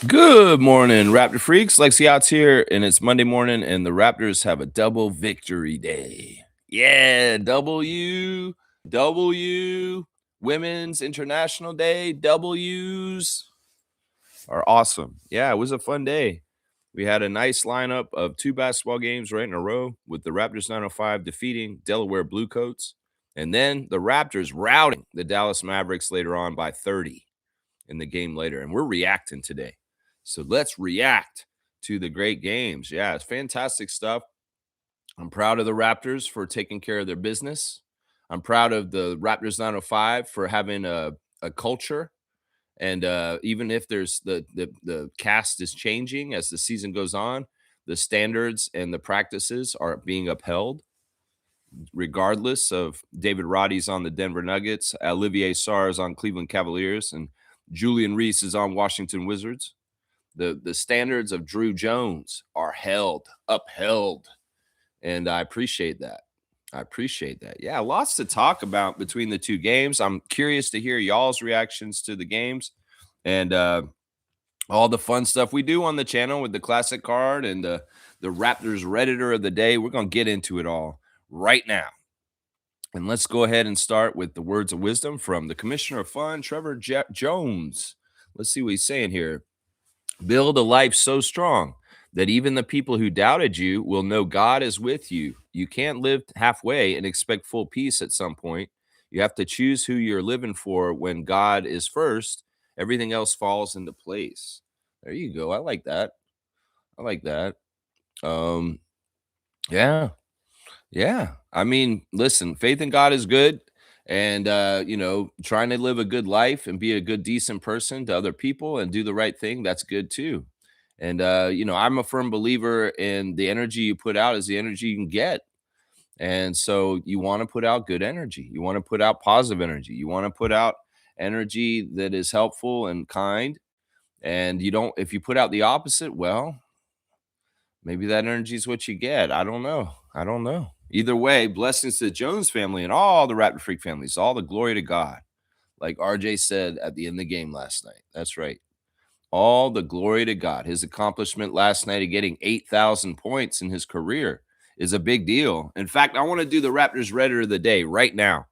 Good morning, Raptor freaks. Lexi Out's here, and it's Monday morning, and the Raptors have a double victory day. Yeah, W, Women's International Day, W's are awesome. Yeah, it was a fun day. We had a nice lineup of 2 basketball games right in a row, with the Raptors 905 defeating Delaware Bluecoats, and then the Raptors routing the Dallas Mavericks later on by 30 in the game later. And we're reacting today. So let's react to the great games. Yeah, it's fantastic stuff. I'm proud of the Raptors for taking care of their business. I'm proud of the Raptors 905 for having a culture. And even if there's the cast is changing as the season goes on, the standards and the practices are being upheld, regardless of David Roddy's on the Denver Nuggets, Olivier Sarr is on Cleveland Cavaliers, and Julian Reese is on Washington Wizards. The standards of Drew Jones are upheld, and I appreciate that. Yeah, lots to talk about between the two games. I'm curious to hear y'all's reactions to the games and all the fun stuff we do on the channel with the classic card and the Raptors Redditor of the day. We're going to get into it all right now. And let's go ahead and start with the words of wisdom from the Commissioner of Fun, Trevor Jones. Let's see what he's saying here. Build a life so strong that even the people who doubted you will know God is with you. You can't live halfway and expect full peace at some point. You have to choose who you're living for. When God is first, everything else falls into place. There you go. I like that. Um, yeah. Yeah. I mean, listen, faith in God is good. And, trying to live a good life and be a good, decent person to other people and do the right thing, that's good too. And, I'm a firm believer in the energy you put out is the energy you can get. And so you want to put out good energy. You want to put out positive energy. You want to put out energy that is helpful and kind. And if you put out the opposite, well, maybe that energy is what you get. I don't know. Either way, blessings to the Jones family and all the Raptor Freak families. All the glory to God. Like RJ said at the end of the game last night. That's right. All the glory to God. His accomplishment last night of getting 8,000 points in his career is a big deal. In fact, I want to do the Raptors Redditor of the day right now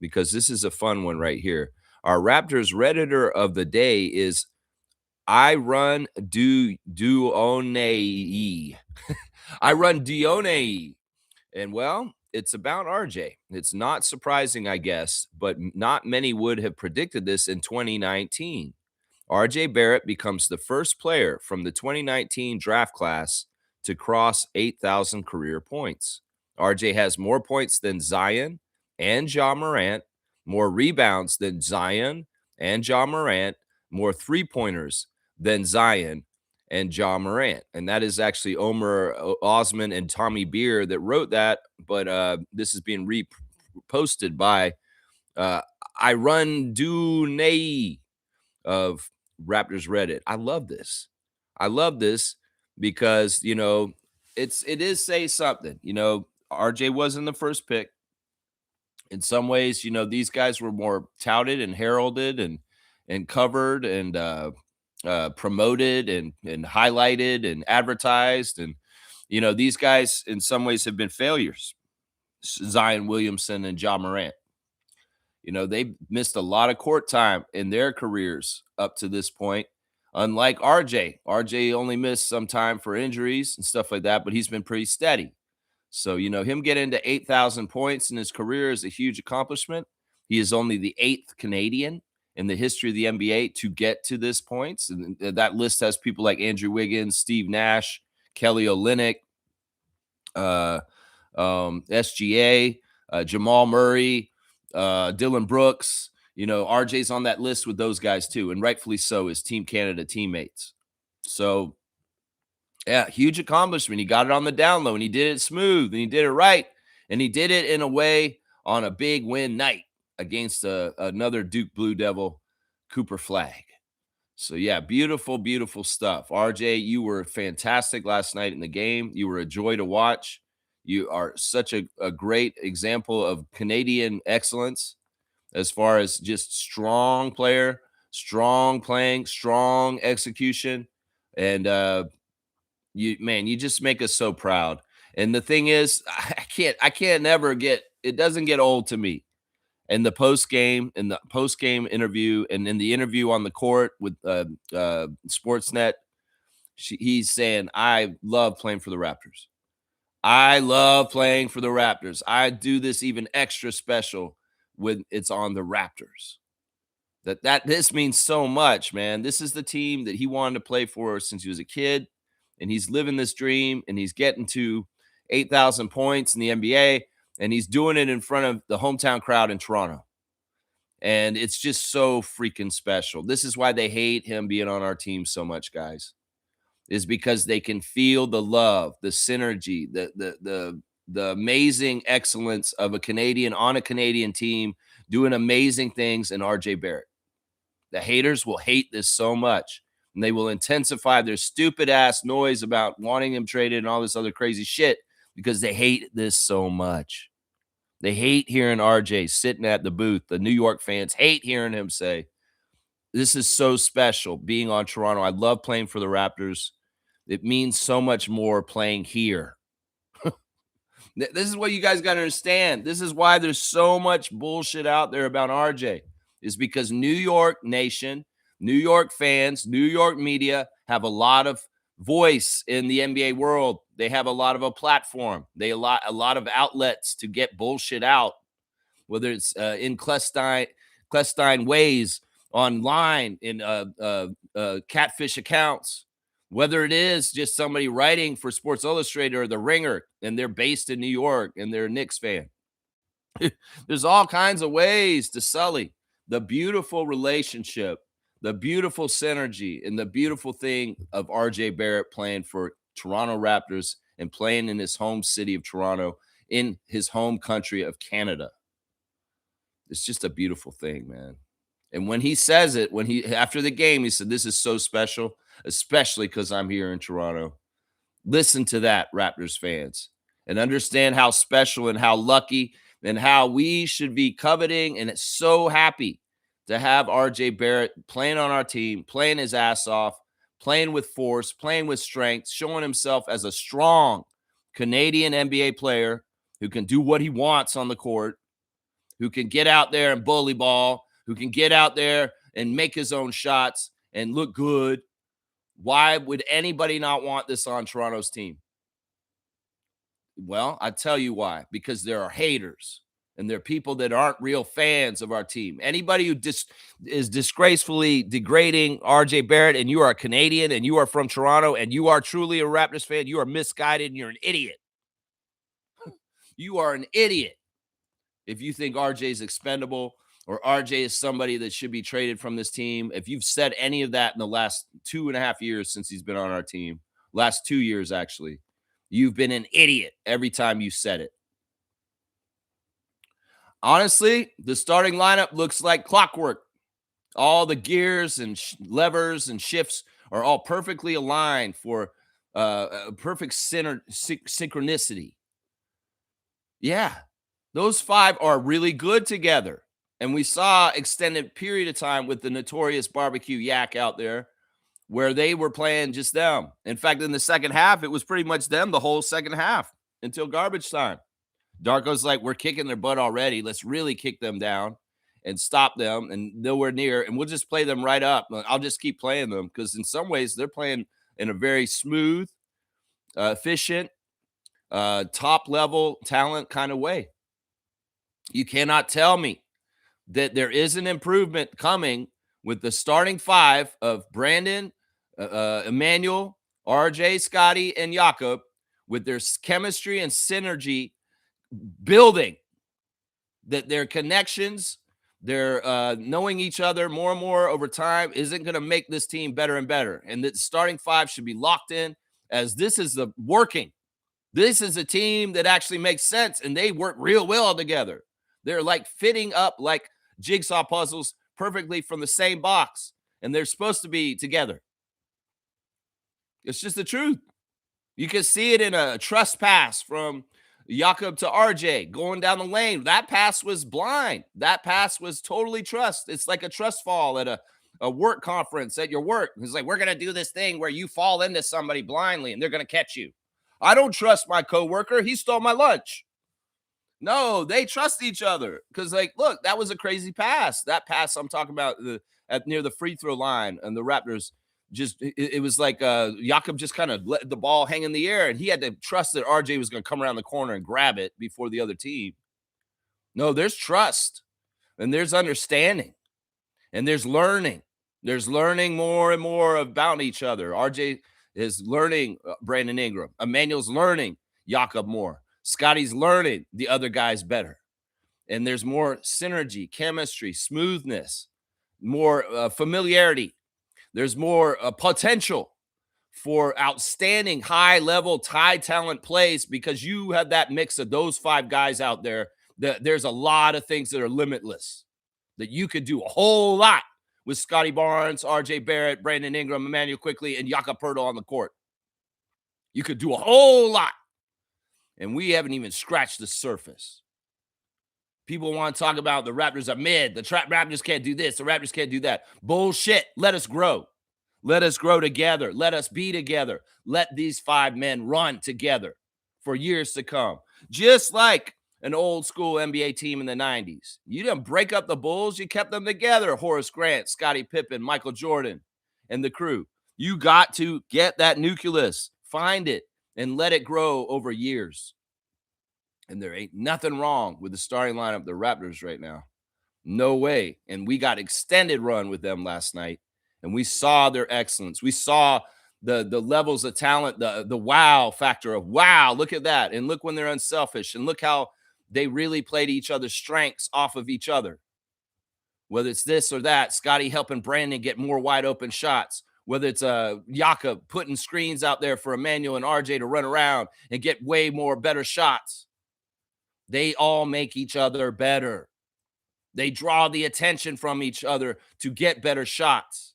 because this is a fun one right here. Our Raptors Redditor of the day is I run Duone. I run Dione. And well, it's about RJ. It's not surprising, I guess, but not many would have predicted this in 2019. RJ Barrett becomes the first player from the 2019 draft class to cross 8,000 career points. RJ has more points than Zion and Ja Morant, more rebounds than Zion and Ja Morant, more three-pointers than Zion and Ja Morant. And that is actually Omer Osman and Tommy Beer that wrote that, but this is being reposted by I Run Dunay of Raptors Reddit. I love this. Because, it is say something. RJ wasn't the first pick. In some ways, these guys were more touted and heralded and covered and promoted and highlighted and advertised. And, these guys in some ways have been failures. Zion Williamson and Ja Morant. They missed a lot of court time in their careers up to this point. Unlike RJ. RJ only missed some time for injuries and stuff like that, but he's been pretty steady. So, him getting to 8,000 points in his career is a huge accomplishment. He is only the 8th Canadian in the history of the NBA to get to this points. And that list has people like Andrew Wiggins, Steve Nash, Kelly Olynyk, SGA, Jamal Murray, Dylan Brooks. RJ's on that list with those guys too, and rightfully so, as Team Canada teammates. So, yeah, huge accomplishment. He got it on the down low, and he did it smooth, and he did it right, and he did it in a way on a big win night against another Duke Blue Devil, Cooper Flag. So, yeah, beautiful, beautiful stuff. RJ, you were fantastic last night in the game. You were a joy to watch. You are such a great example of Canadian excellence as far as just strong player, strong playing, strong execution, and you just make us so proud. And the thing is, I can't never get it doesn't get old to me. And the post game interview, and in the interview on the court with Sportsnet, he's saying, "I love playing for the Raptors. I love playing for the Raptors. I do this even extra special when it's on the Raptors." This means so much, man. This is the team that he wanted to play for since he was a kid, and he's living this dream, and he's getting to 8,000 points in the NBA, and he's doing it in front of the hometown crowd in Toronto. And it's just so freaking special. This is why they hate him being on our team so much, guys. Is because they can feel the love, the synergy, the amazing excellence of a Canadian on a Canadian team doing amazing things in RJ Barrett. The haters will hate this so much, and they will intensify their stupid ass noise about wanting him traded and all this other crazy shit because they hate this so much. They hate hearing RJ sitting at the booth. The New York fans hate hearing him say, "This is so special being on Toronto. I love playing for the Raptors. It means so much more playing here." This is what you guys got to understand. This is why there's so much bullshit out there about RJ, is because New York nation, New York fans, New York media have a lot of voice in the NBA world. They have a lot of a platform. They a lot of outlets to get bullshit out, whether it's in clandestine ways, online, in catfish accounts, whether it is just somebody writing for Sports Illustrated or The Ringer, and they're based in New York and they're a Knicks fan. There's all kinds of ways to sully the beautiful relationship, the beautiful synergy, and the beautiful thing of RJ Barrett playing for Toronto Raptors and playing in his home city of Toronto, in his home country of Canada. It's just a beautiful thing, man. And when he says it, after the game, he said, "This is so special, especially because I'm here in Toronto." Listen to that, Raptors fans, and understand how special and how lucky and how we should be coveting and so happy to have RJ Barrett playing on our team, playing his ass off, playing with force, playing with strength, showing himself as a strong Canadian NBA player who can do what he wants on the court, who can get out there and bully ball, who can get out there and make his own shots and look good. Why would anybody not want this on Toronto's team? Well, I tell you why. Because there are haters, and there are people that aren't real fans of our team. Anybody who is disgracefully degrading RJ Barrett, and you are a Canadian and you are from Toronto and you are truly a Raptors fan, you are misguided and you're an idiot. You are an idiot if you think RJ is expendable or RJ is somebody that should be traded from this team. If you've said any of that in the last 2.5 years since he's been on our team, last 2 years actually, you've been an idiot every time you said it. Honestly, the starting lineup looks like clockwork. All the gears and levers and shifts are all perfectly aligned for a perfect synchronicity. Yeah, those five are really good together. And we saw extended period of time with the notorious barbecue yak out there where they were playing just them. In fact, in the second half, it was pretty much them the whole second half until garbage time. Darko's like, "We're kicking their butt already. Let's really kick them down and stop them, and nowhere near. And we'll just play them right up. I'll just keep playing them," because in some ways they're playing in a very smooth, efficient, top level talent kind of way. You cannot tell me that there is an improvement coming with the starting five of Brandon, Emmanuel, RJ, Scotty, and Jakob, with their chemistry and synergy building, that their connections, their knowing each other more and more over time isn't going to make this team better and better. And that the starting five should be locked in, as this is the working. This is a team that actually makes sense, and they work real well together. They're like fitting up like jigsaw puzzles perfectly from the same box, and they're supposed to be together. It's just the truth. You can see it in a trust pass from Jakob to RJ going down the lane. That pass was blind. That pass was totally trust. It's like a trust fall at a work conference at your work. It's like, we're going to do this thing where you fall into somebody blindly and they're going to catch you. I don't trust my coworker. He stole my lunch. No, they trust each other because, like, look, that was a crazy pass. That pass I'm talking about near the free throw line, and the Raptors just it was like Jakob just kind of let the ball hang in the air, and he had to trust that RJ was going to come around the corner and grab it before the other team. No, there's trust, and there's understanding, and there's learning. There's learning more and more about each other. RJ is learning Brandon Ingram. Emmanuel's learning Jakob more. Scotty's learning the other guys better. And there's more synergy, chemistry, smoothness, more familiarity. There's more potential for outstanding high-level, high-talent plays because you have that mix of those 5 guys out there. There's a lot of things that are limitless that you could do a whole lot with Scotty Barnes, RJ Barrett, Brandon Ingram, Emmanuel Quickley, and Jakob Poeltl on the court. You could do a whole lot. And we haven't even scratched the surface. People want to talk about the Raptors are mid. The Raptors can't do this. The Raptors can't do that. Bullshit. Let us grow. Let us grow together. Let us be together. Let these 5 men run together for years to come. Just like an old school NBA team in the 90s. You didn't break up the Bulls. You kept them together. Horace Grant, Scottie Pippen, Michael Jordan, and the crew. You got to get that nucleus. Find it. And let it grow over years. And there ain't nothing wrong with the starting lineup of the Raptors right now. No way. And we got extended run with them last night. And we saw their excellence. We saw the levels of talent, the wow factor of, wow, look at that. And look when they're unselfish. And look how they really played each other's strengths off of each other. Whether it's this or that, Scotty helping Brandon get more wide open shots. Whether it's Jakob putting screens out there for Emmanuel and RJ to run around and get way more better shots. They all make each other better. They draw the attention from each other to get better shots.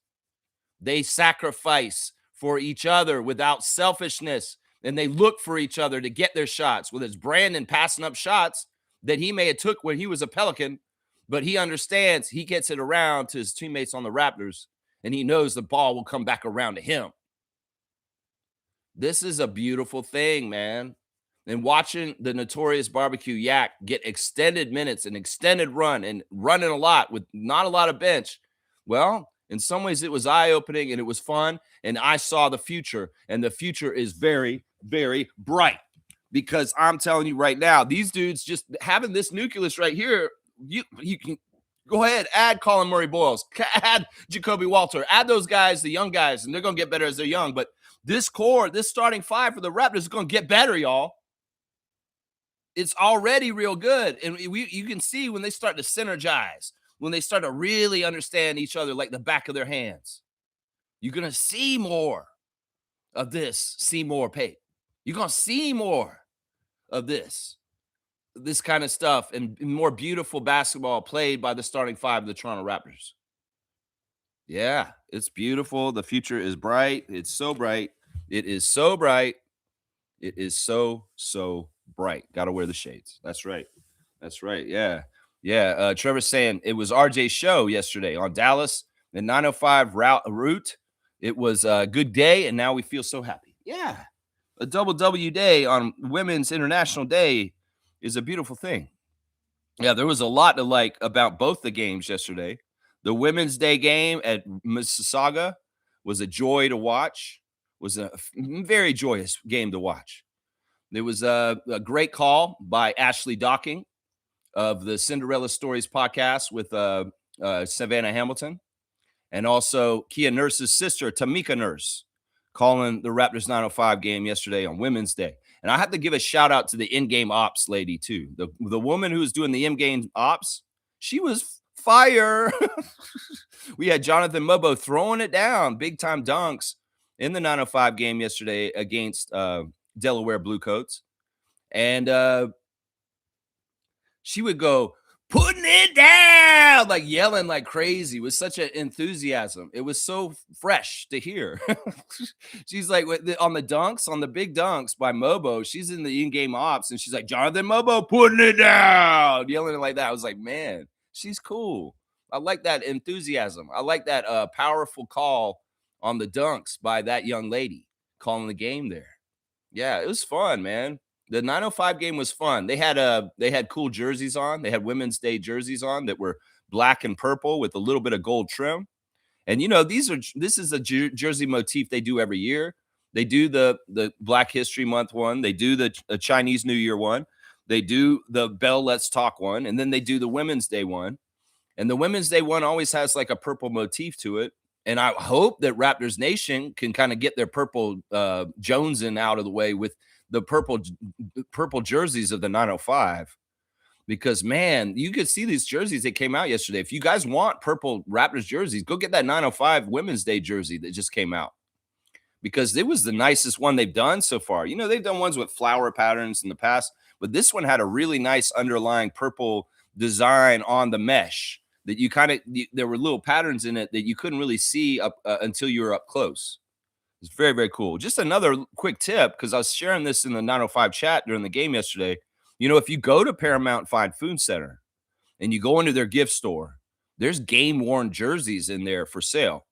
They sacrifice for each other without selfishness, and they look for each other to get their shots. Whether it's Brandon passing up shots that he may have took when he was a Pelican, but he understands he gets it around to his teammates on the Raptors, and he knows the ball will come back around to him. This is a beautiful thing, man. And watching the notorious barbecue Yak get extended minutes and extended run and running a lot with not a lot of bench. Well, in some ways it was eye-opening and it was fun. And I saw the future, and the future is very, very bright because I'm telling you right now, these dudes just having this nucleus right here, you can go ahead, add Colin Murray-Boyles, add Jacoby Walter, add those guys, the young guys, and they're going to get better as they're young. But this core, this starting 5 for the Raptors is going to get better, y'all. It's already real good. And you can see when they start to synergize, when they start to really understand each other like the back of their hands. You're going to see more of this. See more, Pate. You're going to see more of this kind of stuff and more beautiful basketball played by the starting 5 of the Toronto Raptors. Yeah, it's beautiful. The future is bright. It's so bright. It is so bright. It is so bright. Got to wear the shades. That's right. That's right. Yeah. Yeah. Trevor's saying it was RJ's show yesterday on Dallas and 905 route. It was a good day, and now we feel so happy. Yeah. A double W day on Women's International Day is a beautiful thing. Yeah, there was a lot to like about both the games yesterday. The Women's Day game at Mississauga was a joy to watch. Was a very joyous game to watch. There was a great call by Ashley Docking of the Cinderella Stories podcast with Savannah Hamilton, and also Kia Nurse's sister, Tamika Nurse, calling the Raptors 905 game yesterday on Women's Day. And I have to give a shout out to the in-game ops lady too. The woman who was doing the in-game ops, she was fire. We had Jonathan Mobo throwing it down, big-time dunks in the 905 game yesterday against Delaware Bluecoats. And she would go, putting it down, like yelling like crazy with such an enthusiasm. It was so fresh to hear. She's like on the dunks, on the big dunks by Mobo. She's in the in-game ops, and she's like, Jonathan Mobo putting it down, yelling it like that. I was like, man, she's cool. I like that enthusiasm. I like that powerful call on the dunks by that young lady calling the game there. Yeah, it was fun, man. The 905 game was fun. They had cool jerseys on. They had Women's Day jerseys on that were black and purple with a little bit of gold trim. And this is a jersey motif they do every year. They do the Black History Month one. They do the Chinese New Year one. They do the Bell Let's Talk one, and then they do the Women's Day one. And the Women's Day one always has like a purple motif to it. And I hope that Raptors Nation can kind of get their purple Jonesing out of the way with the purple jerseys of the 905. Because, man, you could see these jerseys that came out yesterday. If you guys want purple Raptors jerseys, go get that 905 Women's Day jersey that just came out, because it was the nicest one they've done so far. They've done ones with flower patterns in the past, but this one had a really nice underlying purple design on the mesh that there were little patterns in it that you couldn't really see up until you were up close. It's very, very cool. Just another quick tip, because I was sharing this in the 905 chat during the game yesterday. If you go to Paramount Fine Food Center and you go into their gift store, there's game-worn jerseys in there for sale.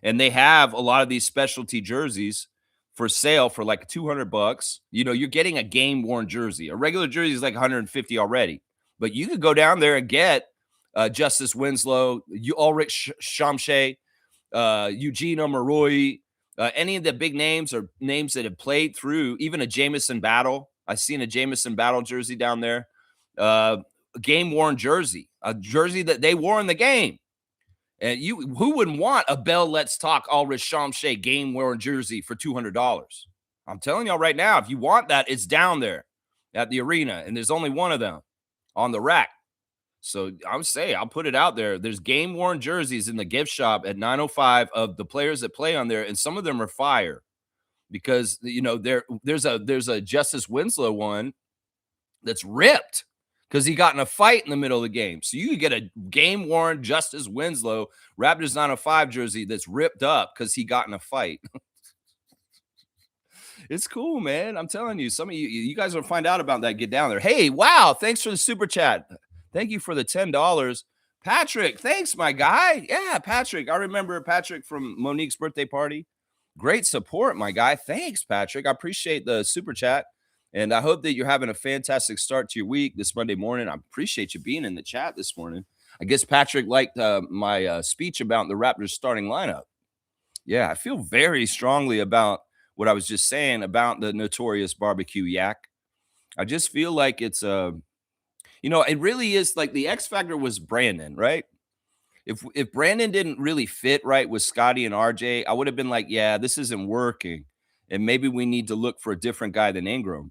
And they have a lot of these specialty jerseys for sale for like $200. You're getting a game-worn jersey. A regular jersey is like $150 already. But you could go down there and get Justice Winslow, Ulrich Shamshay, Eugene Omoruyi, any of the big names or names that have played through, even a Jamison Battle. I've seen a Jamison Battle jersey down there. Game-worn jersey, a jersey that they wore in the game. And who wouldn't want a Bell Let's Talk Ulrich Shamshay game-worn jersey for $200? I'm telling y'all right now, if you want that, it's down there at the arena, and there's only one of them on the rack. So I would say I'll put it out there. There's game-worn jerseys in the gift shop at 905 of the players that play on there, and some of them are fire. Because there's a Justice Winslow one that's ripped because he got in a fight in the middle of the game. So you could get a game-worn Justice Winslow Raptors 905 jersey that's ripped up because he got in a fight. It's cool, man. I'm telling you, some of you guys will find out about that. Get down there. Hey, wow! Thanks for the super chat. Thank you for the $10. Patrick, thanks, my guy. Yeah, Patrick. I remember Patrick from Monique's birthday party. Great support, my guy. Thanks, Patrick. I appreciate the super chat. And I hope that you're having a fantastic start to your week this Monday morning. I appreciate you being in the chat this morning. I guess Patrick liked my speech about the Raptors starting lineup. Yeah, I feel very strongly about what I was just saying about the notorious barbecue yak. I just feel like it's it really is like the X factor was Brandon, right? If Brandon didn't really fit right with Scotty and RJ, I would have been like, yeah, this isn't working. And maybe we need to look for a different guy than Ingram.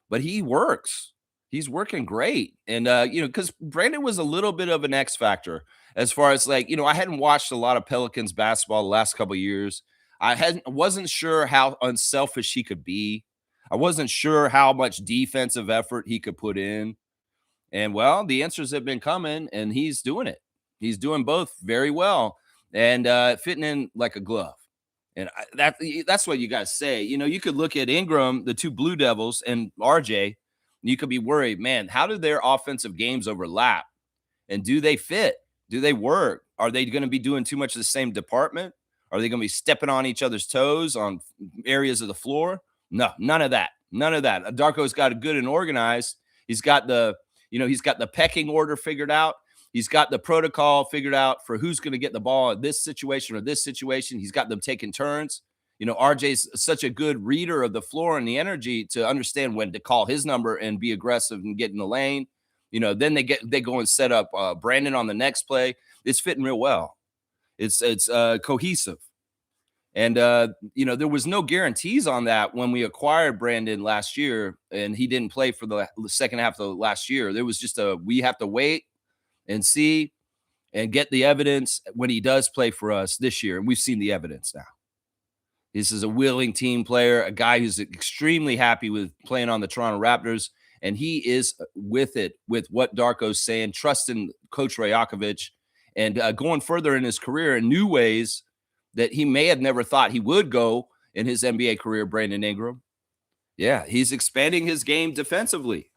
But he works. He's working great. And, because Brandon was a little bit of an X factor as far as I hadn't watched a lot of Pelicans basketball the last couple of years. I wasn't sure how unselfish he could be. I wasn't sure how much defensive effort he could put in. And, well, the answers have been coming, and he's doing it. He's doing both very well and fitting in like a glove. And that's what you guys say. You could look at Ingram, the two Blue Devils, and RJ, and you could be worried, man, how do their offensive games overlap? And do they fit? Do they work? Are they going to be doing too much of the same department? Are they going to be stepping on each other's toes on areas of the floor? No, none of that. None of that. Darko's got it good and organized. He's got the pecking order figured out. He's got the protocol figured out for who's going to get the ball in this situation or this situation. He's got them taking turns. RJ's such a good reader of the floor and the energy to understand when to call his number and be aggressive and get in the lane. Then they go and set up Brandon on the next play. It's fitting real well. It's cohesive. And, there was no guarantees on that when we acquired Brandon last year and he didn't play for the second half of last year. There was just we have to wait and see and get the evidence when he does play for us this year. And we've seen the evidence now. This is a willing team player, a guy who's extremely happy with playing on the Toronto Raptors. And he is with it, with what Darko's saying, trusting Coach Rajakovic and going further in his career in new ways that he may have never thought he would go in his NBA career, Brandon Ingram. Yeah, he's expanding his game defensively.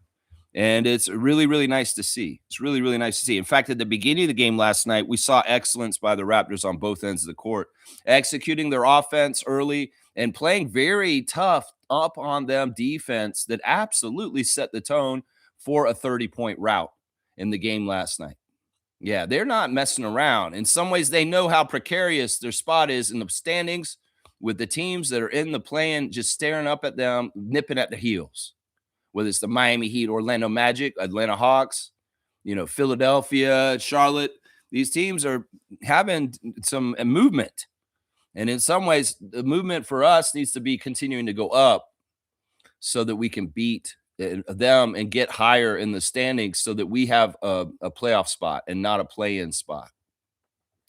And it's really, really nice to see. It's really, really nice to see. In fact, at the beginning of the game last night, we saw excellence by the Raptors on both ends of the court, executing their offense early and playing very tough up on them defense that absolutely set the tone for a 30-point rout in the game last night. Yeah, they're not messing around. In some ways, they know how precarious their spot is in the standings with the teams that are in the play-in just staring up at them, nipping at the heels, whether it's the Miami Heat, Orlando Magic, Atlanta Hawks, Philadelphia, Charlotte. These teams are having some movement. And in some ways, the movement for us needs to be continuing to go up so that we can beat them and get higher in the standings so that we have a playoff spot and not a play-in spot.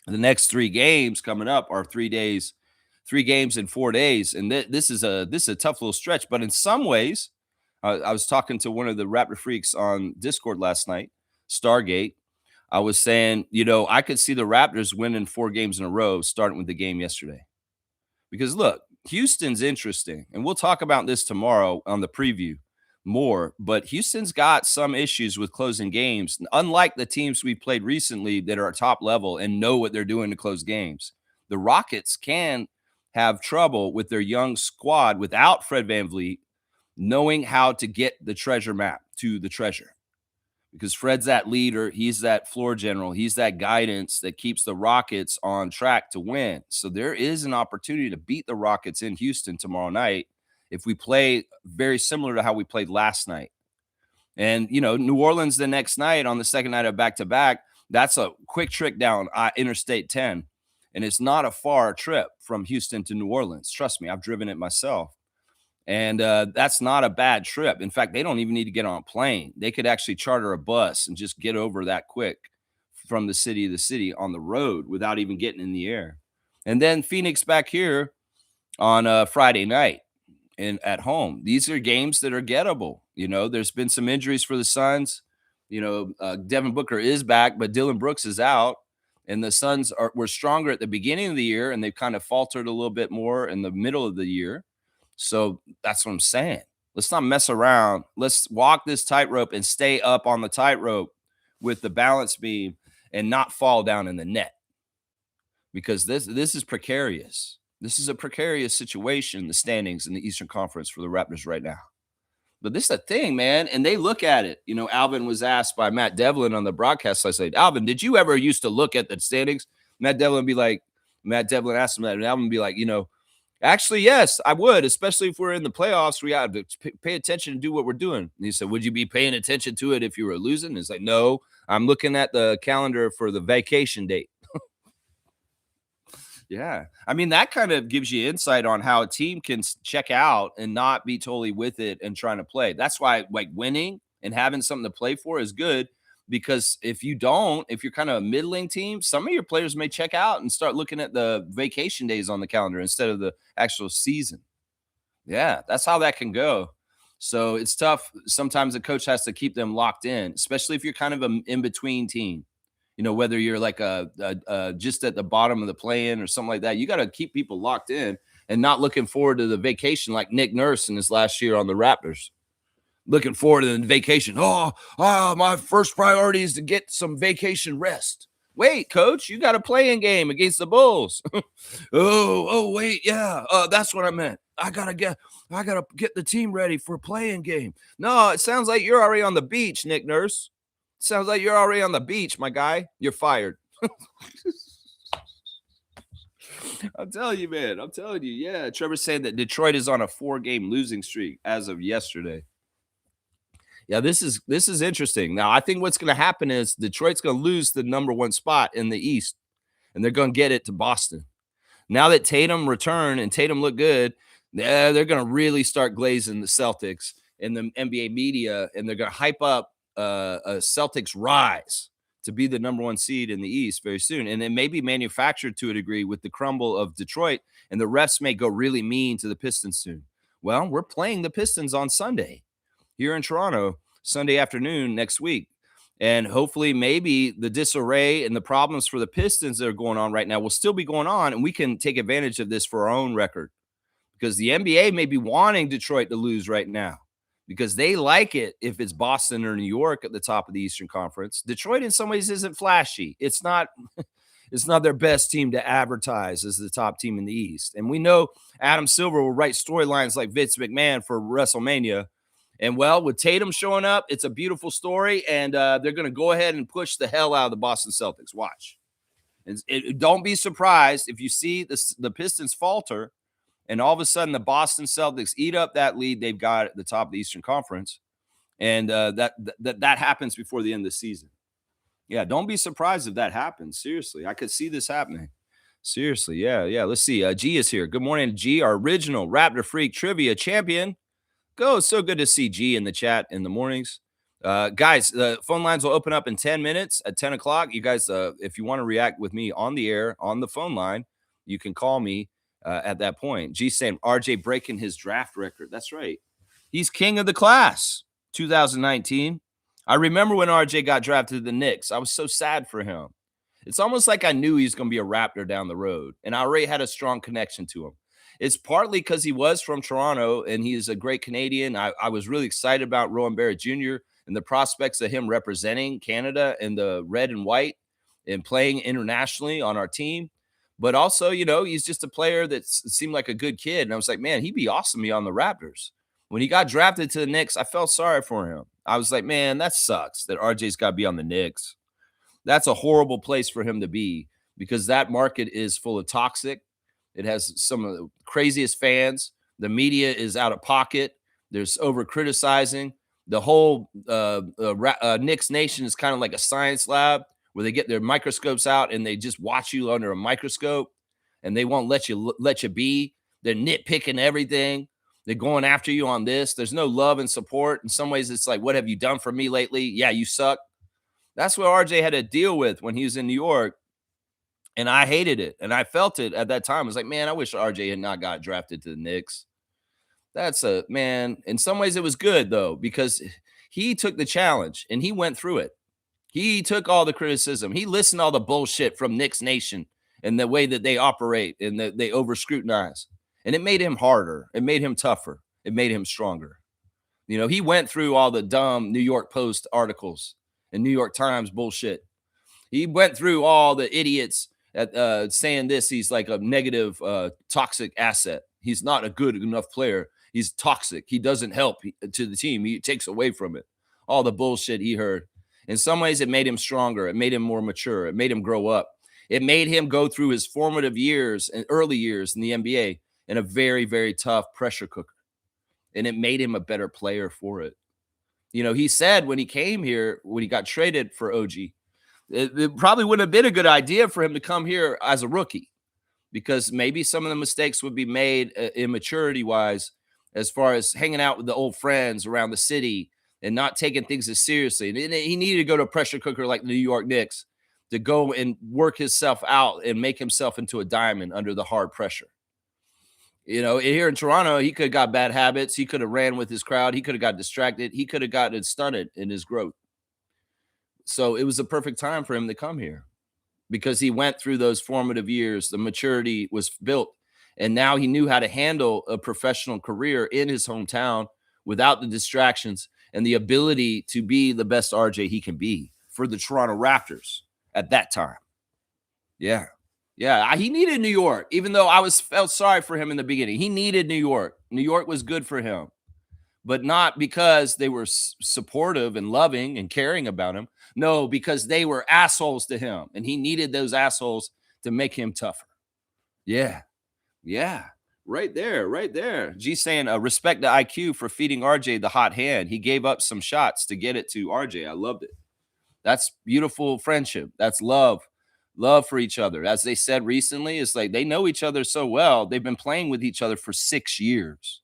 The next 3 games coming up are 3 games in 4 days. And this is a tough little stretch. But in some ways, I was talking to one of the Raptor freaks on Discord last night, Stargate. I was saying, I could see the Raptors winning 4 games in a row, starting with the game yesterday. Because look, Houston's interesting, and we'll talk about this tomorrow on the preview more, but Houston's got some issues with closing games, unlike the teams we've played recently that are at top level and know what they're doing to close games. The Rockets can have trouble with their young squad without Fred VanVleet knowing how to get the treasure map to the treasure. Because Fred's that leader, he's that floor general, he's that guidance that keeps the Rockets on track to win. So there is an opportunity to beat the Rockets in Houston tomorrow night if we play very similar to how we played last night. And, New Orleans the next night on the second night of back-to-back, that's a quick trick down Interstate 10. And it's not a far trip from Houston to New Orleans. Trust me, I've driven it myself. And that's not a bad trip. In fact, they don't even need to get on a plane. They could actually charter a bus and just get over that quick from the city to the city on the road without even getting in the air. And then Phoenix back here on Friday night and at home. These are games that are gettable. There's been some injuries for the Suns. Devin Booker is back, but Dylan Brooks is out. And the Suns were stronger at the beginning of the year, and they've kind of faltered a little bit more in the middle of the year. So that's what I'm saying. Let's not mess around. Let's walk this tightrope and stay up on the tightrope with the balance beam and not fall down in the net, because this is precarious. This is a precarious situation, the standings in the Eastern Conference for the Raptors right now. But this is the thing, man, and they look at it. Alvin was asked by Matt Devlin on the broadcast. I said, Alvin, did you ever used to look at the standings? Matt Devlin asked him that, and Alvin would be like, actually, yes, I would, especially if we're in the playoffs. We got to pay attention and do what we're doing. And he said, would you be paying attention to it if you were losing? And it's like, no, I'm looking at the calendar for the vacation date. Yeah. I mean, that kind of gives you insight on how a team can check out and not be totally with it and trying to play. That's why winning and having something to play for is good, because if you're kind of a middling team, some of your players may check out and start looking at the vacation days on the calendar instead of the actual season. Yeah, that's how that can go. So it's tough. Sometimes the coach has to keep them locked in, especially if you're kind of an in-between team. Whether you're like just at the bottom of the play-in or something like that, you got to keep people locked in and not looking forward to the vacation like Nick Nurse in his last year on the Raptors. Looking forward to the vacation. My first priority is to get some vacation rest. Wait, coach, you got a play-in game against the Bulls. Wait, yeah, that's what I meant. I gotta get the team ready for a play-in game. No, it sounds like you're already on the beach, Nick Nurse. Sounds like you're already on the beach, my guy. You're fired. I'm telling you, man. I'm telling you. Yeah, Trevor's saying that Detroit is on a 4-game losing streak as of yesterday. Yeah, this is interesting. Now, I think what's going to happen is Detroit's going to lose the number 1 spot in the East, and they're going to get it to Boston. Now that Tatum returned and Tatum looked good, they're going to really start glazing the Celtics in the NBA media, and they're going to hype up a Celtics rise to be the number 1 seed in the East very soon. And it may be manufactured to a degree with the crumble of Detroit, and the refs may go really mean to the Pistons soon. Well, we're playing the Pistons on Sunday here in Toronto, Sunday afternoon next week. And hopefully maybe the disarray and the problems for the Pistons that are going on right now will still be going on, and we can take advantage of this for our own record, because the NBA may be wanting Detroit to lose right now. because they like it if it's Boston or New York at the top of the Eastern Conference. Detroit in some ways isn't flashy. It's not their best team to advertise as the top team in the East. And we know Adam Silver will write storylines like Vince McMahon for WrestleMania. And well, with Tatum showing up, it's a beautiful story. And they're going to go ahead and push the hell out of the Boston Celtics. Watch. Don't be surprised if you see the Pistons falter and all of a sudden the Boston Celtics eat up that lead they've got at the top of the Eastern Conference. And that happens before the end of the season. Yeah, don't be surprised if that happens. Seriously, I could see this happening. Seriously, yeah. Let's see. G is here. Good morning, G, our original Raptor Freak trivia champion. It's so good to see G in the chat in the mornings. Guys, the phone lines will open up in 10 minutes at 10 o'clock. You guys, if you want to react with me on the air, on the phone line, you can call me at that point. G saying RJ breaking his draft record. That's right. He's king of the class, 2019. I remember when RJ got drafted to the Knicks. I was so sad for him. It's almost like I knew he was going to be a Raptor down the road, and I already had a strong connection to him. It's partly because he was from Toronto, and he is a great Canadian. I was really excited about Rowan Barrett Jr. and the prospects of him representing Canada in the red and white and playing internationally on our team. But also, he's just a player that seemed like a good kid. And I was like, man, he'd be awesome to be on the Raptors. When he got drafted to the Knicks, I felt sorry for him. I was like, man, that sucks that RJ's got to be on the Knicks. That's a horrible place for him to be because that market is full of toxic. It has some of the craziest fans. The media is out of pocket. There's over criticizing. The whole Knicks Nation is kind of like a science lab where they get their microscopes out and they just watch you under a microscope and they won't let you be. They're nitpicking everything. They're going after you on this. There's no love and support. In some ways, it's like, what have you done for me lately? Yeah, you suck. That's what RJ had to deal with when he was in New York. And I hated it. And I felt it at that time. I was like, man, I wish RJ had not got drafted to the Knicks. Man, in some ways it was good, though, because he took the challenge and he went through it. He took all the criticism. He listened to all the bullshit from Knicks Nation and the way that they operate and that they over scrutinize. And it made him harder. It made him tougher. It made him stronger. He went through all the dumb New York Post articles and New York Times bullshit. He went through all the idiots at saying this. He's like a negative, toxic asset. He's not a good enough player. He's toxic. He doesn't help to the team. He takes away from it. All the bullshit he heard. In some ways, it made him stronger. It made him more mature. It made him grow up. It made him go through his formative years and early years in the NBA in a very, very tough pressure cooker. And it made him a better player for it. He said when he came here, when he got traded for OG, it probably wouldn't have been a good idea for him to come here as a rookie because maybe some of the mistakes would be made immaturity-wise as far as hanging out with the old friends around the city and not taking things as seriously. And he needed to go to a pressure cooker like the New York Knicks to go and work himself out and make himself into a diamond under the hard pressure. Here in Toronto, he could have got bad habits. He could have ran with his crowd. He could have got distracted. He could have gotten stunted in his growth. So it was a perfect time for him to come here because he went through those formative years. The maturity was built. And now he knew how to handle a professional career in his hometown without the distractions and the ability to be the best RJ he can be for the Toronto Raptors at that time. Yeah. He needed New York, even though I felt sorry for him in the beginning. He needed New York. New York was good for him, but not because they were supportive and loving and caring about him. No, because they were assholes to him, and he needed those assholes to make him tougher. Yeah. Right there. G saying, respect the IQ for feeding RJ the hot hand. He gave up some shots to get it to RJ. I loved it. That's beautiful friendship. That's love for each other. As they said recently, it's like they know each other so well. They've been playing with each other for 6 years.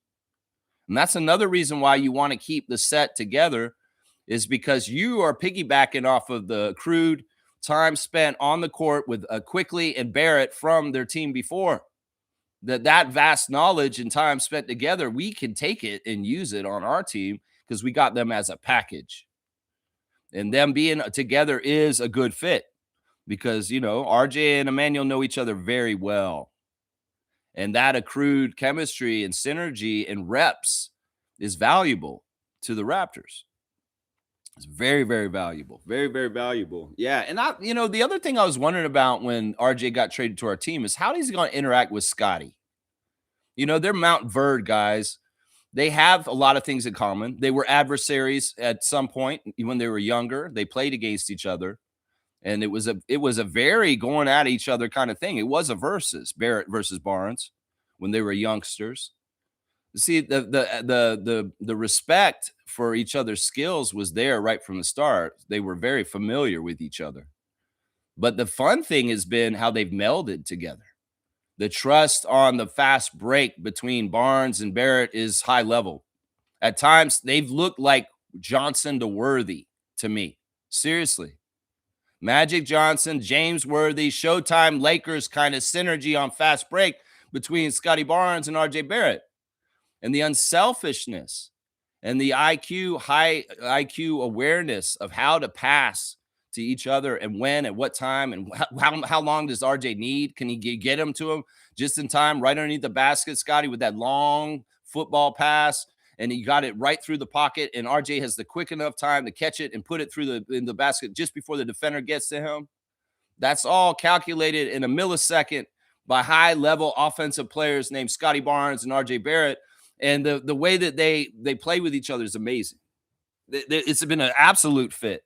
And that's another reason why you want to keep the set together is because you are piggybacking off of the accrued time spent on the court with Quickly and Barrett from their team before. That vast knowledge and time spent together, we can take it and use it on our team because we got them as a package. And them being together is a good fit because, RJ and Emmanuel know each other very well. And that accrued chemistry and synergy and reps is valuable. to the Raptors. It's very, very valuable. Very, very valuable. Yeah. And the other thing I was wondering about when RJ got traded to our team is how is he going to interact with Scotty? They're Mount Verde guys. They have a lot of things in common. They were adversaries at some point when they were younger. They played against each other. And it was a very going at each other kind of thing. It was a versus Barrett versus Barnes when they were youngsters. See, the respect for each other's skills was there right from the start. They were very familiar with each other. But the fun thing has been how they've melded together. The trust on the fast break between Barnes and Barrett is high level. At times, they've looked like Johnson to Worthy to me. Seriously. Magic Johnson, James Worthy, Showtime Lakers kind of synergy on fast break between Scotty Barnes and RJ Barrett. And the unselfishness and the high IQ awareness of how to pass to each other and when, at what time, and how long does RJ need? Can he get him to him just in time, right underneath the basket, Scotty, with that long football pass, and he got it right through the pocket, and RJ has the quick enough time to catch it and put it in the basket just before the defender gets to him. That's all calculated in a millisecond by high-level offensive players named Scotty Barnes and RJ Barrett, and the way that they play with each other is amazing. It's been an absolute fit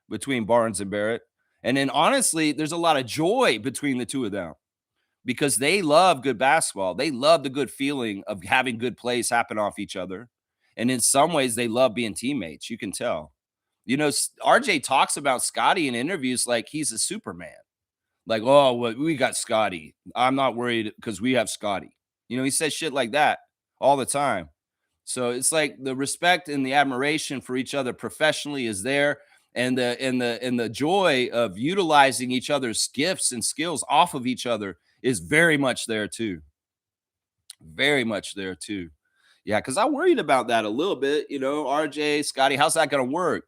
between Barnes and Barrett. And then honestly, there's a lot of joy between the two of them because they love good basketball. They love the good feeling of having good plays happen off each other. And in some ways, they love being teammates. You can tell. RJ talks about Scotty in interviews like he's a Superman. Like, oh, well, we got Scotty. I'm not worried because we have Scotty. He says shit like that all the time. So it's like the respect and the admiration for each other professionally is there. And the joy of utilizing each other's gifts and skills off of each other is very much there too. Very much there too. Yeah, because I worried about that a little bit. RJ, Scotty, how's that going to work?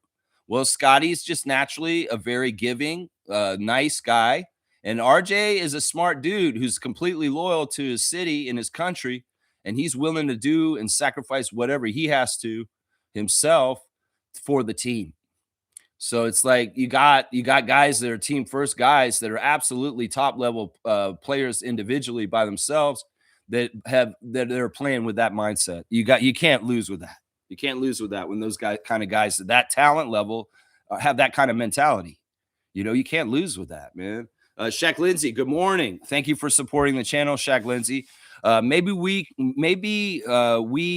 Well, Scotty's just naturally a very giving, nice guy. And RJ is a smart dude who's completely loyal to his city and his country. And he's willing to do and sacrifice whatever he has to himself for the team. So it's like you got guys that are team first guys that are absolutely top level players individually by themselves that are playing with that mindset. You can't lose with that. You can't lose with that when those guys at that talent level have that kind of mentality. You can't lose with that, man. Shaq Lindsay, good morning. Thank you for supporting the channel, Shaq Lindsay. Maybe we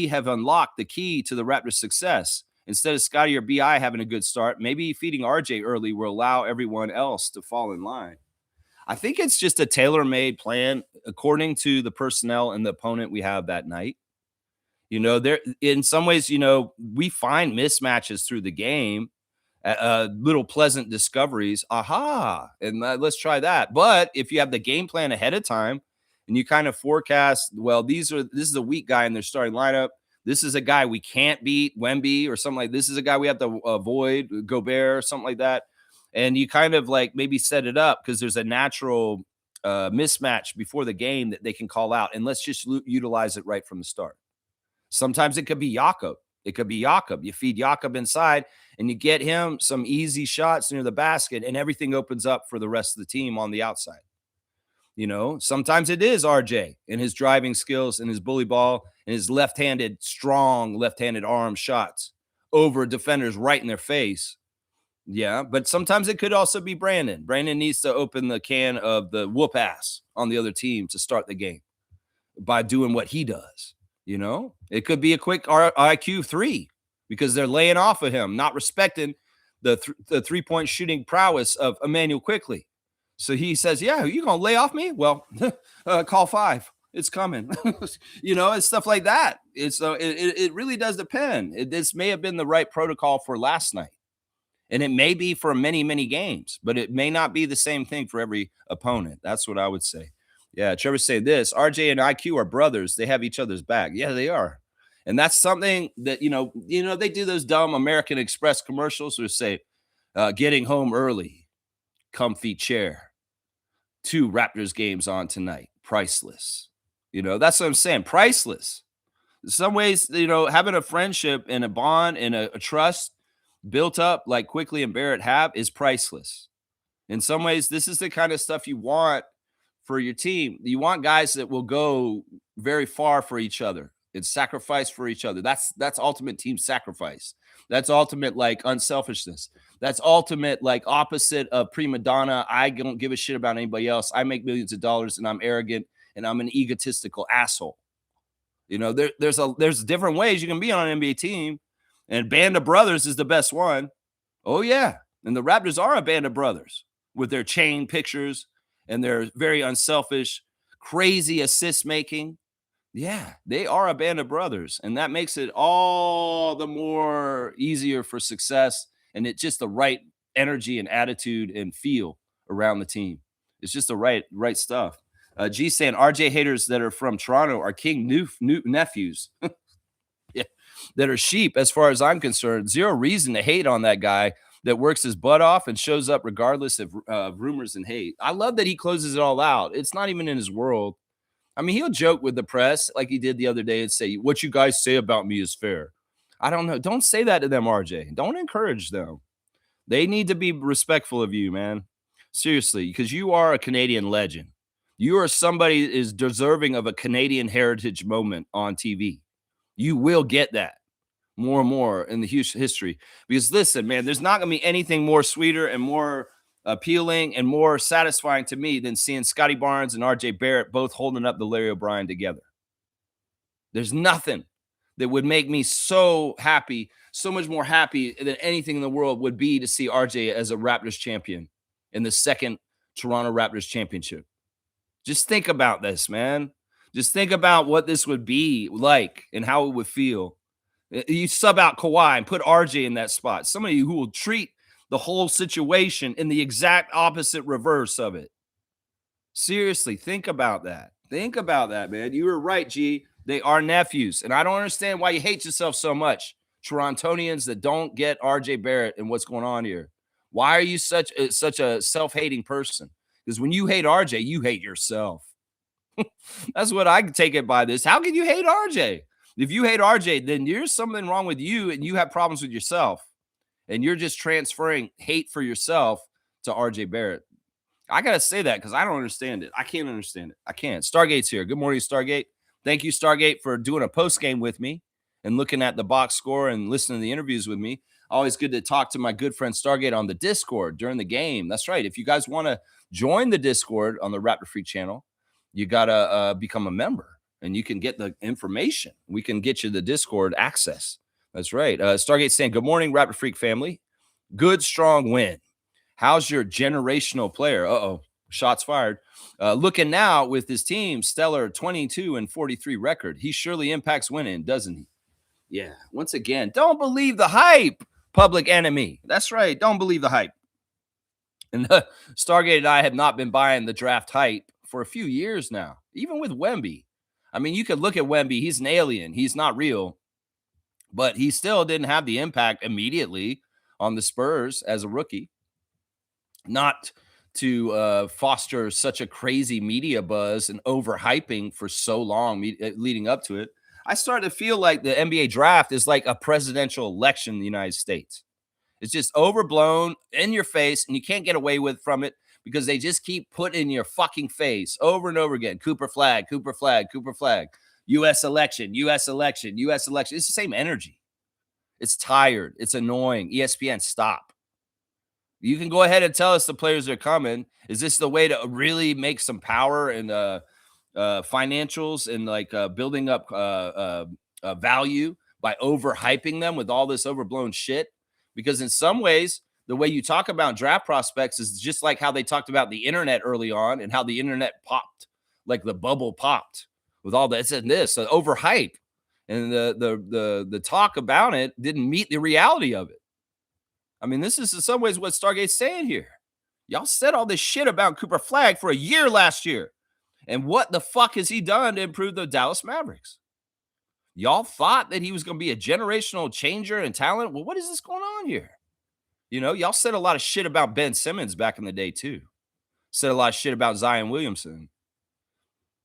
have unlocked the key to the Raptors' success. Instead of Scotty or BI having a good start, maybe feeding RJ early will allow everyone else to fall in line. I think it's just a tailor-made plan according to the personnel and the opponent we have that night. There in some ways, we find mismatches through the game, little pleasant discoveries. Aha, and let's try that. But if you have the game plan ahead of time and you kind of forecast, well, this is a weak guy in their starting lineup. This is a guy we can't beat, Wemby or something like this. Is a guy we have to avoid, Gobert or something like that. And you kind of like maybe set it up because there's a natural mismatch before the game that they can call out. And let's just utilize it right from the start. Sometimes it could be Jakob. You feed Jakob inside and you get him some easy shots near the basket and everything opens up for the rest of the team on the outside. Sometimes it is RJ and his driving skills and his bully ball and his strong left-handed arm shots over defenders right in their face. Yeah, but sometimes it could also be Brandon. Brandon needs to open the can of the whoop ass on the other team to start the game by doing what he does. It could be a quick IQ 3 because they're laying off of him, not respecting the three-point shooting prowess of Emmanuel Quickley. So he says, yeah, you going to lay off me? Well, call 5. It's coming. It's stuff like that. It really does depend. This may have been the right protocol for last night. And it may be for many, many games, but it may not be the same thing for every opponent. That's what I would say. Yeah, Trevor's saying this. RJ and IQ are brothers. They have each other's back. Yeah, they are. And that's something that, they do those dumb American Express commercials or say, getting home early, comfy chair, 2 Raptors games on tonight, priceless. That's what I'm saying, priceless. Some ways, having a friendship and a bond and a trust built up like Quickly and Barrett have is priceless. In some ways, this is the kind of stuff you want for your team. You want guys that will go very far for each other and sacrifice for each other. That's ultimate team sacrifice. That's ultimate like unselfishness. That's ultimate like opposite of prima donna. I don't give a shit about anybody else. I make millions of dollars and I'm arrogant and I'm an egotistical asshole. There's different ways you can be on an NBA team, and Band of Brothers is the best one. Oh yeah, and the Raptors are a band of brothers with their chain pictures and their very unselfish, crazy assist making. Yeah, they are a band of brothers, and that makes it all the more easier for success. And it's just the right energy and attitude and feel around the team. It's just the right stuff. G saying RJ haters that are from Toronto are king nephews. Yeah, that are sheep as far as I'm concerned. Zero reason to hate on that guy that works his butt off and shows up regardless of rumors and hate. I love that he closes it all out. It's not even in his world. I mean, he'll joke with the press like he did the other day and say, "What you guys say about me is fair." I don't know. Don't say that to them, RJ. Don't encourage them. They need to be respectful of you, man. Seriously, because you are a Canadian legend. You are somebody that is deserving of a Canadian heritage moment on TV. You will get that more and more in the history. Because listen, man, there's not going to be anything more sweeter and more appealing and more satisfying to me than seeing Scotty Barnes and RJ Barrett both holding up the Larry O'Brien together. There's nothing that would make me so happy, so much more happy than anything in the world would be to see RJ as a Raptors champion in the second Toronto Raptors championship. Just think about this, man. Just think about what this would be like and how it would feel. You sub out Kawhi and put RJ in that spot. Somebody who will treat the whole situation in the exact opposite reverse of it. Seriously, think about that. Think about that, man. You were right, G. They are nephews. And I don't understand why you hate yourself so much. Torontonians that don't get RJ Barrett and what's going on here. Why are you such a self-hating person? Because when you hate RJ, you hate yourself. That's what I take it by this. How can you hate RJ? If you hate RJ, then there's something wrong with you and you have problems with yourself. And you're just transferring hate for yourself to RJ Barrett. I got to say that because I don't understand it. I can't understand it. I can't. Stargate's here. Good morning, Stargate. Thank you, Stargate, for doing a post game with me and looking at the box score and listening to the interviews with me. Always good to talk to my good friend Stargate on the Discord during the game. That's right. If you guys want to join the Discord on the Raptor Freak channel, you got to become a member and you can get the information. We can get you the Discord access. That's right. Stargate saying, good morning, Raptor Freak family. Good, strong win. How's your generational player? Uh-oh, shots fired. Looking now with his team, stellar 22-43 record. He surely impacts winning, doesn't he? Yeah, once again, don't believe the hype, public enemy. That's right, don't believe the hype. And Stargate and I have not been buying the draft hype for a few years now, even with Wemby. I mean, you could look at Wemby. He's an alien. He's not real. But he still didn't have the impact immediately on the Spurs as a rookie. Not to foster such a crazy media buzz and overhyping for so long leading up to it. I started to feel like the NBA draft is like a presidential election in the United States. It's just overblown, in your face, and you can't get away from it because they just keep putting in your fucking face over and over again. Cooper flag, Cooper flag, Cooper flag. U.S. election, U.S. election, U.S. election. It's the same energy. It's tired. It's annoying. ESPN, stop. You can go ahead and tell us the players are coming. Is this the way to really make some power and financials and like building up value by overhyping them with all this overblown shit? Because in some ways, the way you talk about draft prospects is just like how they talked about the internet early on and how the internet popped, like the bubble popped with all this and this overhype, and the talk about it didn't meet the reality of it. I mean, this is in some ways what Stargate's saying here. Y'all said all this shit about Cooper Flag for a year last year. And what the fuck has he done to improve the Dallas Mavericks? Y'all thought that he was going to be a generational changer and talent. Well, what is this going on here? You know, y'all said a lot of shit about Ben Simmons back in the day, too. Said a lot of shit about Zion Williamson.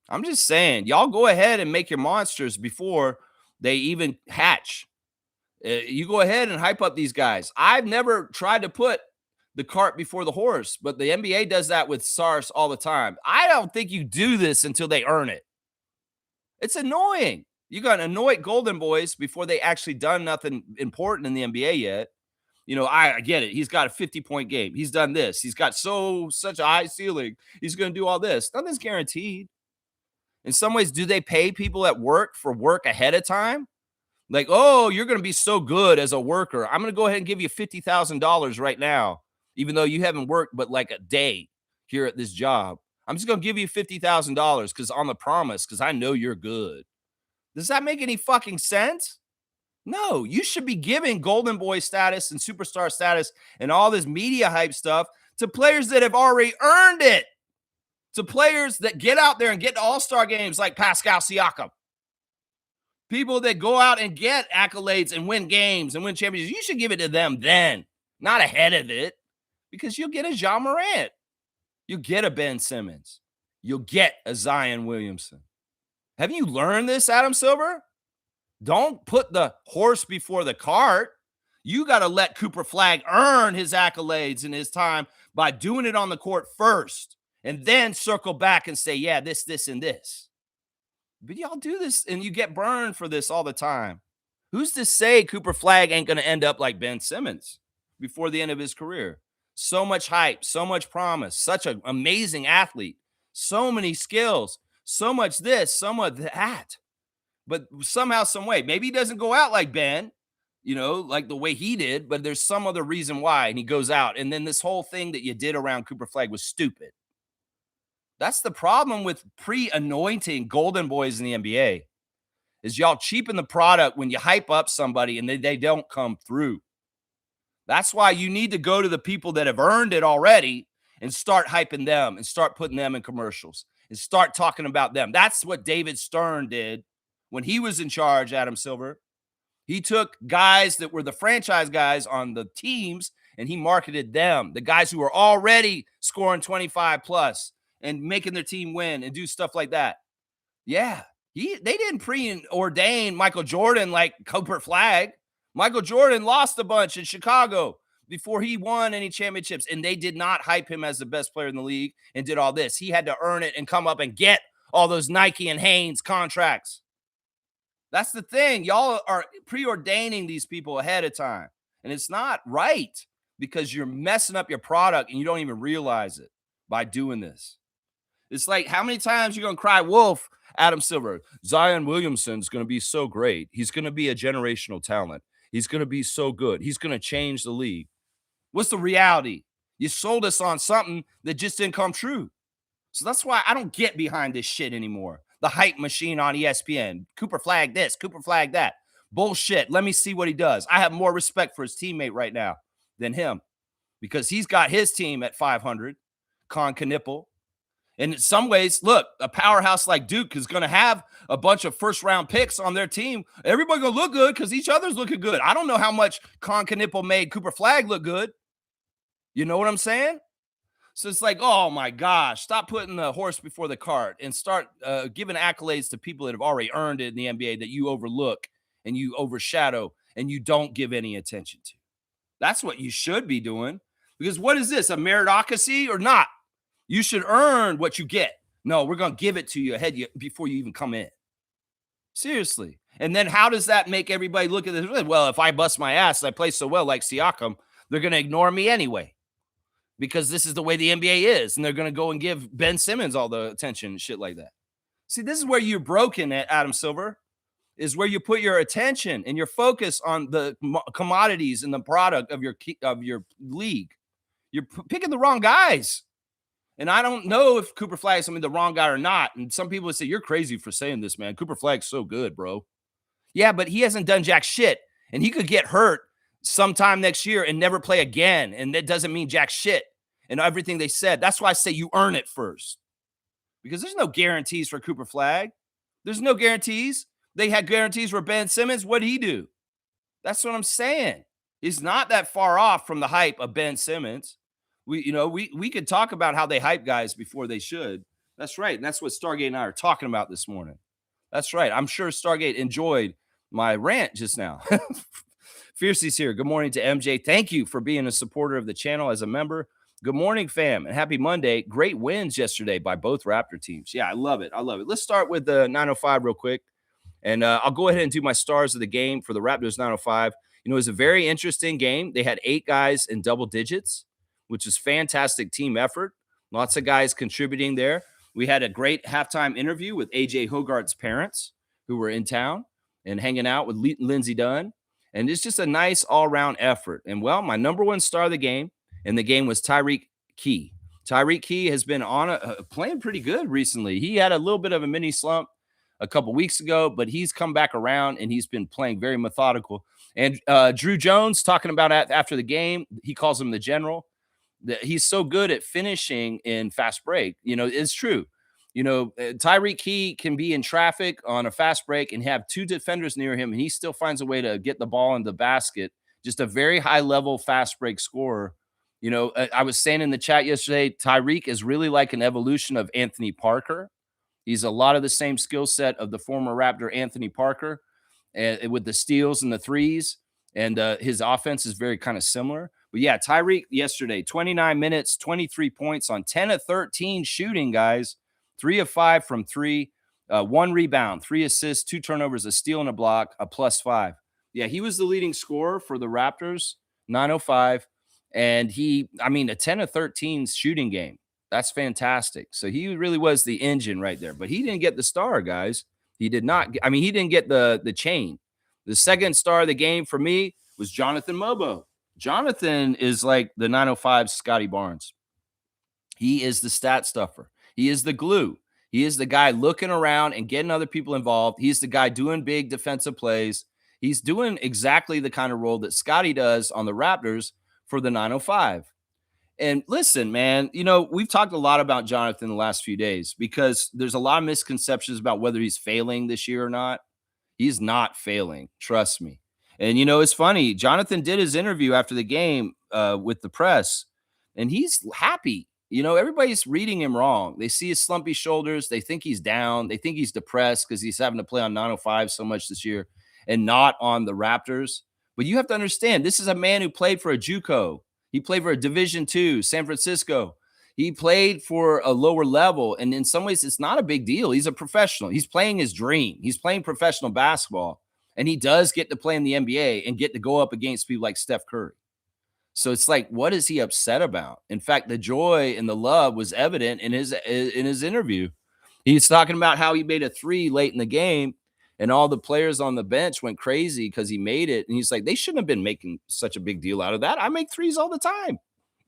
I'm just saying, y'all go ahead and make your monsters before They even hatch. You go ahead and hype up these guys. I've never tried to put the cart before the horse, but the NBA does that with stars all the time. I don't think you do this until they earn it. It's annoying. You got to anoint golden boys before they actually done nothing important in the NBA yet. I get it. He's got a 50-point game. He's done this. He's got such a high ceiling. He's going to do all this. Nothing's guaranteed. In some ways, do they pay people at work for work ahead of time? Like, oh, you're going to be so good as a worker. I'm going to go ahead and give you $50,000 right now, even though you haven't worked but like a day here at this job. I'm just going to give you $50,000 because on the promise, because I know you're good. Does that make any fucking sense? No, you should be giving golden boy status and superstar status and all this media hype stuff to players that have already earned it, to players that get out there and get to all-star games like Pascal Siakam. People that go out and get accolades and win games and win championships, you should give it to them then, not ahead of it, because you'll get a Ja Morant. You'll get a Ben Simmons. You'll get a Zion Williamson. Have you learned this, Adam Silver? Don't put the horse before the cart. You got to let Cooper Flagg earn his accolades and his time by doing it on the court first, and then circle back and say, yeah, this, and this. But y'all do this, and you get burned for this all the time. Who's to say Cooper Flagg ain't going to end up like Ben Simmons before the end of his career? So much hype, so much promise, such an amazing athlete, so many skills, so much this, so much that. But somehow, some way, maybe he doesn't go out like Ben, like the way he did, but there's some other reason why, and he goes out. And then this whole thing that you did around Cooper Flagg was stupid. That's the problem with pre-anointing golden boys in the NBA, is y'all cheapen the product when you hype up somebody and they don't come through. That's why you need to go to the people that have earned it already and start hyping them and start putting them in commercials and start talking about them. That's what David Stern did when he was in charge, Adam Silver. He took guys that were the franchise guys on the teams and he marketed them, the guys who were already scoring 25 plus and making their team win and do stuff like that. Yeah, they didn't preordain Michael Jordan like Cooper Flagg. Michael Jordan lost a bunch in Chicago before he won any championships, and they did not hype him as the best player in the league and did all this. He had to earn it and come up and get all those Nike and Hanes contracts. That's the thing. Y'all are preordaining these people ahead of time, and it's not right because you're messing up your product and you don't even realize it by doing this. It's like, how many times you're going to cry wolf, Adam Silver? Zion Williamson's going to be so great. He's going to be a generational talent. He's going to be so good. He's going to change the league. What's the reality? You sold us on something that just didn't come true. So that's why I don't get behind this shit anymore. The hype machine on ESPN. Cooper Flagg this, Cooper Flagg that. Bullshit. Let me see what he does. I have more respect for his teammate right now than him because he's got his team at 500. Con Knipple. And in some ways, look, a powerhouse like Duke is going to have a bunch of first-round picks on their team. Everybody going to look good because each other's looking good. I don't know how much Con Knipple made Cooper Flagg look good. You know what I'm saying? So it's like, oh, my gosh, stop putting the horse before the cart and start giving accolades to people that have already earned it in the NBA that you overlook and you overshadow and you don't give any attention to. That's what you should be doing. Because what is this, a meritocracy or not? You should earn what you get. No, we're going to give it to you before you even come in. Seriously. And then how does that make everybody look at this? Well, if I bust my ass and I play so well like Siakam, they're going to ignore me anyway because this is the way the NBA is. And they're going to go and give Ben Simmons all the attention and shit like that. See, this is where you're broken at, Adam Silver, is where you put your attention and your focus on the commodities and the product of your league. You're picking the wrong guys. And I don't know if Cooper Flagg is the wrong guy or not. And some people would say, you're crazy for saying this, man. Cooper Flagg's so good, bro. Yeah, but he hasn't done jack shit. And he could get hurt sometime next year and never play again. And that doesn't mean jack shit. And everything they said. That's why I say you earn it first. Because there's no guarantees for Cooper Flagg. There's no guarantees. They had guarantees for Ben Simmons. What'd he do? That's what I'm saying. He's not that far off from the hype of Ben Simmons. We could talk about how they hype guys before they should. That's right. And that's what Stargate and I are talking about this morning. That's right. I'm sure Stargate enjoyed my rant just now. Fiercey's here. Good morning to MJ. Thank you for being a supporter of the channel as a member. Good morning, fam, and happy Monday. Great wins yesterday by both Raptor teams. Yeah, I love it. I love it. Let's start with the 905 real quick. And I'll go ahead and do my stars of the game for the Raptors 905. You know, it was a very interesting game. They had 8 guys in double digits, which is fantastic team effort. Lots of guys contributing there. We had a great halftime interview with AJ Hogarth's parents who were in town and hanging out with Lindsey Dunn. And it's just a nice all-around effort. And, well, my number one star of the game, and the game was Tyreke Key. Tyreke Key has been on playing pretty good recently. He had a little bit of a mini slump a couple weeks ago, but he's come back around and he's been playing very methodical. And Drew Jones talking about after the game, he calls him the general. He's so good at finishing in fast break. You know, it's true. You know, Tyreke Key can be in traffic on a fast break and have 2 defenders near him, and he still finds a way to get the ball in the basket. Just a very high level fast break scorer. You know, I was saying in the chat yesterday, Tyreke is really like an evolution of Anthony Parker. He's a lot of the same skill set of the former Raptor Anthony Parker, with the steals and the threes, and his offense is very kind of similar. But yeah, Tyreke yesterday, 29 minutes, 23 points on 10 of 13 shooting, guys. 3 of 5 from 3, 1 rebound, 3 assists, 2 turnovers, a steal and a block, a +5. Yeah, he was the leading scorer for the Raptors, 905. And a 10 of 13 shooting game. That's fantastic. So he really was the engine right there. But he didn't get the star, guys. He did not. He didn't get the chain. The second star of the game for me was Jonathan Mobo. Jonathan is like the 905 Scotty Barnes. He is the stat stuffer. He is the glue. He is the guy looking around and getting other people involved. He's the guy doing big defensive plays. He's doing exactly the kind of role that Scotty does on the Raptors for the 905. And listen, man, you know, we've talked a lot about Jonathan the last few days because there's a lot of misconceptions about whether he's failing this year or not. He's not failing. Trust me. And, you know, it's funny. Jonathan did his interview after the game with the press, and he's happy. You know, everybody's reading him wrong. They see his slumpy shoulders. They think he's down. They think he's depressed because he's having to play on 905 so much this year and not on the Raptors. But you have to understand, this is a man who played for a JUCO. He played for a Division II, San Francisco. He played for a lower level. And in some ways, it's not a big deal. He's a professional. He's playing his dream. He's playing professional basketball. And he does get to play in the NBA and get to go up against people like Steph Curry. So it's like, what is he upset about? In fact, the joy and the love was evident in his interview. He's talking about how he made a 3 late in the game, and all the players on the bench went crazy because he made it. And he's like, they shouldn't have been making such a big deal out of that. I make 3s all the time.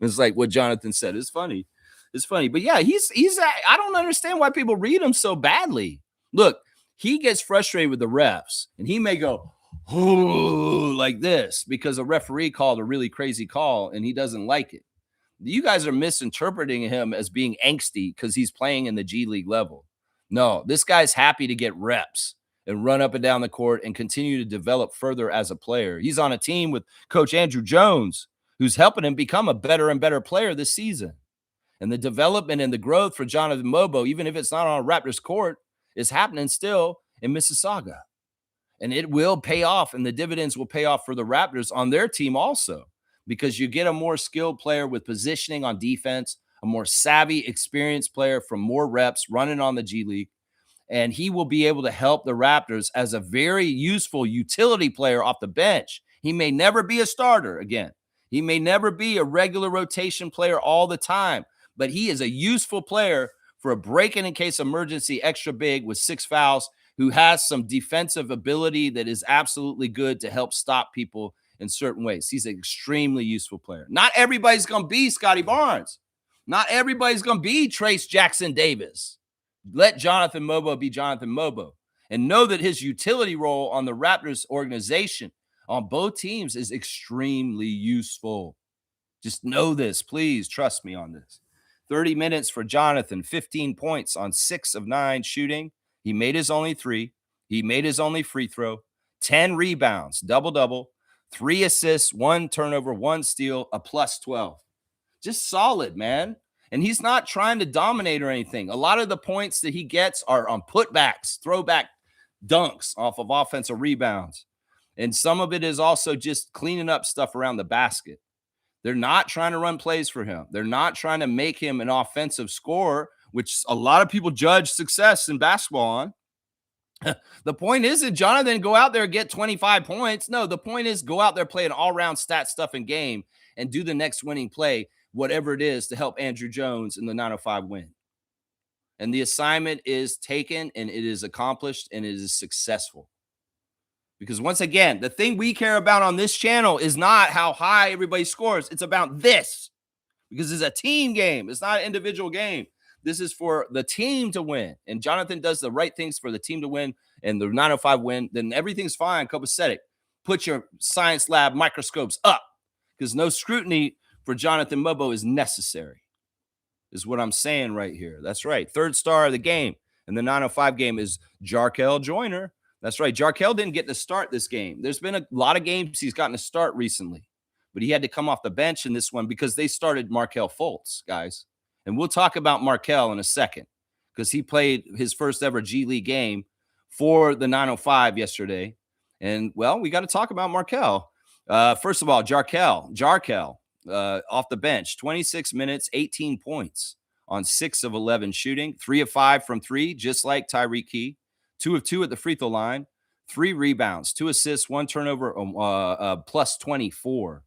It's like what Jonathan said. It's funny. It's funny. But yeah, I don't understand why people read him so badly. Look, he gets frustrated with the refs, and he may go, oh, like this because a referee called a really crazy call and he doesn't like it. You guys are misinterpreting him as being angsty because he's playing in the G League level. No, this guy's happy to get reps and run up and down the court and continue to develop further as a player. He's on a team with Coach Andrew Jones, who's helping him become a better and better player this season. And the development and the growth for Jonathan Mobo, even if it's not on a Raptors court, is happening still in Mississauga. And it will pay off, and the dividends will pay off for the Raptors on their team also, because you get a more skilled player with positioning on defense, a more savvy, experienced player from more reps running on the G League, and he will be able to help the Raptors as a very useful utility player off the bench. He may never be a starter again. He may never be a regular rotation player all the time, but he is a useful player for a break-in case emergency extra big with 6 fouls who has some defensive ability that is absolutely good to help stop people in certain ways. He's an extremely useful player. Not everybody's going to be Scotty Barnes. Not everybody's going to be Trace Jackson Davis. Let Jonathan Mobo be Jonathan Mobo and know that his utility role on the Raptors organization on both teams is extremely useful. Just know this. Please trust me on this. 30 minutes for Jonathan, 15 points on 6 of 9 shooting. He made his only 3. He made his only free throw. 10 rebounds, double-double, 3 assists, 1 turnover, 1 steal, a +12. Just solid, man. And he's not trying to dominate or anything. A lot of the points that he gets are on putbacks, throwback dunks off of offensive rebounds. And some of it is also just cleaning up stuff around the basket. They're not trying to run plays for him. They're not trying to make him an offensive scorer, which a lot of people judge success in basketball on. The point isn't Jonathan go out there and get 25 points. No, the point is go out there, play an all-around stat stuffing game and do the next winning play, whatever it is, to help Andrew Jones in the 905 win. And the assignment is taken and it is accomplished and it is successful. Because once again, the thing we care about on this channel is not how high everybody scores. It's about this, because it's a team game. It's not an individual game. This is for the team to win. And Jonathan does the right things for the team to win and the 905 win. Then everything's fine, copacetic. Put your science lab microscopes up, because no scrutiny for Jonathan Mobo is necessary, is what I'm saying right here. That's right. Third star of the game in the 905 game is Jarkel Joyner. That's right. Jarkel didn't get to start this game. There's been a lot of games he's gotten to start recently, but he had to come off the bench in this one because they started Markelle Fultz, guys. And we'll talk about Markelle in a second, because he played his first ever G League game for the 905 yesterday. And, well, we got to talk about Markelle. First of all, Jarkel off the bench, 26 minutes, 18 points on 6 of 11 shooting, 3 of 5 from 3, just like Tyreek Key. 2 of 2 at the free throw line, 3 rebounds, 2 assists, 1 turnover, plus 24.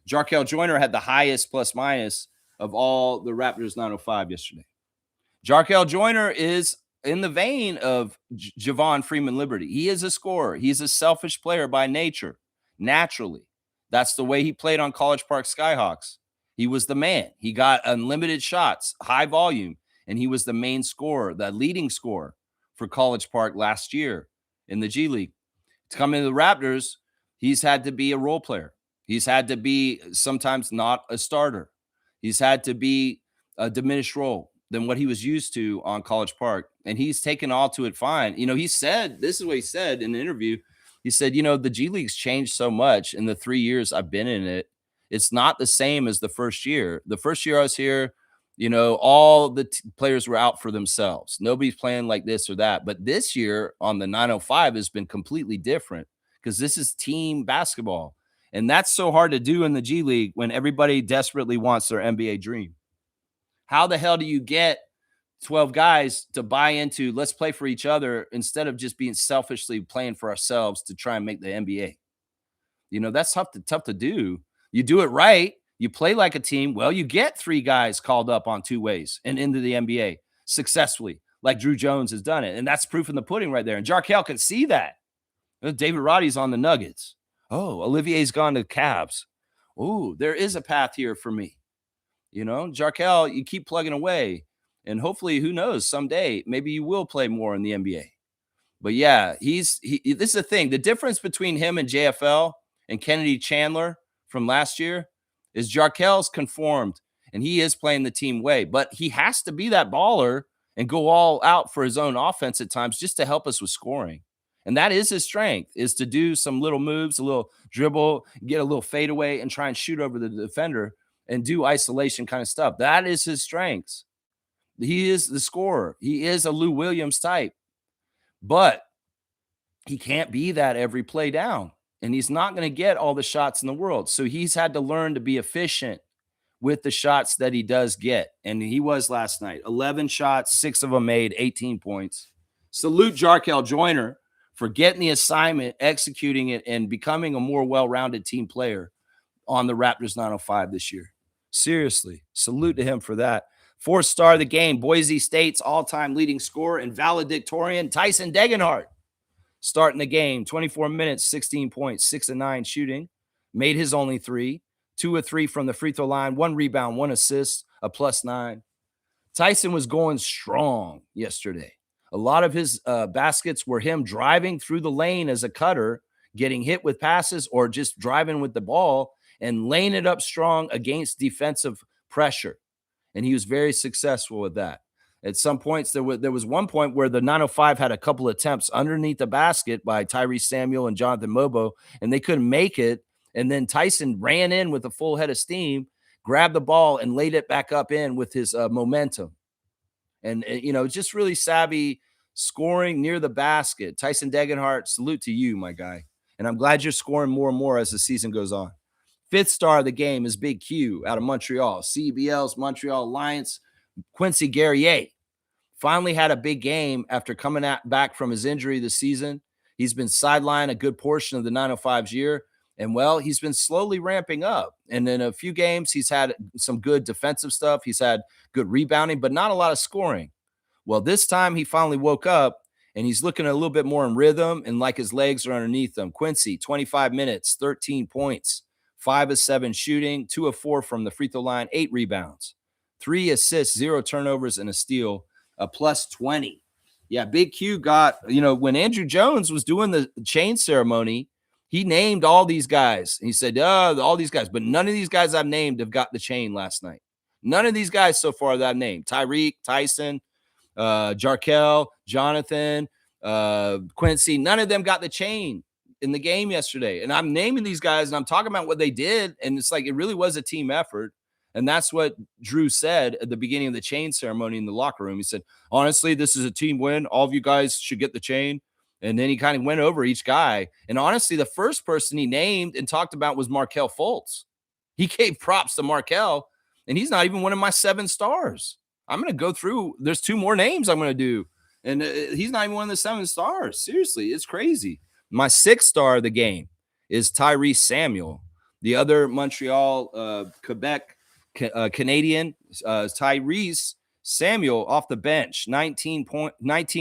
Jarkel Joyner had the highest plus minus of all the Raptors 905 yesterday. Jarkel Joyner is in the vein of Javon Freeman Liberty. He is a scorer. He's a selfish player by nature, naturally. That's the way he played on College Park Skyhawks. He was the man. He got unlimited shots, high volume, and he was the main scorer, the leading scorer for College Park last year in the G League. To come into the Raptors, he's had to be a role player. He's had to be sometimes not a starter. He's had to be a diminished role than what he was used to on College Park. And he's taken all to it fine. You know, he said, this is what he said in an interview. He said, you know, the G League's changed so much in the 3 years I've been in it. It's not the same as the first year. The first year I was here, you know, all the players were out for themselves. Nobody's playing like this or that. But this year on the 905 has been completely different, because this is team basketball. And that's so hard to do in the G League when everybody desperately wants their NBA dream. How the hell do you get 12 guys to buy into let's play for each other instead of just being selfishly playing for ourselves to try and make the NBA? You know, that's tough to do. You do it right. You play like a team. Well, you get 3 guys called up on 2 ways and into the NBA successfully, like Drew Jones has done it. And that's proof in the pudding right there. And Jarkel can see that. David Roddy's on the Nuggets. Oh, Olivier's gone to the Cavs. Oh, there is a path here for me. You know, Jarkel, you keep plugging away. And hopefully, who knows, someday, maybe you will play more in the NBA. But yeah, this is the thing. The difference between him and JFL and Kennedy Chandler from last year is Jarkel's conformed, and he is playing the team way. But he has to be that baller and go all out for his own offense at times just to help us with scoring. And that is his strength, is to do some little moves, a little dribble, get a little fadeaway, and try and shoot over the defender and do isolation kind of stuff. That is his strengths. He is the scorer. He is a Lou Williams type. But he can't be that every play down. And he's not going to get all the shots in the world. So he's had to learn to be efficient with the shots that he does get. And he was last night. 11 shots, 6 of them made, 18 points. Salute Jarkel Joyner for getting the assignment, executing it, and becoming a more well-rounded team player on the Raptors 905 this year. Seriously, salute to him for that. 4th star of the game, Boise State's all-time leading scorer and valedictorian, Tyson Degenhart. Starting the game, 24 minutes, 16 points, 6 of 9 shooting. Made his only 3. 2 of 3 from the free throw line, 1 rebound, 1 assist, a +9. Tyson was going strong yesterday. A lot of his baskets were him driving through the lane as a cutter, getting hit with passes or just driving with the ball and laying it up strong against defensive pressure. And he was very successful with that. At some points, there was one point where the 905 had a couple attempts underneath the basket by Tyrese Samuel and Jonathan Mobo, and they couldn't make it. And then Tyson ran in with a full head of steam, grabbed the ball, and laid it back up in with his momentum. And, you know, just really savvy scoring near the basket. Tyson Degenhart, salute to you, my guy. And I'm glad you're scoring more and more as the season goes on. Fifth star of the game is Big Q out of Montreal. CBL's Montreal Alliance, Quincy Guerrier. Finally had a big game after coming back from his injury this season. He's been sidelined a good portion of the 905's year. And, well, he's been slowly ramping up. And in a few games, he's had some good defensive stuff. He's had good rebounding, but not a lot of scoring. Well, this time he finally woke up, and he's looking a little bit more in rhythm and like his legs are underneath him. Quincy, 25 minutes, 13 points, 5 of 7 shooting, 2 of 4 from the free throw line, 8 rebounds, 3 assists, 0 turnovers, and a steal, a plus 20. Yeah, Big Q got, when Andrew Jones was doing the chain ceremony, he named all these guys. He said, all these guys, but none of these guys I've named have got the chain last night. None of these guys so far that I've named. Tyreek, Tyson, Jarkel, Jonathan, Quincy, none of them got the chain in the game yesterday. And I'm naming these guys and I'm talking about what they did. And it's like, it really was a team effort. And that's what Drew said at the beginning of the chain ceremony in the locker room. He said, honestly, this is a team win. All of you guys should get the chain. And then he kind of went over each guy. And honestly, the first person he named and talked about was Markelle Fultz. He gave props to Markelle, and he's not even one of my 7 stars. I'm going to go through. There's 2 more names I'm going to do. And he's not even one of the 7 stars. Seriously, it's crazy. My 6th star of the game is Tyrese Samuel. The other Montreal, Quebec Canadian, Tyrese Samuel off the bench, 19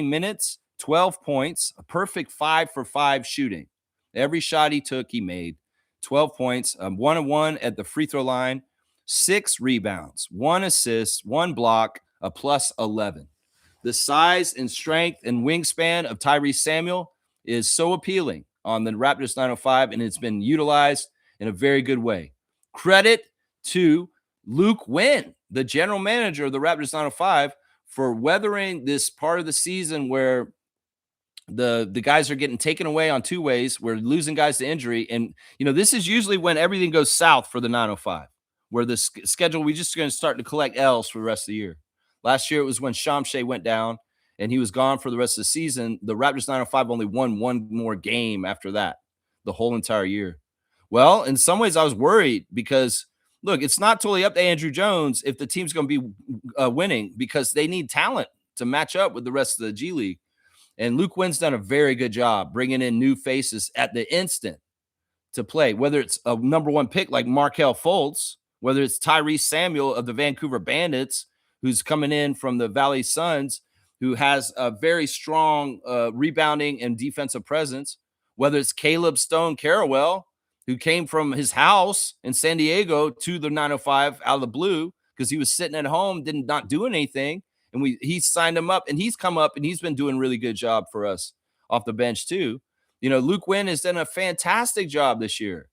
minutes, 12 points, a perfect 5 for 5 shooting. Every shot he took, he made. 12 points, 1-1 at the free throw line, 6 rebounds, 1 assist, 1 block, a plus 11. The size and strength and wingspan of Tyrese Samuel is so appealing on the Raptors 905, and it's been utilized in a very good way. Credit to Luke Wynn, the general manager of the Raptors 905, for weathering this part of the season where the guys are getting taken away on 2 ways. We're losing guys to injury. And, this is usually when everything goes south for the 905, where the schedule, we're just going to start to collect L's for the rest of the year. Last year, it was when Shamshay went down and he was gone for the rest of the season. The Raptors 905 only won 1 more game after that, the whole entire year. Well, in some ways, I was worried because, look, it's not totally up to Andrew Jones if the team's going to be winning, because they need talent to match up with the rest of the G League. And Luke Wynn's done a very good job bringing in new faces at the instant to play, whether it's a number 1 pick like Markelle Fultz, whether it's Tyrese Samuel of the Vancouver Bandits, who's coming in from the Valley Suns, who has a very strong rebounding and defensive presence, whether it's Caleb Stone Carawell, who came from his house in San Diego to the 905 out of the blue because he was sitting at home, not doing anything. And he signed him up, and he's come up, and he's been doing a really good job for us off the bench too. Luke Wynn has done a fantastic job this year,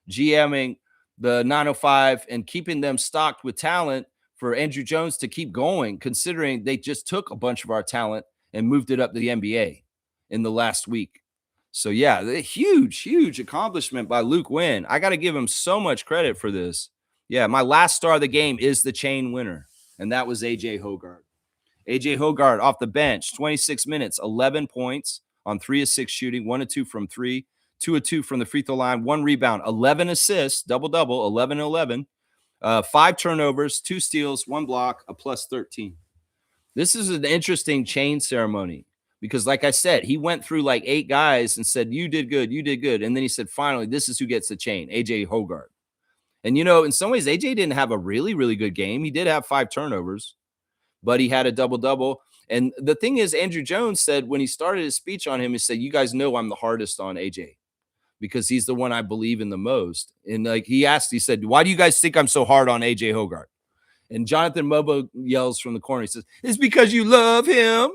GMing the 905 and keeping them stocked with talent for Andrew Jones to keep going, considering they just took a bunch of our talent and moved it up to the NBA in the last week. So, yeah, huge accomplishment by Luke Wynn. I got to give him so much credit for this. Yeah, my last star of the game is the chain winner, and that was A.J. Hoggard. A.J. Hoggard off the bench, 26 minutes, 11 points on 3 of 6 shooting, 1 of 2 from 3, 2 of 2 from the free throw line, 1 rebound, 11 assists, double-double, 11-11, 5 turnovers, 2 steals, 1 block, a plus 13. This is an interesting chain ceremony because, like I said, he went through like 8 guys and said, you did good. And then he said, finally, this is who gets the chain, A.J. Hoggard. And, in some ways, A.J. didn't have a really, really good game. He did have 5 turnovers, but he had a double-double. And the thing is, Andrew Jones said when he started his speech on him, he said, you guys know I'm the hardest on AJ because he's the one I believe in the most. And he said, why do you guys think I'm so hard on AJ Hoggard? And Jonathan Mobo yells from the corner. He says, it's because you love him.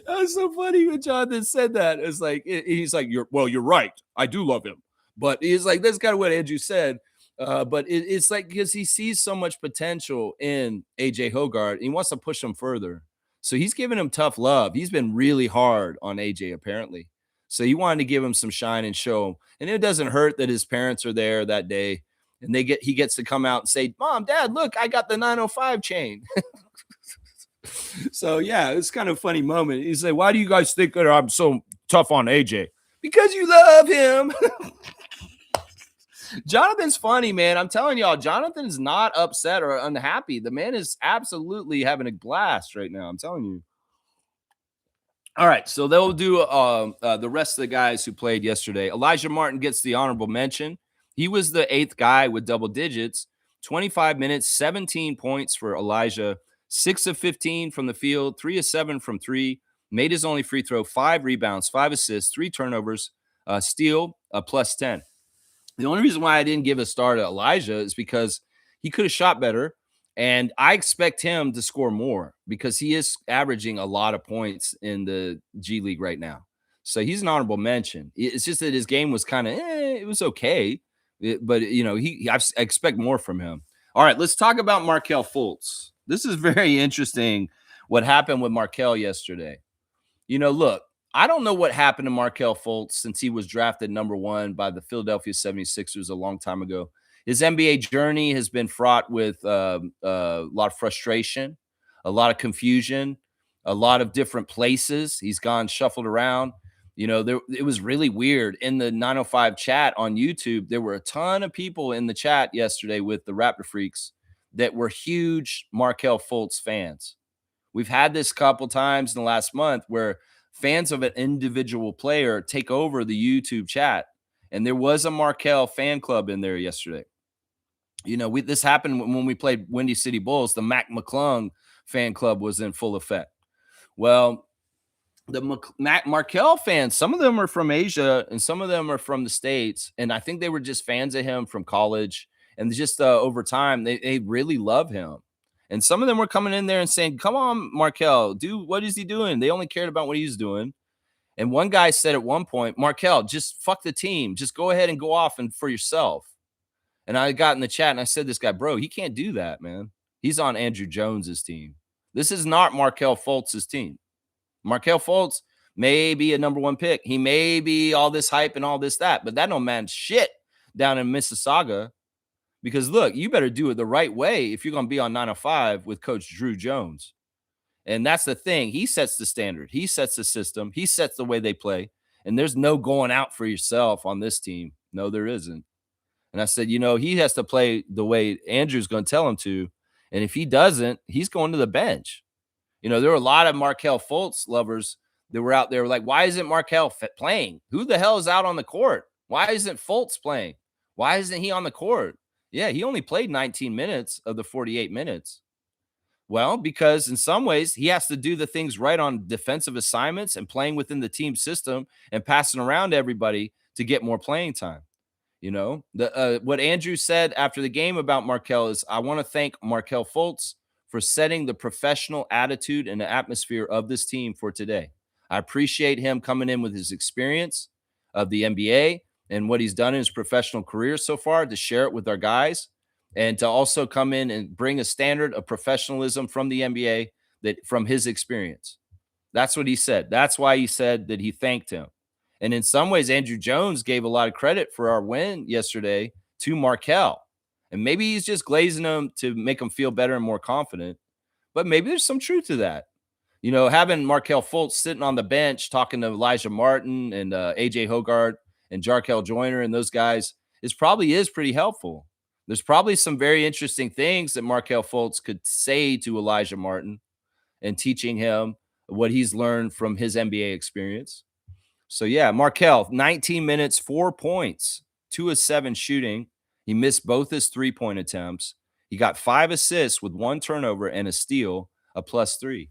That was so funny when Jonathan said that. It's like, he's like, you're right. I do love him. But he's like, that's kind of what Andrew said. But it's like because he sees so much potential in AJ Hoggard, he wants to push him further. So he's giving him tough love. He's been really hard on AJ, apparently. So he wanted to give him some shine and show him. And it doesn't hurt that his parents are there that day. And he gets to come out and say, Mom, Dad, look, I got the 905 chain. So yeah, it's kind of a funny moment. He said, "Why do you guys think that I'm so tough on AJ?" Because you love him. Jonathan's funny, man. I'm telling y'all, Jonathan's not upset or unhappy. The man is absolutely having a blast right now. I'm telling you. All right, so they'll do the rest of the guys who played yesterday. Elijah Martin gets the honorable mention. He was the 8th guy with double digits, 25 minutes, 17 points for Elijah, 6 of 15 from the field, 3 of 7 from 3, made his only free throw, 5 rebounds, 5 assists, 3 turnovers, steal, a plus 10. The only reason why I didn't give a star to Elijah is because he could have shot better. And I expect him to score more because he is averaging a lot of points in the G League right now. So he's an honorable mention. It's just that his game was kind of, it was okay. But, I expect more from him. All right, let's talk about Markelle Fultz. This is very interesting what happened with Markelle yesterday. Look, I don't know what happened to Markelle Fultz since he was drafted number 1 by the Philadelphia 76ers a long time ago. His NBA journey has been fraught with a lot of frustration, a lot of confusion, a lot of different places. He's gone shuffled around. It was really weird. In the 905 chat on YouTube, there were a ton of people in the chat yesterday with the Raptor Freaks that were huge Markelle Fultz fans. We've had this couple times in the last month where fans of an individual player take over the YouTube chat. And there was a Markelle fan club in there yesterday. This happened when we played Windy City Bulls. The Mac McClung fan club was in full effect. Well, the Markelle fans, some of them are from Asia and some of them are from the States. And I think they were just fans of him from college. And just over time, they really love him. And some of them were coming in there and saying, "Come on, Markelle, what is he doing?" They only cared about what he's doing. And one guy said at one point, "Markelle, just fuck the team. Just go ahead and go off and for yourself." And I got in the chat and I said, "This guy, bro, he can't do that, man. He's on Andrew Jones's team. This is not Markelle Fultz's team. Markelle Fultz may be a number 1 pick. He may be all this hype and all this, that, but that don't mean shit down in Mississauga. Because look, you better do it the right way if you're going to be on 905 with Coach Drew Jones. And that's the thing. He sets the standard. He sets the system. He sets the way they play. And there's no going out for yourself on this team. No, there isn't. And I said, he has to play the way Andrew's going to tell him to. And if he doesn't, he's going to the bench. There were a lot of Markelle Fultz lovers that were out there like, why isn't Markelle playing? Who the hell is out on the court? Why isn't Fultz playing? Why isn't he on the court? Yeah, he only played 19 minutes of the 48 minutes. Well, because in some ways he has to do the things right on defensive assignments and playing within the team system and passing around to everybody to get more playing time. What Andrew said after the game about Markelle is, "I want to thank Markelle Fultz for setting the professional attitude and the atmosphere of this team for today. I appreciate him coming in with his experience of the NBA and what he's done in his professional career so far to share it with our guys and to also come in and bring a standard of professionalism from the NBA from his experience." That's what he said. That's why he said that he thanked him. And in some ways, Andrew Jones gave a lot of credit for our win yesterday to Markelle. And maybe he's just glazing him to make him feel better and more confident. But maybe there's some truth to that. Having Markelle Fultz sitting on the bench talking to Elijah Martin and AJ Hoggard and Jarkel Joyner and those guys is pretty helpful. There's probably some very interesting things that Markelle Fultz could say to Elijah Martin and teaching him what he's learned from his NBA experience. So, yeah, Markelle, 19 minutes, 4 points, 2 of 7 shooting. He missed both his 3-point attempts. He got 5 assists with 1 turnover and a steal, a +3.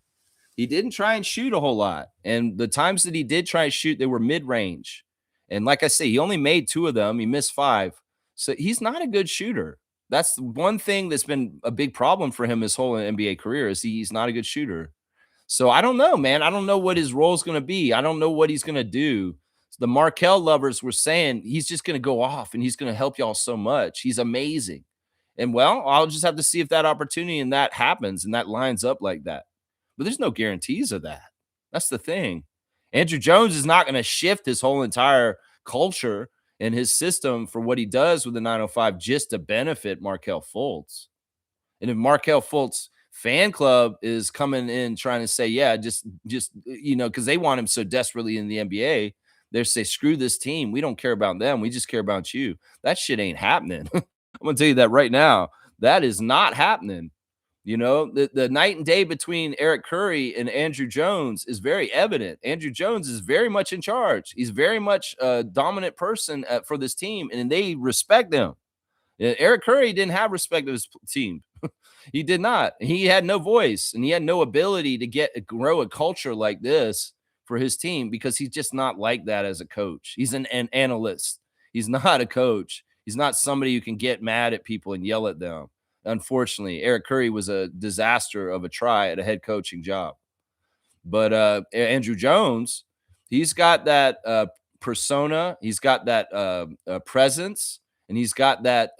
He didn't try and shoot a whole lot. And the times that he did try and shoot, they were mid-range. And like I say, he only made 2 of them. He missed 5. So he's not a good shooter. That's one thing that's been a big problem for him his whole NBA career is he's not a good shooter. So I don't know, man. I don't know what his role is going to be. I don't know what he's going to do. The Markelle lovers were saying he's just going to go off and he's going to help y'all so much. He's amazing. And well, I'll just have to see if that opportunity and that happens and that lines up like that. But there's no guarantees of that. That's the thing. Andrew Jones is not going to shift his whole entire culture and his system for what he does with the 905 just to benefit Markelle Fultz. And if Markelle Fultz Fan club is coming in trying to say, yeah, just because they want him so desperately in the NBA. They're say, screw this team. We don't care about them. We just care about you. That shit ain't happening. I'm gonna tell you that right now. That is not happening. The night and day between Eric Curry and Andrew Jones is very evident. Andrew Jones is very much in charge. He's very much a dominant person for this team, and they respect him. Eric Curry didn't have respect of his team. He did not. He had no voice, and he had no ability to grow a culture like this for his team because he's just not like that as a coach. He's an analyst. He's not a coach. He's not somebody who can get mad at people and yell at them. Unfortunately, Eric Curry was a disaster of a try at a head coaching job. But Andrew Jones, he's got that persona, he's got that presence, and he's got that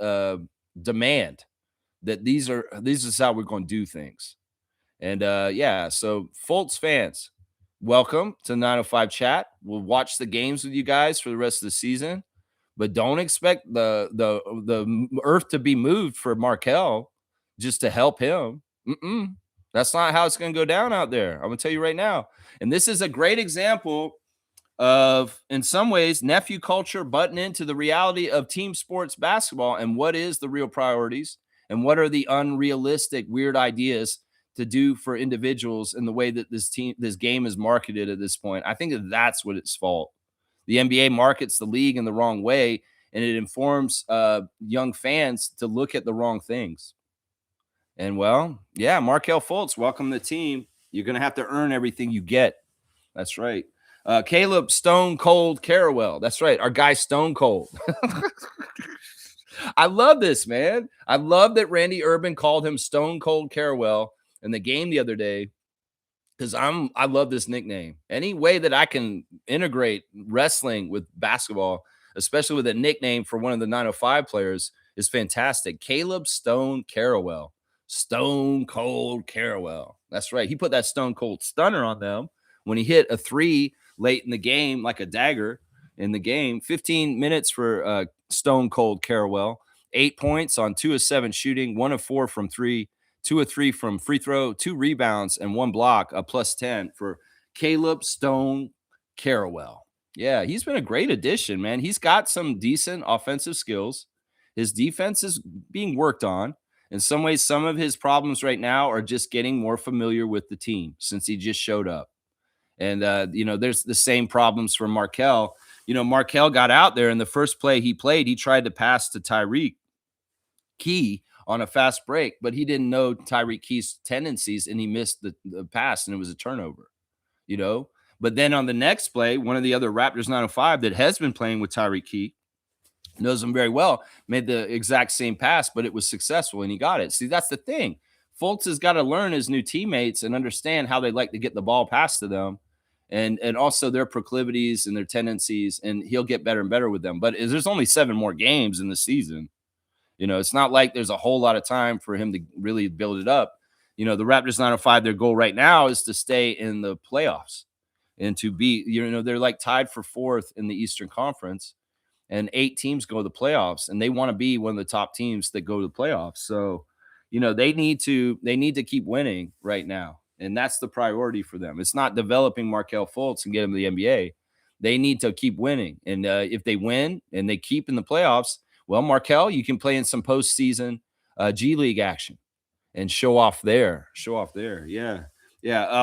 demand that this is how we're going to do things. And so Fultz fans, welcome to 905 Chat. We'll watch the games with you guys for the rest of the season. But don't expect the earth to be moved for Markelle just to help him. That's not how it's going to go down out there. I'm going to tell you right now. And this is a great example of, in some ways, nephew culture butting into the reality of team sports basketball and what is the real priorities and what are the unrealistic, weird ideas to do for individuals in the way that this game is marketed at this point. I think that's what it's fault. The NBA markets the league in the wrong way, and it informs young fans to look at the wrong things. And, well, yeah, Markelle Fultz, welcome to the team. You're going to have to earn everything you get. That's right. Caleb Stone Cold Carrawell. That's right. Our guy Stone Cold. I love this, man. I love that Randy Urban called him Stone Cold Carrawell in the game the other day. Because I love this nickname. Any way that I can integrate wrestling with basketball, especially with a nickname for one of the 905 players, is fantastic. Caleb Stone Carrawell. Stone Cold Carrawell. That's right. He put that Stone Cold Stunner on them when he hit a three late in the game, like a dagger in the game. 15 minutes for Stone Cold Carrawell. 8 points on 2 of 7 shooting, 1 of 4 from 3. 2 of 3 from free throw, 2 rebounds, and 1 block, a +10 for Caleb Stone Carrawell. Yeah, he's been a great addition, man. He's got some decent offensive skills. His defense is being worked on. In some ways, some of his problems right now are just getting more familiar with the team since he just showed up. And, there's the same problems for Markelle. Markelle got out there in the first play he played. He tried to pass to Tyreek Key on a fast break, but he didn't know Tyreek Key's tendencies, and he missed the pass, and it was a turnover, But then on the next play, one of the other Raptors 905 that has been playing with Tyreek Key, knows him very well, made the exact same pass, but it was successful, and he got it. See, that's the thing. Fultz has got to learn his new teammates and understand how they like to get the ball passed to them, and also their proclivities and their tendencies, and he'll get better and better with them. But there's only 7 more games in the season. It's not like there's a whole lot of time for him to really build it up. The Raptors 905, their goal right now is to stay in the playoffs and to be, they're like tied for 4th in the Eastern Conference, and 8 teams go to the playoffs, and they want to be one of the top teams that go to the playoffs. So, they need to keep winning right now. And that's the priority for them. It's not developing Markelle Fultz and get him to the NBA. They need to keep winning. And if they win and they keep in the playoffs, well, Markelle, you can play in some postseason G League action and show off there. Yeah.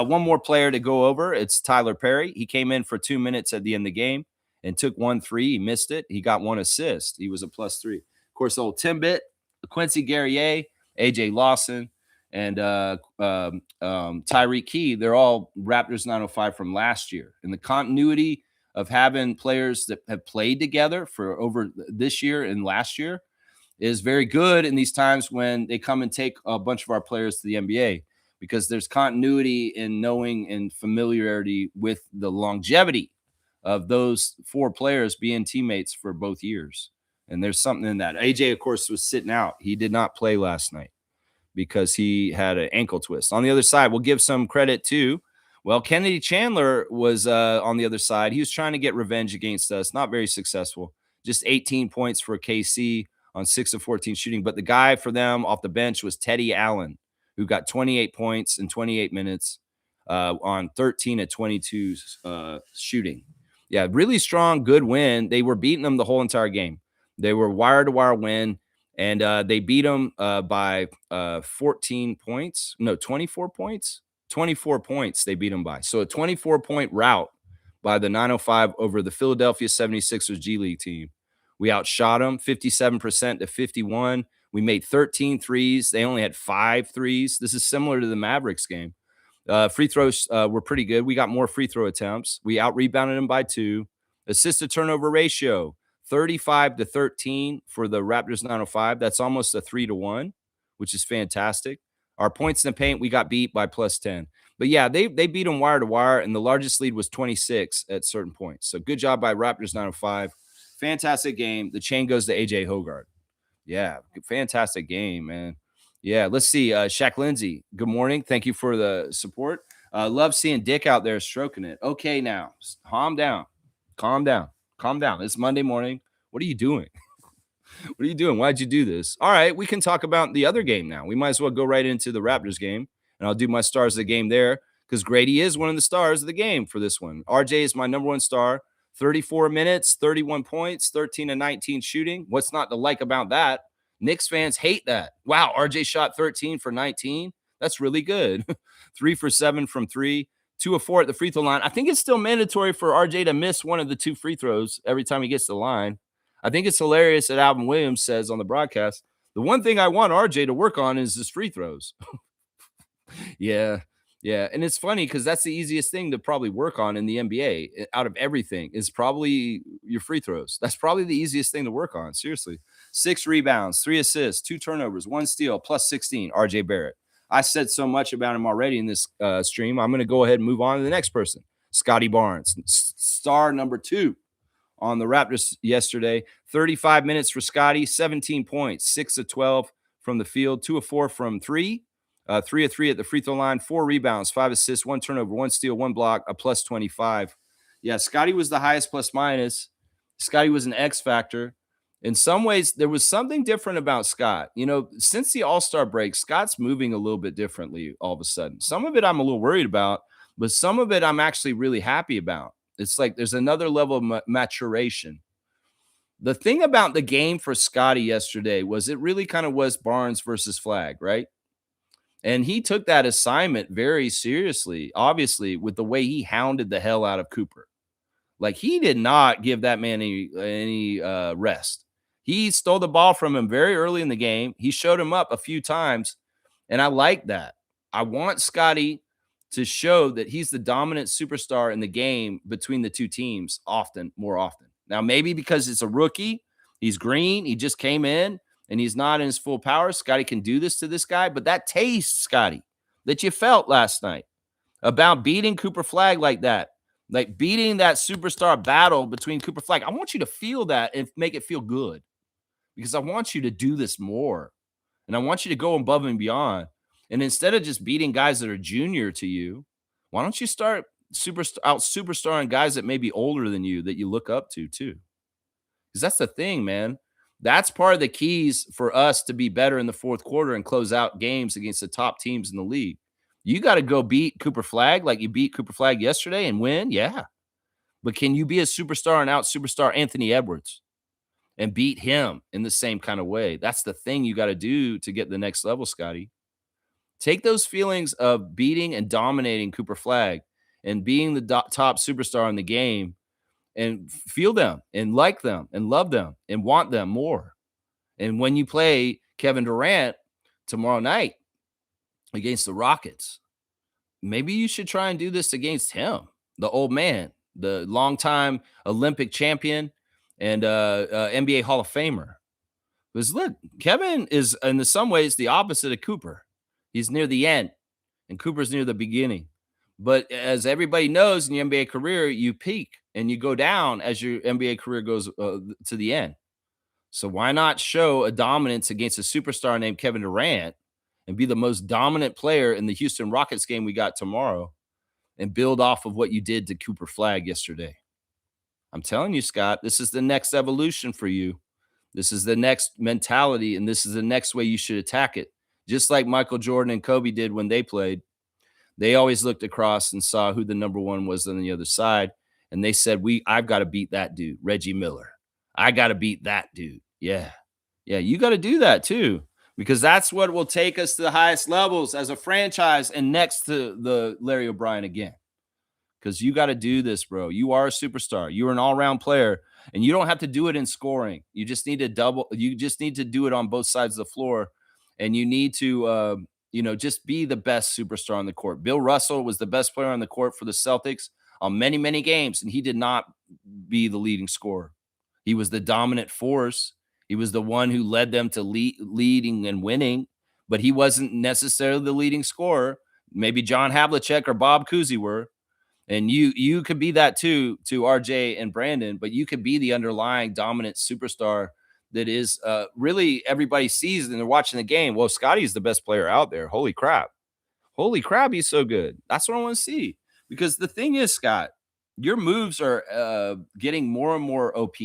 One more player to go over. It's Tyler Perry. He came in for 2 minutes at the end of the game and took 1 3. He missed it. He got 1 assist. He was a +3. Of course, old Timbit, Quincy Guerrier, AJ Lawson, and Tyreek Key. They're all Raptors 905 from last year. And the continuity of having players that have played together for over this year and last year is very good in these times when they come and take a bunch of our players to the NBA, because there's continuity in knowing and familiarity with the longevity of those 4 players being teammates for both years. And there's something in that. AJ, of course, was sitting out. He did not play last night because he had an ankle twist. On the other side, we'll give some credit to, well, Kennedy Chandler was on the other side. He was trying to get revenge against us. Not very successful. Just 18 points for KC on 6 of 14 shooting. But the guy for them off the bench was Teddy Allen, who got 28 points in 28 minutes on 13 of 22 shooting. Yeah, really strong, good win. They were beating them the whole entire game. They were wire-to-wire win, and they beat them by 14 points. No, 24 points. 24 points they beat them by. So a 24-point rout by the 905 over the Philadelphia 76ers G League team. We outshot them 57% to 51. We made 13 threes. They only had 5 threes. This is similar to the Mavericks game. Free throws were pretty good. We got more free throw attempts. We out-rebounded them by 2. Assist-to-turnover ratio, 35 to 13 for the Raptors 905. That's almost a 3-to-1, which is fantastic. Our points in the paint, we got beat by plus 10. But yeah, they beat them wire to wire, and the largest lead was 26 at certain points. So good job by Raptors 905. Fantastic game. The chain goes to AJ Hogarth. Yeah, fantastic game, man. Yeah, let's see. Shaq Lindsay, good morning. Thank you for the support. Love seeing Dick out there stroking it. Okay, now calm down. Calm down. Calm down. It's Monday morning. What are you doing? What are you doing? Why'd you do this? All right, we can talk about the other game now. We might as well go right into the Raptors game, and I'll do my stars of the game there because Grady is one of the stars of the game for this one. RJ is my number one star. 34 minutes, 31 points, 13 and 19 shooting. What's not to like about that? Knicks fans hate that. Wow, RJ shot 13 for 19. That's really good. 3 for 7 from 3, 2 of 4 at the free throw line. I think it's still mandatory for RJ to miss one of the 2 free throws every time he gets to the line. I think it's hilarious that Alvin Williams says on the broadcast, the one thing I want RJ to work on is his free throws. Yeah. And it's funny because that's the easiest thing to probably work on in the NBA out of everything is probably your free throws. That's probably the easiest thing to work on. Seriously. 6 rebounds, 3 assists, 2 turnovers, 1 steal, plus 16, RJ Barrett. I said so much about him already in this stream. I'm going to go ahead and move on to the next person. Scotty Barnes, star number 2 on the Raptors yesterday. 35 minutes for Scotty, 17 points, 6 of 12 from the field, 2 of 4 from 3. 3 of 3 at the free throw line, 4 rebounds, 5 assists, 1 turnover, 1 steal, 1 block, a plus 25. Yeah, Scotty was the highest plus minus. Scotty was an X factor. In some ways, there was something different about Scott. You know, since the All-Star break, Scott's moving a little bit differently all of a sudden. Some of it I'm a little worried about, but some of it I'm actually really happy about. It's like there's another level of maturation. The thing about the game for Scotty yesterday was it really kind of was Barnes versus Flag, right? And he took that assignment very seriously, obviously, with the way he hounded the hell out of Cooper. Like, he did not give that man any rest. He stole the ball from him very early in the game. He showed him up a few times, and I like that. I want Scotty to show that he's the dominant superstar in the game between the two teams more often. Now, maybe because it's a rookie, he's green, he just came in, and he's not in his full power. Scotty can do this to this guy, but that taste, Scotty, that you felt last night about beating Cooper Flag like that, like beating that superstar battle between Cooper Flag, I want you to feel that and make it feel good because I want you to do this more, and I want you to go above and beyond. And instead of just beating guys that are junior to you, why don't you start superstarring guys that may be older than you that you look up to too? Because that's the thing, man. That's part of the keys for us to be better in the fourth quarter and close out games against the top teams in the league. You got to go beat Cooper Flag like you beat Cooper Flag yesterday and win. Yeah. But can you be a superstar and out superstar Anthony Edwards and beat him in the same kind of way? That's the thing you got to do to get the next level, Scotty. Take those feelings of beating and dominating Cooper Flag and being the top superstar in the game and feel them and like them and love them and want them more. And when you play Kevin Durant tomorrow night against the Rockets, maybe you should try and do this against him, the old man, the longtime Olympic champion and NBA Hall of Famer. Because look, Kevin is in some ways the opposite of Cooper. He's near the end and Cooper's near the beginning. But as everybody knows in your NBA career, you peak and you go down as your NBA career goes to the end. So why not show a dominance against a superstar named Kevin Durant and be the most dominant player in the Houston Rockets game we got tomorrow and build off of what you did to Cooper Flag yesterday? I'm telling you, Scott, this is the next evolution for you. This is the next mentality, and this is the next way you should attack it. just like Michael Jordan and Kobe did when they played. They always looked across and saw who the number one was on the other side. And they said, I've got to beat that dude, Reggie Miller. I got to beat that dude. Yeah. Yeah. You got to do that too, because that's what will take us to the highest levels as a franchise and next to the Larry O'Brien again. Because you got to do this, bro. You are a superstar. You're an all-around player, and you don't have to do it in scoring. You just need to you just need to do it on both sides of the floor. And you need to just be the best superstar on the court. Bill Russell was the best player on the court for the Celtics on many, many games, and he did not be the leading scorer. He was the dominant force. He was the one who led them to leading and winning, but he wasn't necessarily the leading scorer. Maybe John Havlicek or Bob Cousy were. And you could be that too, to RJ and Brandon, but you could be the underlying dominant superstar that is really everybody sees and they're watching the game. Well, Scotty's the best player out there. Holy crap. Holy crap, he's so good. That's what I want to see. Because the thing is, Scott, your moves are getting more and more OP.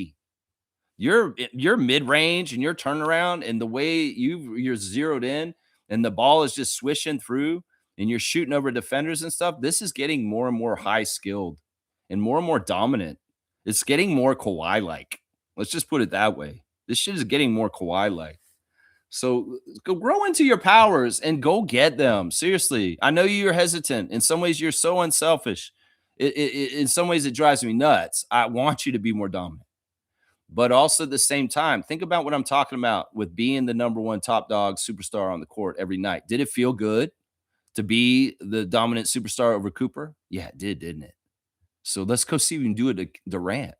Your mid-range and your turnaround and the way you're zeroed in and the ball is just swishing through and you're shooting over defenders and stuff, this is getting more and more high-skilled and more dominant. It's getting more Kawhi-like. Let's just put it that way. This shit is getting more Kawhi-like. So go grow into your powers and go get them. Seriously. I know you're hesitant. In some ways, you're so unselfish. In some ways, it drives me nuts. I want you to be more dominant. But also at the same time, think about what I'm talking about with being the number one top dog superstar on the court every night. Did it feel good to be the dominant superstar over Cooper? Yeah, it did, didn't it? So let's go see if we can do it to Durant.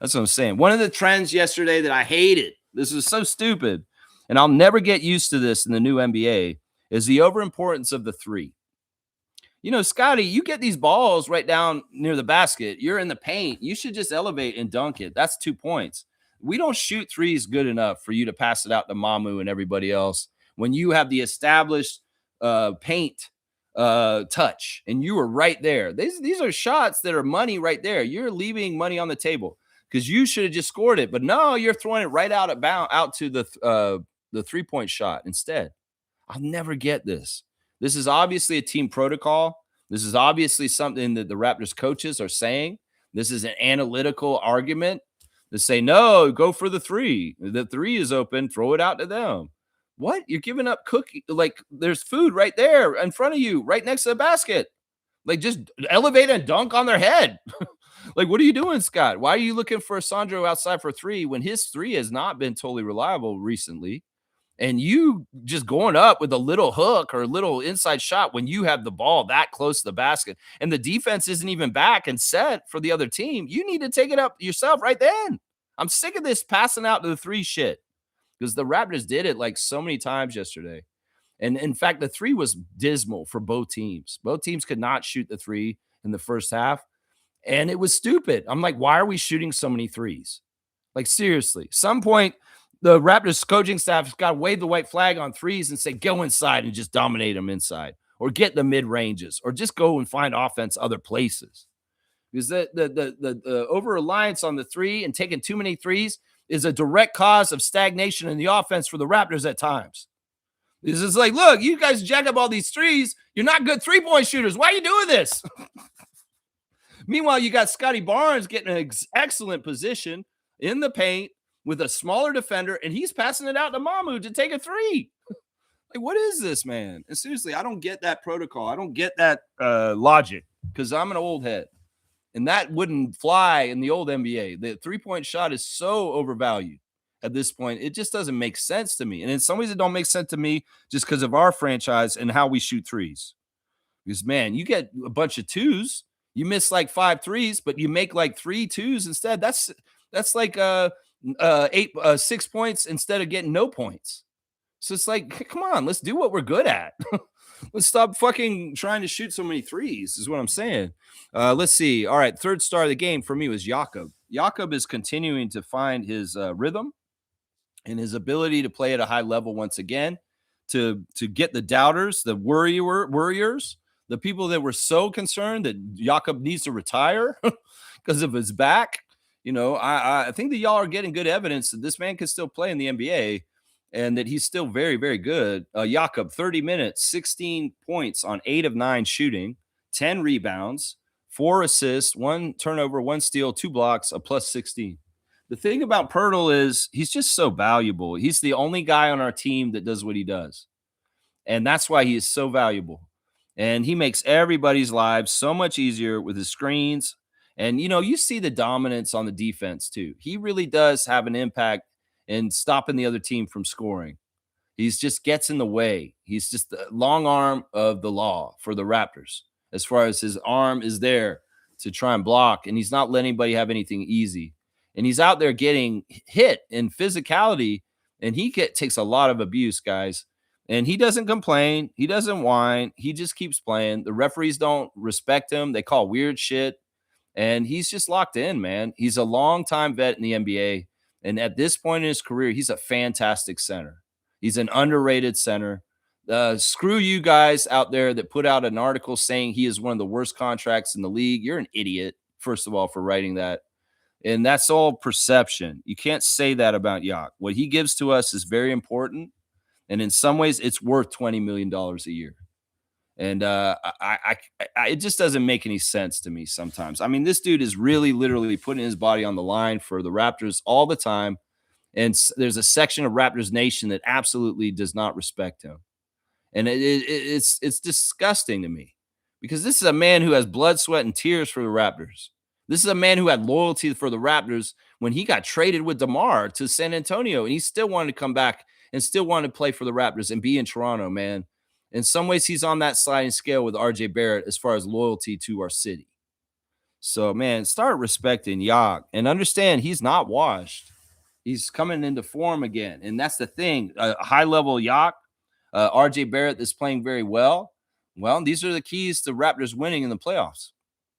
That's what I'm saying. One of the trends yesterday that I hated, this is so stupid, and I'll never get used to this in the new NBA, is the overimportance of the three. You know, Scotty, you get these balls right down near the basket. You're in the paint. You should just elevate and dunk it. That's 2 points. We don't shoot threes good enough for you to pass it out to Mamu and everybody else when you have the established paint touch and you were right there. These are shots that are money right there. You're leaving money on the table because you should have just scored it. But no, you're throwing it right out to the 3-point shot instead. I'll never get this. This is obviously a team protocol. This is obviously something that the Raptors coaches are saying. This is an analytical argument to say, no, go for the three. The three is open. Throw it out to them. What? You're giving up cookie. Like there's food right there in front of you, right next to the basket. Like just elevate and dunk on their head. Like, what are you doing, Scott? Why are you looking for Sandro outside for three when his three has not been totally reliable recently? And you just going up with a little hook or a little inside shot when you have the ball that close to the basket and the defense isn't even back and set for the other team, you need to take it up yourself right then. I'm sick of this passing out to the three shit because the Raptors did it like so many times yesterday. And in fact, the three was dismal for both teams. Both teams could not shoot the three in the first half. And it was stupid. I'm like, why are we shooting so many threes? Like, seriously, some point, the Raptors coaching staff has got to wave the white flag on threes and say, go inside and just dominate them inside or get the mid ranges or just go and find offense other places. Because the over-reliance on the three and taking too many threes is a direct cause of stagnation in the offense for the Raptors at times. It's just like, look, you guys jack up all these threes. You're not good three-point shooters. Why are you doing this? Meanwhile, you got Scotty Barnes getting an excellent position in the paint with a smaller defender, and he's passing it out to Mamu to take a three. Like, what is this, man? And seriously, I don't get that protocol. I don't get that logic because I'm an old head. And that wouldn't fly in the old NBA. The three-point shot is so overvalued at this point. It just doesn't make sense to me. And in some ways, it don't make sense to me just because of our franchise and how we shoot threes. Because, man, you get a bunch of twos. You miss like 5 threes, but you make like 3 twos instead. That's like 6 points instead of getting no points. So it's like, come on, let's do what we're good at. Let's stop fucking trying to shoot so many threes is what I'm saying. Let's see. All right. Third star of the game for me was Jakob. Jakob is continuing to find his rhythm and his ability to play at a high level once again, to get the doubters, the worriers, the people that were so concerned that Jakob needs to retire because of his back. You know, I think that y'all are getting good evidence that this man can still play in the NBA. and that he's still very, very good. Jakob, 30 minutes, 16 points on 8 of 9 shooting, 10 rebounds, 4 assists, 1 turnover, 1 steal, 2 blocks, a plus 16. The thing about Pirtle is he's just so valuable. He's the only guy on our team that does what he does. And that's why he is so valuable. And he makes everybody's lives so much easier with his screens. And, you see the dominance on the defense too. He really does have an impact in stopping the other team from scoring. He's just gets in the way. He's just the long arm of the law for the Raptors, as far as his arm is there to try and block. And he's not letting anybody have anything easy. And he's out there getting hit in physicality. And he takes a lot of abuse, guys. And he doesn't complain. He doesn't whine. He just keeps playing. The referees don't respect him. They call weird shit. And he's just locked in, man. He's a long-time vet in the NBA. And at this point in his career, he's a fantastic center. He's an underrated center. Screw you guys out there that put out an article saying he is one of the worst contracts in the league. You're an idiot, first of all, for writing that. And that's all perception. You can't say that about Yak. What he gives to us is very important. And in some ways, it's worth $20 million a year. And it just doesn't make any sense to me sometimes. I mean, this dude is really literally putting his body on the line for the Raptors all the time. And there's a section of Raptors Nation that absolutely does not respect him. And it's disgusting to me, because this is a man who has blood, sweat, and tears for the Raptors. This is a man who had loyalty for the Raptors when he got traded with DeMar to San Antonio, and he still wanted to come back and still wanted to play for the Raptors and be in Toronto, man. In some ways, he's on that sliding scale with RJ Barrett as far as loyalty to our city. So, man, start respecting Yak and understand he's not washed. He's coming into form again. And that's the thing. High-level Yak, RJ Barrett that's playing very well. Well, these are the keys to Raptors winning in the playoffs.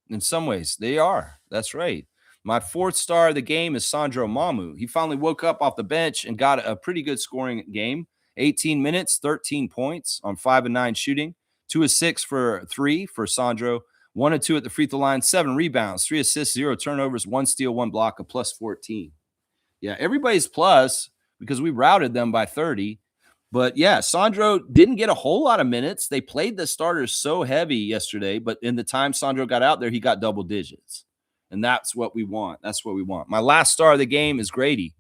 In some ways, they are. That's right. My 4th star of the game is Sandro Mamu. He finally woke up off the bench and got a pretty good scoring game. 18 minutes, 13 points on 5 of 9 shooting, 2 of 6 for 3 for Sandro, 1 of 2 at the free throw line, 7 rebounds, 3 assists, 0 turnovers, 1 steal, 1 block, a plus 14. Yeah, everybody's plus because we routed them by 30. But yeah, Sandro didn't get a whole lot of minutes. They played the starters so heavy yesterday, but in the time Sandro got out there, he got double digits. And that's what we want. That's what we want. My last star of the game is Grady.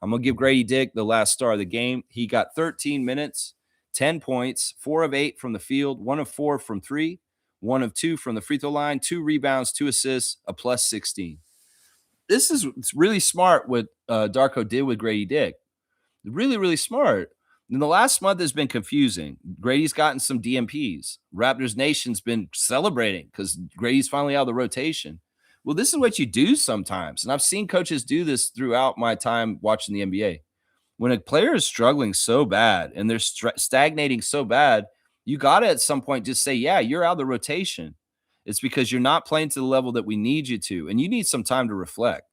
I'm going to give Grady Dick the last star of the game. He got 13 minutes, 10 points, 4 of 8 from the field, 1 of 4 from 3, 1 of 2 from the free throw line, 2 rebounds, 2 assists, a plus 16. It's really smart what Darko did with Grady Dick. Really, really smart. And the last month has been confusing. Grady's gotten some DMPs. Raptors Nation's been celebrating because Grady's finally out of the rotation. Well, this is what you do sometimes. And I've seen coaches do this throughout my time watching the NBA. When a player is struggling so bad and they're stagnating so bad, you got to at some point just say, yeah, you're out of the rotation. It's because you're not playing to the level that we need you to. And you need some time to reflect.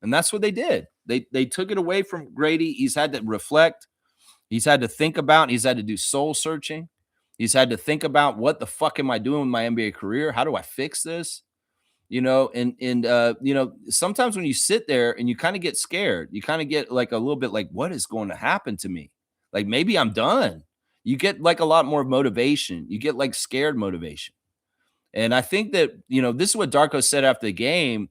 And that's what they did. They took it away from Grady. He's had to reflect. He's had to think about, he's had to do soul searching. He's had to think about, what the fuck am I doing with my NBA career? How do I fix this? Sometimes when you sit there and you kind of get scared, you kind of get like a little bit like, what is going to happen to me? Like, maybe I'm done. You get like a lot more motivation. You get like scared motivation. And I think that, this is what Darko said after the game,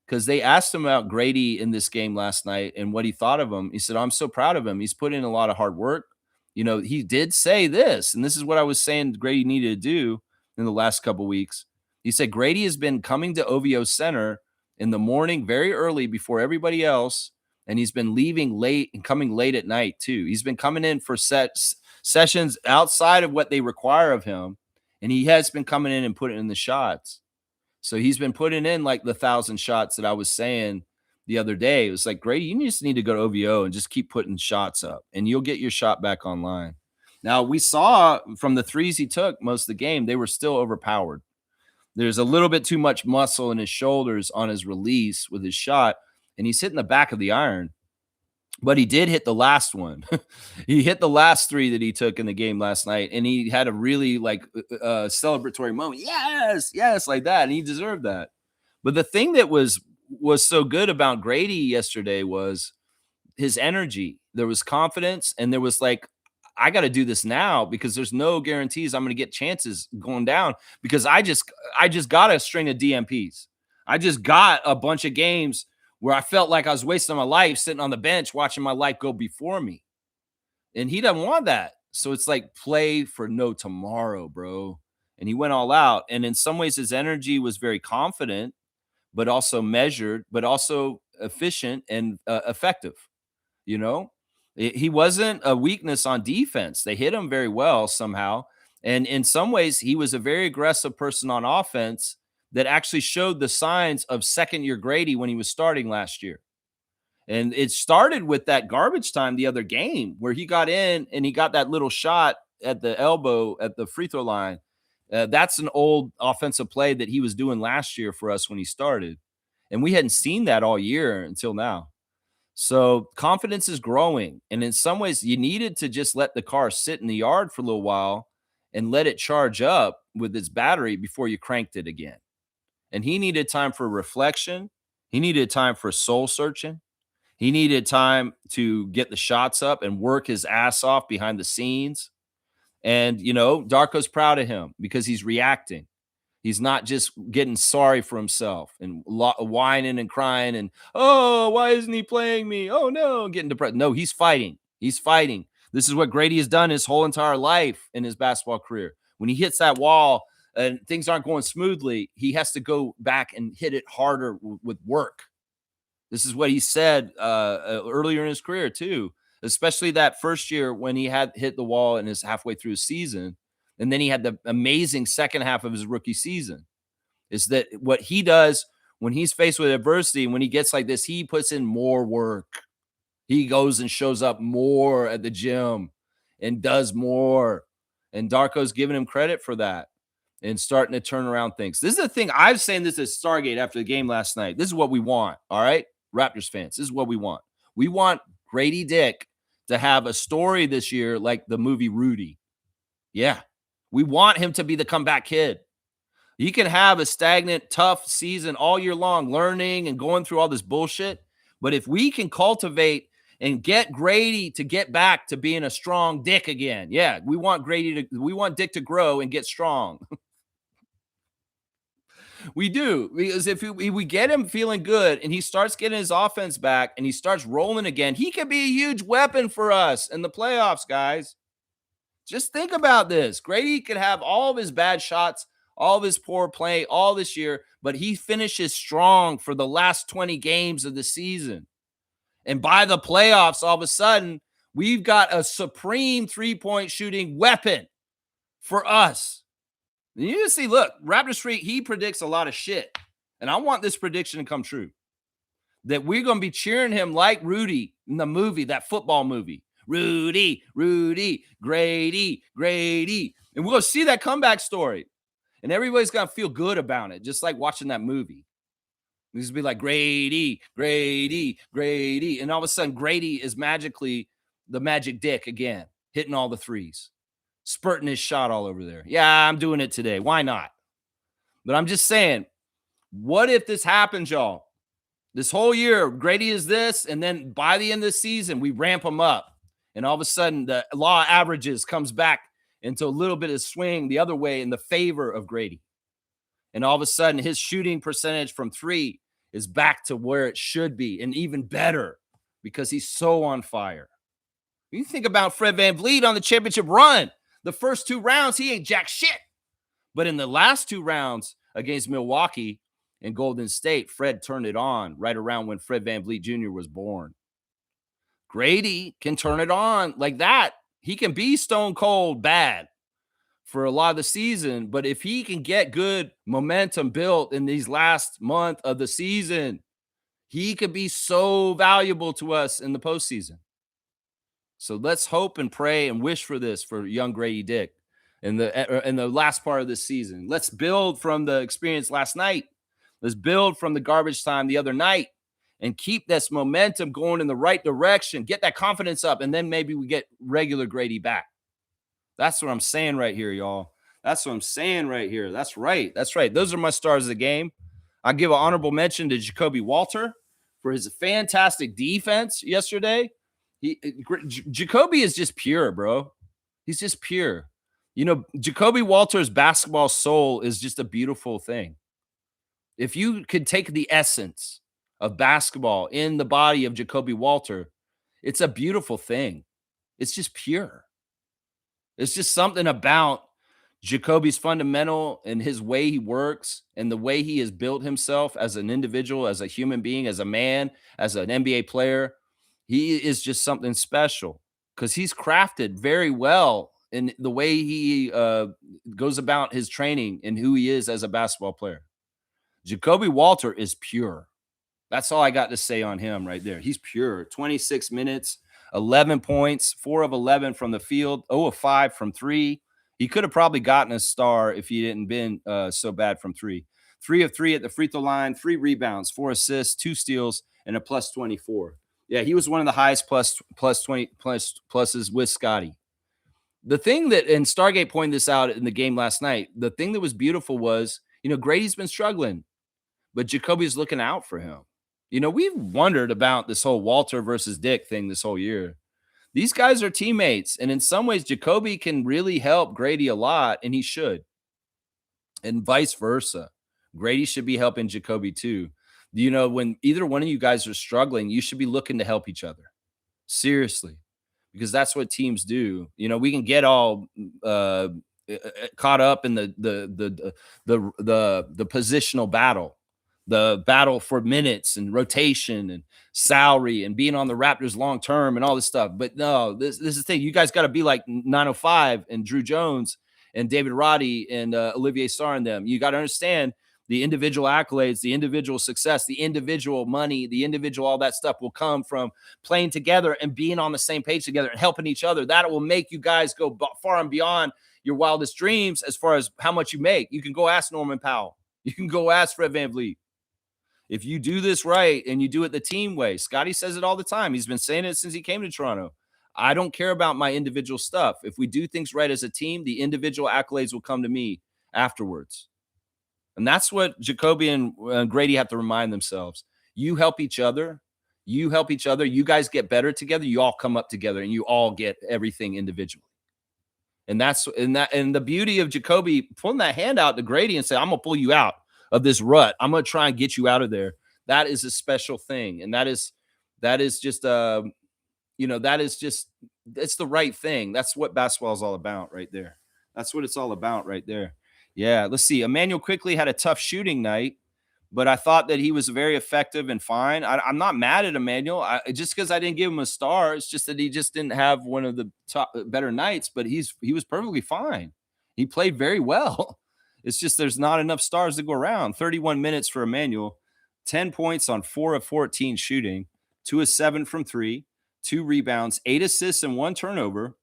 because they asked him about Grady in this game last night and what he thought of him. He said, I'm so proud of him. He's put in a lot of hard work. He did say this, and this is what I was saying Grady needed to do in the last couple of weeks. He said Grady has been coming to OVO Center in the morning very early before everybody else, and he's been leaving late and coming late at night too. He's been coming in for sessions outside of what they require of him, and he has been coming in and putting in the shots. So he's been putting in like the 1,000 shots that I was saying the other day. It was like, Grady, you just need to go to OVO and just keep putting shots up, and you'll get your shot back online. Now, we saw from the threes he took most of the game, they were still overpowered. There's a little bit too much muscle in his shoulders on his release with his shot, and he's hitting the back of the iron. But he did hit the last one. He hit the last 3 that he took in the game last night, and he had a really celebratory moment. Yes, like that, and he deserved that. But the thing that was so good about Grady yesterday was his energy. there was confidence, and there was like, I got to do this now because there's no guarantees I'm going to get chances going down because I just got a string of DMPs. I just got a bunch of games where I felt like I was wasting my life sitting on the bench watching my life go before me. And he doesn't want that. So it's like play for no tomorrow, bro. And he went all out. And in some ways, his energy was very confident, but also measured, but also efficient and effective. You know, he wasn't a weakness on defense. They hit him very well somehow. And in some ways, he was a very aggressive person on offense that actually showed the signs of second year Grady when he was starting last year. And it started with that garbage time the other game where he got in and he got that little shot at the elbow at the free throw line. That's an old offensive play that he was doing last year for us when he started. And we hadn't seen that all year until now. So confidence is growing. And in some ways, you needed to just let the car sit in the yard for a little while and let it charge up with its battery before you cranked it again. And he needed time for reflection. He needed time for soul searching. He needed time to get the shots up and work his ass off behind the scenes. And, you know, Darko's proud of him because he's reacting. He's not just getting sorry for himself and whining and crying and, oh, why isn't he playing me? Oh, no, getting depressed. No, he's fighting. He's fighting. This is what Grady has done his whole entire life in his basketball career. When he hits that wall and things aren't going smoothly, he has to go back and hit it harder with work. This is what he said earlier in his career, too, especially that first year when he had hit the wall and is halfway through his season. And then he had the amazing second half of his rookie season. Is that what he does when he's faced with adversity? When he gets like this, he puts in more work. He goes and shows up more at the gym and does more. And Darko's giving him credit for that and starting to turn around things. This is the thing. I was saying this at Stargate after the game last night. This is what we want. All right, Raptors fans, this is what we want. We want Grady Dick to have a story this year like the movie Rudy. Yeah. We want him to be the comeback kid. He can have a stagnant, tough season all year long, learning and going through all this bullshit. But if we can cultivate and get Grady to get back to being a strong Dick again, yeah, we want Dick to grow and get strong. We do, because if we get him feeling good and he starts getting his offense back and he starts rolling again, he can be a huge weapon for us in the playoffs, guys. Just think about this. Grady could have all of his bad shots, all of his poor play, all this year, but he finishes strong for the last 20 games of the season. And by the playoffs, all of a sudden, we've got a supreme three-point shooting weapon for us. And you just see, look, Raptors Freak, he predicts a lot of shit. And I want this prediction to come true. That we're going to be cheering him like Rudy in the movie, that football movie. Rudy, Grady. And we're going to see that comeback story. And everybody's going to feel good about it, just like watching that movie. This will be like Grady. And all of a sudden, Grady is magically the magic Dick again, hitting all the threes, spurting his shot all over there. Yeah, I'm doing it today. Why not? But I'm just saying, what if this happens, y'all? This whole year, Grady is this, and then by the end of the season, we ramp him up. And all of a sudden, the law of averages comes back into a little bit of swing the other way in the favor of Grady. And all of a sudden, his shooting percentage from three is back to where it should be and even better because he's so on fire. You think about Fred VanVleet on the championship run. The first two rounds, he ain't jack shit. But in the last two rounds against Milwaukee and Golden State, Fred turned it on right around when Fred VanVleet Jr. was born. Grady can turn it on like that. He can be stone cold bad for a lot of the season, but if he can get good momentum built in these last month of the season, he could be so valuable to us in the postseason. So let's hope and pray and wish for this for young Grady Dick in the last part of this season. Let's build from the experience last night. Let's build from the garbage time the other night. And keep this momentum going in the right direction. Get that confidence up, and then maybe we get regular Grady back. That's what I'm saying right here, y'all. That's what I'm saying right here. That's right. That's right. Those are my stars of the game. I give an honorable mention to Jacoby Walter for his fantastic defense yesterday. Jacoby is just pure, bro. He's just pure. Jacoby Walter's basketball soul is just a beautiful thing. If you could take the essence of basketball in the body of Jacoby Walter, it's a beautiful thing. It's just pure. It's just something about Jacoby's fundamental and his way he works and the way he has built himself as an individual, as a human being, as a man, as an NBA player. He is just something special because he's crafted very well in the way he goes about his training and who he is as a basketball player. Jacoby Walter is pure. That's all I got to say on him right there. He's pure. 26 minutes, 11 points, 4 of 11 from the field, 0 of 5 from 3. He could have probably gotten a star if he didn't been so bad from 3. 3 of 3 at the free throw line, 3 rebounds, 4 assists, 2 steals, and a plus 24. Yeah, he was one of the highest plus 20 pluses with Scotty. The thing that, and Stargate pointed this out in the game last night, the thing that was beautiful was, Grady's been struggling, but Jacoby's looking out for him. We've wondered about this whole Walter versus Dick thing this whole year. These guys are teammates, and in some ways, Jacoby can really help Grady a lot, and he should. And vice versa. Grady should be helping Jacoby too. When either one of you guys are struggling, you should be looking to help each other. Seriously. Because that's what teams do. We can get all caught up in the positional battle. The battle for minutes and rotation and salary and being on the Raptors long term and all this stuff. But no, this is the thing. You guys got to be like 905 and Drew Jones and David Roddy and Olivier Sarr and them. You got to understand the individual accolades, the individual success, the individual money, the individual all that stuff will come from playing together and being on the same page together and helping each other. That will make you guys go far and beyond your wildest dreams as far as how much you make. You can go ask Norman Powell. You can go ask Fred VanVleet. If you do this right and you do it the team way, Scotty says it all the time. He's been saying it since he came to Toronto. I don't care about my individual stuff. If we do things right as a team, the individual accolades will come to me afterwards. And that's what Jacoby and Grady have to remind themselves. You help each other. You help each other. You guys get better together. You all come up together and you all get everything individually. And the beauty of Jacoby pulling that hand out to Grady and say, I'm going to pull you out of this rut. I'm going to try and get you out of there. That is a special thing. And that is just, it's the right thing. That's what basketball is all about right there. That's what it's all about right there. Yeah. Let's see. Emmanuel quickly had a tough shooting night, but I thought that he was very effective and fine. I'm not mad at Emmanuel. Just because I didn't give him a star, it's just that he just didn't have one of the better nights, but he was perfectly fine. He played very well. It's just there's not enough stars to go around. 31 minutes for Emmanuel, 10 points on 4 of 14 shooting, 2 of 7 from 3, 2 rebounds, 8 assists and 1 turnover,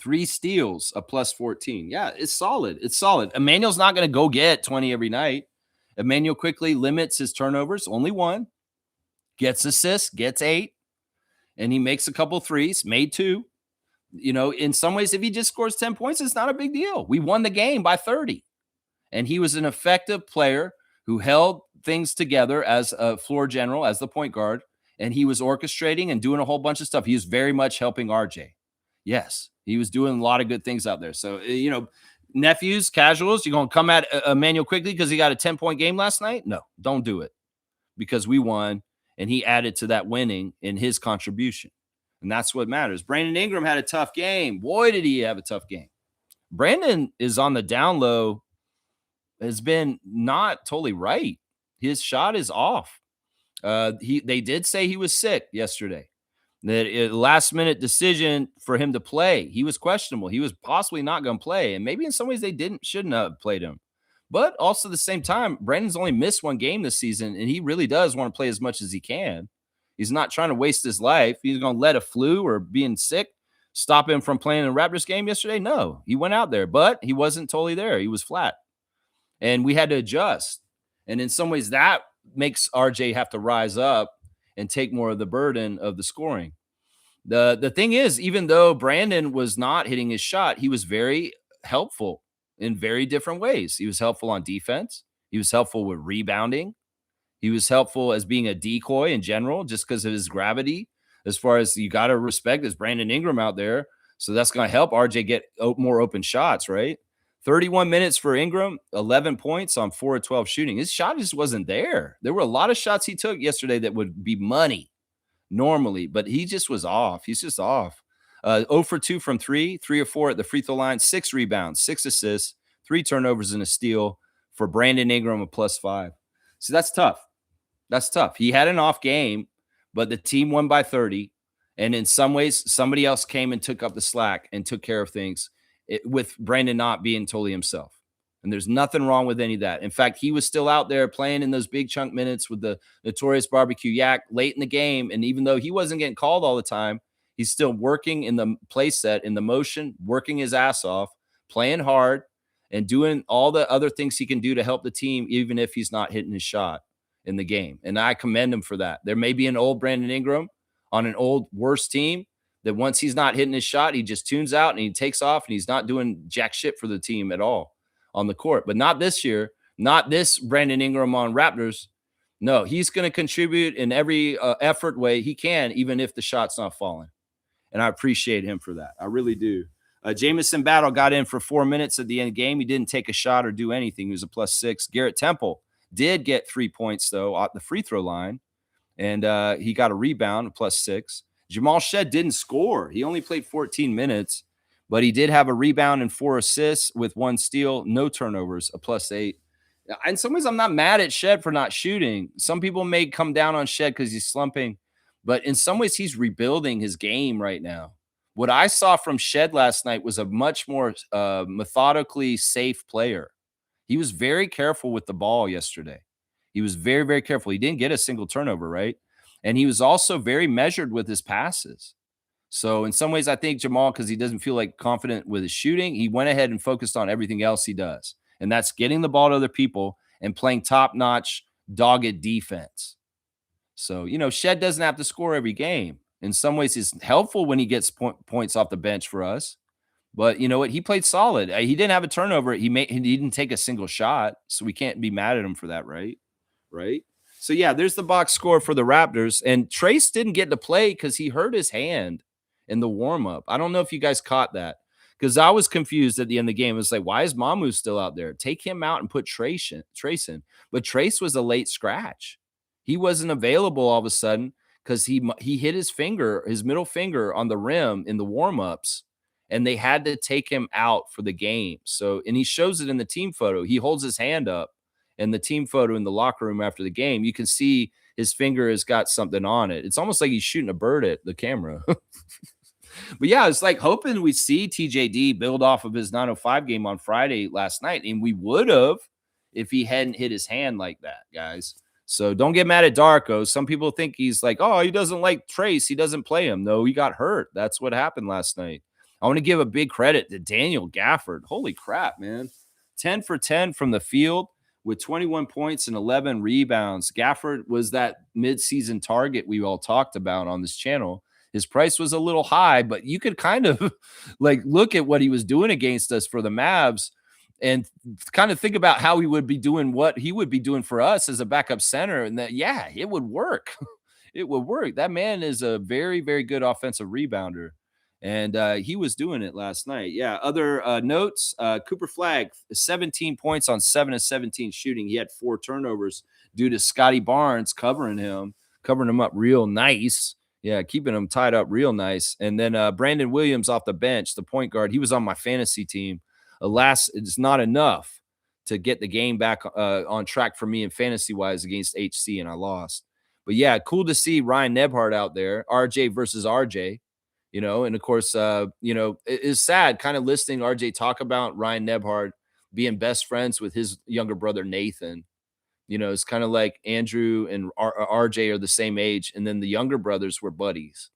3 steals, a plus 14. Yeah, it's solid. It's solid. Emmanuel's not going to go get 20 every night. Emmanuel quickly limits his turnovers, only 1, gets assists, gets 8, and he makes a couple threes, made 2. In some ways, if he just scores 10 points, it's not a big deal. We won the game by 30. And he was an effective player who held things together as a floor general, as the point guard, and he was orchestrating and doing a whole bunch of stuff. He was very much helping RJ. Yes, he was doing a lot of good things out there. So, nephews, casuals, you're going to come at Emmanuel quickly because he got a 10-point game last night? No, don't do it because we won, and he added to that winning in his contribution. And that's what matters. Brandon Ingram had a tough game. Boy, did he have a tough game. Brandon is on the down low. Has been not totally right. His shot is off. They did say he was sick yesterday. That last minute decision for him to play. He was questionable. He was possibly not going to play, and maybe in some ways they shouldn't have played him. But also at the same time, Brandon's only missed 1 game this season, and he really does want to play as much as he can. He's not trying to waste his life. He's going to let a flu or being sick stop him from playing a Raptors game yesterday. No, he went out there, but he wasn't totally there. He was flat. And we had to adjust. And in some ways, that makes RJ have to rise up and take more of the burden of the scoring. The thing is, even though Brandon was not hitting his shot, he was very helpful in very different ways. He was helpful on defense. He was helpful with rebounding. He was helpful as being a decoy in general, just because of his gravity. as far as you got to respect is Brandon Ingram out there. So that's going to help RJ get more open shots, right? 31 minutes for Ingram, 11 points on 4 of 12 shooting. His shot just wasn't there. There were a lot of shots he took yesterday that would be money normally, but he just was off. He's just off. 0 for 2 from 3, 3 or 4 at the free throw line, 6 rebounds, 6 assists, 3 turnovers and a steal for Brandon Ingram, a +5. So that's tough. That's tough. He had an off game, but the team won by 30. And in some ways, somebody else came and took up the slack and took care of things with Brandon not being totally himself. And there's nothing wrong with any of that. In fact, he was still out there playing in those big chunk minutes with the notorious barbecue yak late in the game. And even though he wasn't getting called all the time, he's still working in the play set, in the motion, working his ass off, playing hard, and doing all the other things he can do to help the team, even if he's not hitting his shot in the game. And I commend him for that. There may be an old Brandon Ingram on an old worse team that once he's not hitting his shot, he just tunes out and he takes off and he's not doing jack shit for the team at all on the court. But not this year, not this Brandon Ingram on Raptors. No, he's going to contribute in every effort way he can, even if the shot's not falling. And I appreciate him for that. I really do. Jamison Battle got in for 4 minutes at the end of the game. He didn't take a shot or do anything. He was a +6. Garrett Temple did get 3 points, though, at the free throw line. And he got a rebound, a +6. Jamal Shed didn't score. He only played 14 minutes, but he did have a rebound and 4 assists with 1 steal, no turnovers, a +8. In some ways, I'm not mad at Shed for not shooting. Some people may come down on Shed because he's slumping, but in some ways, he's rebuilding his game right now. What I saw from Shed last night was a much more methodically safe player. He was very careful with the ball yesterday. He was very, very careful. He didn't get a single turnover, right? And he was also very measured with his passes. So in some ways, I think Jamal, because he doesn't feel like confident with his shooting, he went ahead and focused on everything else he does. And that's getting the ball to other people and playing top-notch, dogged defense. So, Shed doesn't have to score every game. In some ways, it's helpful when he gets points off the bench for us. But you know what? He played solid. He didn't have a turnover. He didn't take a single shot. So we can't be mad at him for that, right? Right? So, yeah, there's the box score for the Raptors. And Trace didn't get to play because he hurt his hand in the warm-up. I don't know if you guys caught that because I was confused at the end of the game. It was like, why is Mamu still out there? Take him out and put Trace in. But Trace was a late scratch. He wasn't available all of a sudden because he hit his middle finger on the rim in the warm-ups, and they had to take him out for the game. So, and he shows it in the team photo. He holds his hand up. And the team photo in the locker room after the game, you can see his finger has got something on it. It's almost like he's shooting a bird at the camera. But yeah, it's like hoping we see TJD build off of his 905 game on Friday last night. And we would have if he hadn't hit his hand like that, guys. So don't get mad at Darko. Some people think he's like, oh, he doesn't like Trace. He doesn't play him. No, he got hurt. That's what happened last night. I want to give a big credit to Daniel Gafford. Holy crap, man. 10 for 10 from the field with 21 points and 11 rebounds. Gafford was that midseason target we all talked about on this channel. His price was a little high, but you could kind of like look at what he was doing against us for the Mavs and kind of think about how he would be doing what he would be doing for us as a backup center. And that, yeah, it would work. It would work. That man is a very, very good offensive rebounder. And he was doing it last night. Yeah. Other notes, Cooper Flagg, 17 points on 7 of 17 shooting. He had 4 turnovers due to Scotty Barnes covering him up real nice. Yeah, keeping him tied up real nice. And then Brandon Williams off the bench, the point guard. He was on my fantasy team. Alas, it's not enough to get the game back on track for me in fantasy-wise against HC, and I lost. But, yeah, cool to see Ryan Nebhart out there, RJ versus RJ. And of course, it is sad kind of listening RJ talk about Ryan Nebhart being best friends with his younger brother, Nathan. It's kind of like Andrew and RJ are the same age, and then the younger brothers were buddies.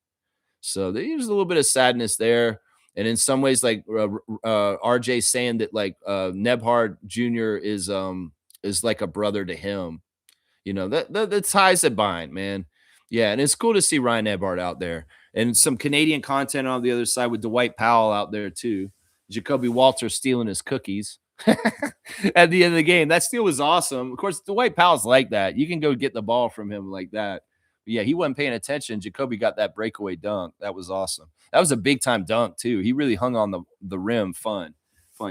So there's a little bit of sadness there. And in some ways, like RJ saying that like Nebhart Jr. is like a brother to him. The ties that bind, man. Yeah, and it's cool to see Ryan Nebhart out there. And some Canadian content on the other side with Dwight Powell out there too. Jacoby Walter stealing his cookies at the end of the game. That steal was awesome. Of course, Dwight Powell's like that. You can go get the ball from him like that. Yeah, he wasn't paying attention. Jacoby got that breakaway dunk. That was awesome. That was a big time dunk too. He really hung on the rim. Fun.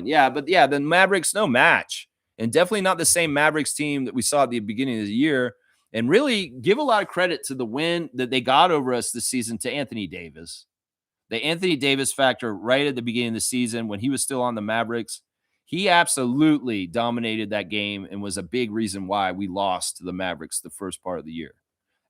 Yeah, but yeah, the Mavericks, no match. And definitely not the same Mavericks team that we saw at the beginning of the year. And really give a lot of credit to the win that they got over us this season to Anthony Davis. The Anthony Davis factor right at the beginning of the season when he was still on the Mavericks, he absolutely dominated that game and was a big reason why we lost to the Mavericks the first part of the year.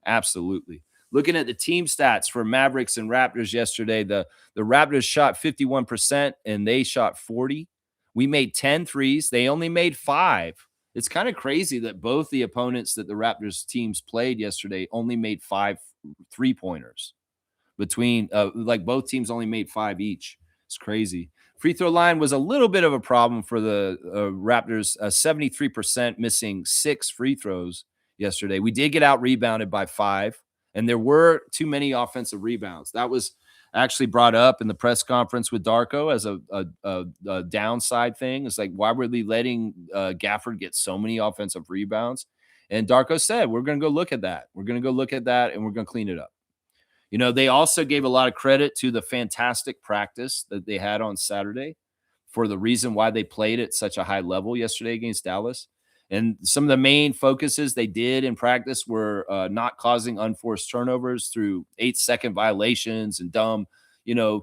Absolutely. Looking at the team stats for Mavericks and Raptors yesterday, the Raptors shot 51% and they shot 40. We made 10 threes. They only made 5. It's kind of crazy that both the opponents that the Raptors teams played yesterday only made 5 3-pointers. Between like both teams only made 5 each. It's crazy. Free throw line was a little bit of a problem for the Raptors, 73% missing 6 free throws yesterday. We did get out rebounded by 5, and there were too many offensive rebounds. That was actually brought up in the press conference with Darko as a downside thing. It's like, why were they letting Gafford get so many offensive rebounds? And Darko said, we're going to go look at that. We're going to go look at that, and we're going to clean it up. You know, they also gave a lot of credit to the fantastic practice that they had on Saturday for the reason why they played at such a high level yesterday against Dallas. And some of the main focuses they did in practice were not causing unforced turnovers through 8-second violations and dumb,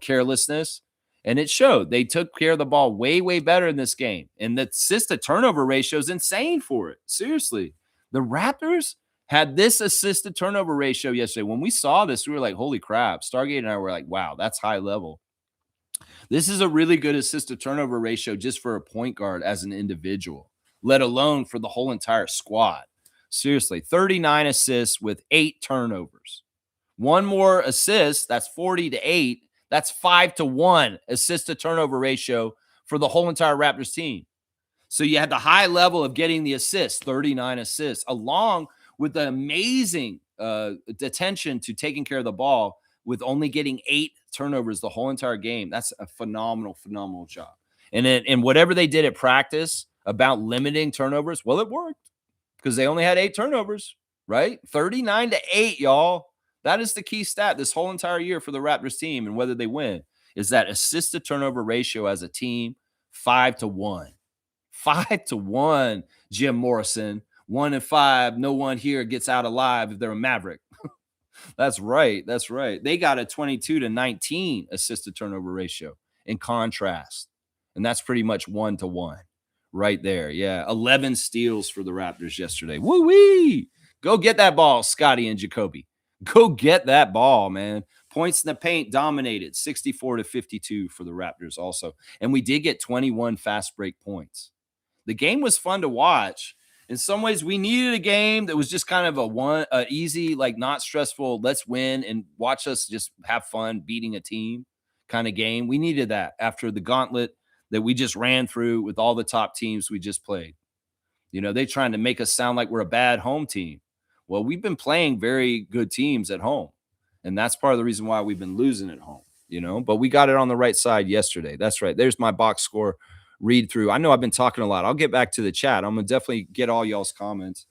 carelessness. And it showed. They took care of the ball way, way better in this game. And the assist-to-turnover ratio is insane for it. Seriously. The Raptors had this assist-to-turnover ratio yesterday. When we saw this, we were like, holy crap. Stargate and I were like, wow, that's high level. This is a really good assist-to-turnover ratio just for a point guard as an individual, let alone for the whole entire squad. Seriously, 39 assists with 8 turnovers. One more assist, that's 40-8. That's 5-1 assist-to-turnover ratio for the whole entire Raptors team. So you had the high level of getting the assists, 39 assists, along with the amazing attention to taking care of the ball with only getting 8 turnovers the whole entire game. That's a phenomenal, phenomenal job. And whatever they did at practice about limiting turnovers, well, it worked because they only had 8 turnovers, right? 39-8, y'all. That is the key stat this whole entire year for the Raptors team and whether they win is that assist-to-turnover ratio as a team, 5-1. 5-1, Jim Morrison. 1-5, no one here gets out alive if they're a Maverick. That's right. That's right. They got a 22-19 assist-to-turnover ratio in contrast. And that's pretty much 1-1 right there. Yeah. 11 steals for the Raptors yesterday. Woo-wee. Go get that ball, Scotty and Jacoby. Go get that ball, man. Points in the paint dominated, 64-52 for the Raptors also. And we did get 21 fast break points. The game was fun to watch. In some ways, we needed a game that was just kind of a easy, like not stressful, let's win and watch us just have fun beating a team kind of game. We needed that after the gauntlet that we just ran through with all the top teams we just played. They're trying to make us sound like we're a bad home team. Well, we've been playing very good teams at home, and that's part of the reason why we've been losing at home, but we got it on the right side yesterday. That's right. There's my box score read through. I know I've been talking a lot. I'll get back to the chat. I'm going to definitely get all y'all's comments.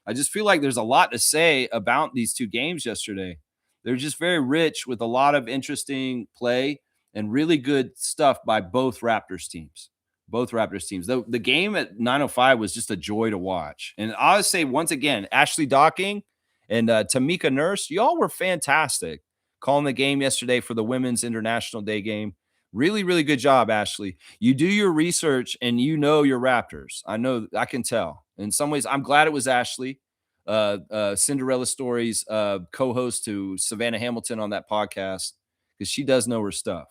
I just feel like there's a lot to say about these 2 games yesterday. They're just very rich with a lot of interesting play and really good stuff by both Raptors teams. Both Raptors teams. The game at 9:05 was just a joy to watch. And I'll say once again, Ashley Docking and Tamika Nurse, y'all were fantastic calling the game yesterday for the Women's International Day game. Really, really good job, Ashley. You do your research and you know your Raptors. I know, I can tell. In some ways, I'm glad it was Ashley, Cinderella Stories co-host to Savannah Hamilton on that podcast because she does know her stuff.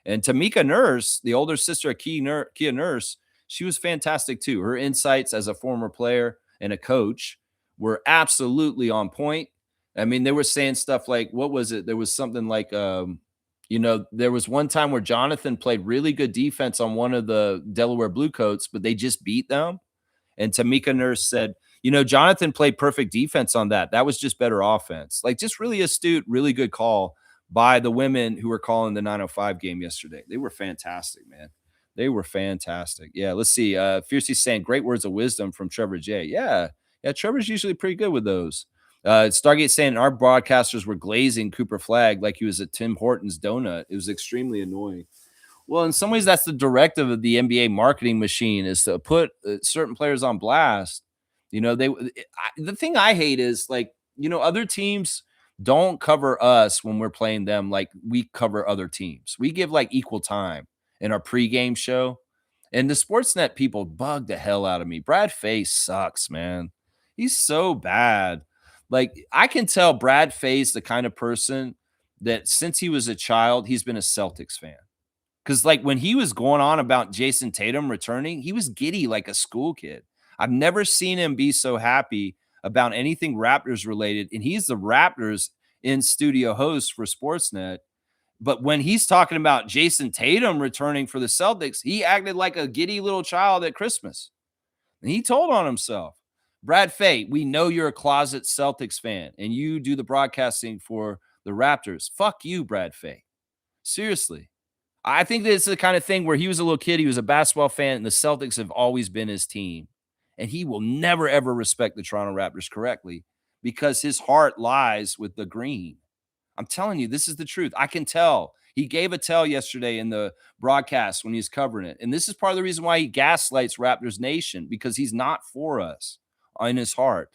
And Tamika Nurse, the older sister of Kia Nurse, she was fantastic too. Her insights as a former player and a coach were absolutely on point. I mean, they were saying stuff like, what was it? There was something like, there was one time where Jonathan played really good defense on one of the Delaware Bluecoats, but they just beat them. And Tamika Nurse said, Jonathan played perfect defense on that. That was just better offense. Like just really astute, really good call by the women who were calling the 9:05 game yesterday. They were fantastic, man. They were fantastic. Yeah, let's see. Fiercey saying great words of wisdom from Trevor J. Yeah, Trevor's usually pretty good with those. Stargate saying our broadcasters were glazing Cooper Flag like he was a Tim Hortons donut. It was extremely annoying. Well, in some ways, that's the directive of the NBA marketing machine, is to put certain players on blast. The thing I hate is, like, other teams don't cover us when we're playing them like we cover other teams. We give like equal time in our pregame show. And the Sportsnet people bug the hell out of me. Brad Fay sucks, man. He's so bad. Like, I can tell Brad Fay's the kind of person that since he was a child, he's been a Celtics fan. Because, like, when he was going on about Jason Tatum returning, he was giddy like a school kid. I've never seen him be so happy about anything Raptors related. And he's the Raptors in studio host for Sportsnet. But when he's talking about Jason Tatum returning for the Celtics, he acted like a giddy little child at Christmas. And he told on himself. Brad Fay, we know you're a closet Celtics fan and you do the broadcasting for the Raptors. Fuck you, Brad Fay. Seriously. I think that it's the kind of thing where he was a little kid, he was a basketball fan, and the Celtics have always been his team. And he will never, ever respect the Toronto Raptors correctly because his heart lies with the green. I'm telling you, this is the truth. I can tell. He gave a tell yesterday in the broadcast when he was covering it. And this is part of the reason why he gaslights Raptors Nation, because he's not for us in his heart.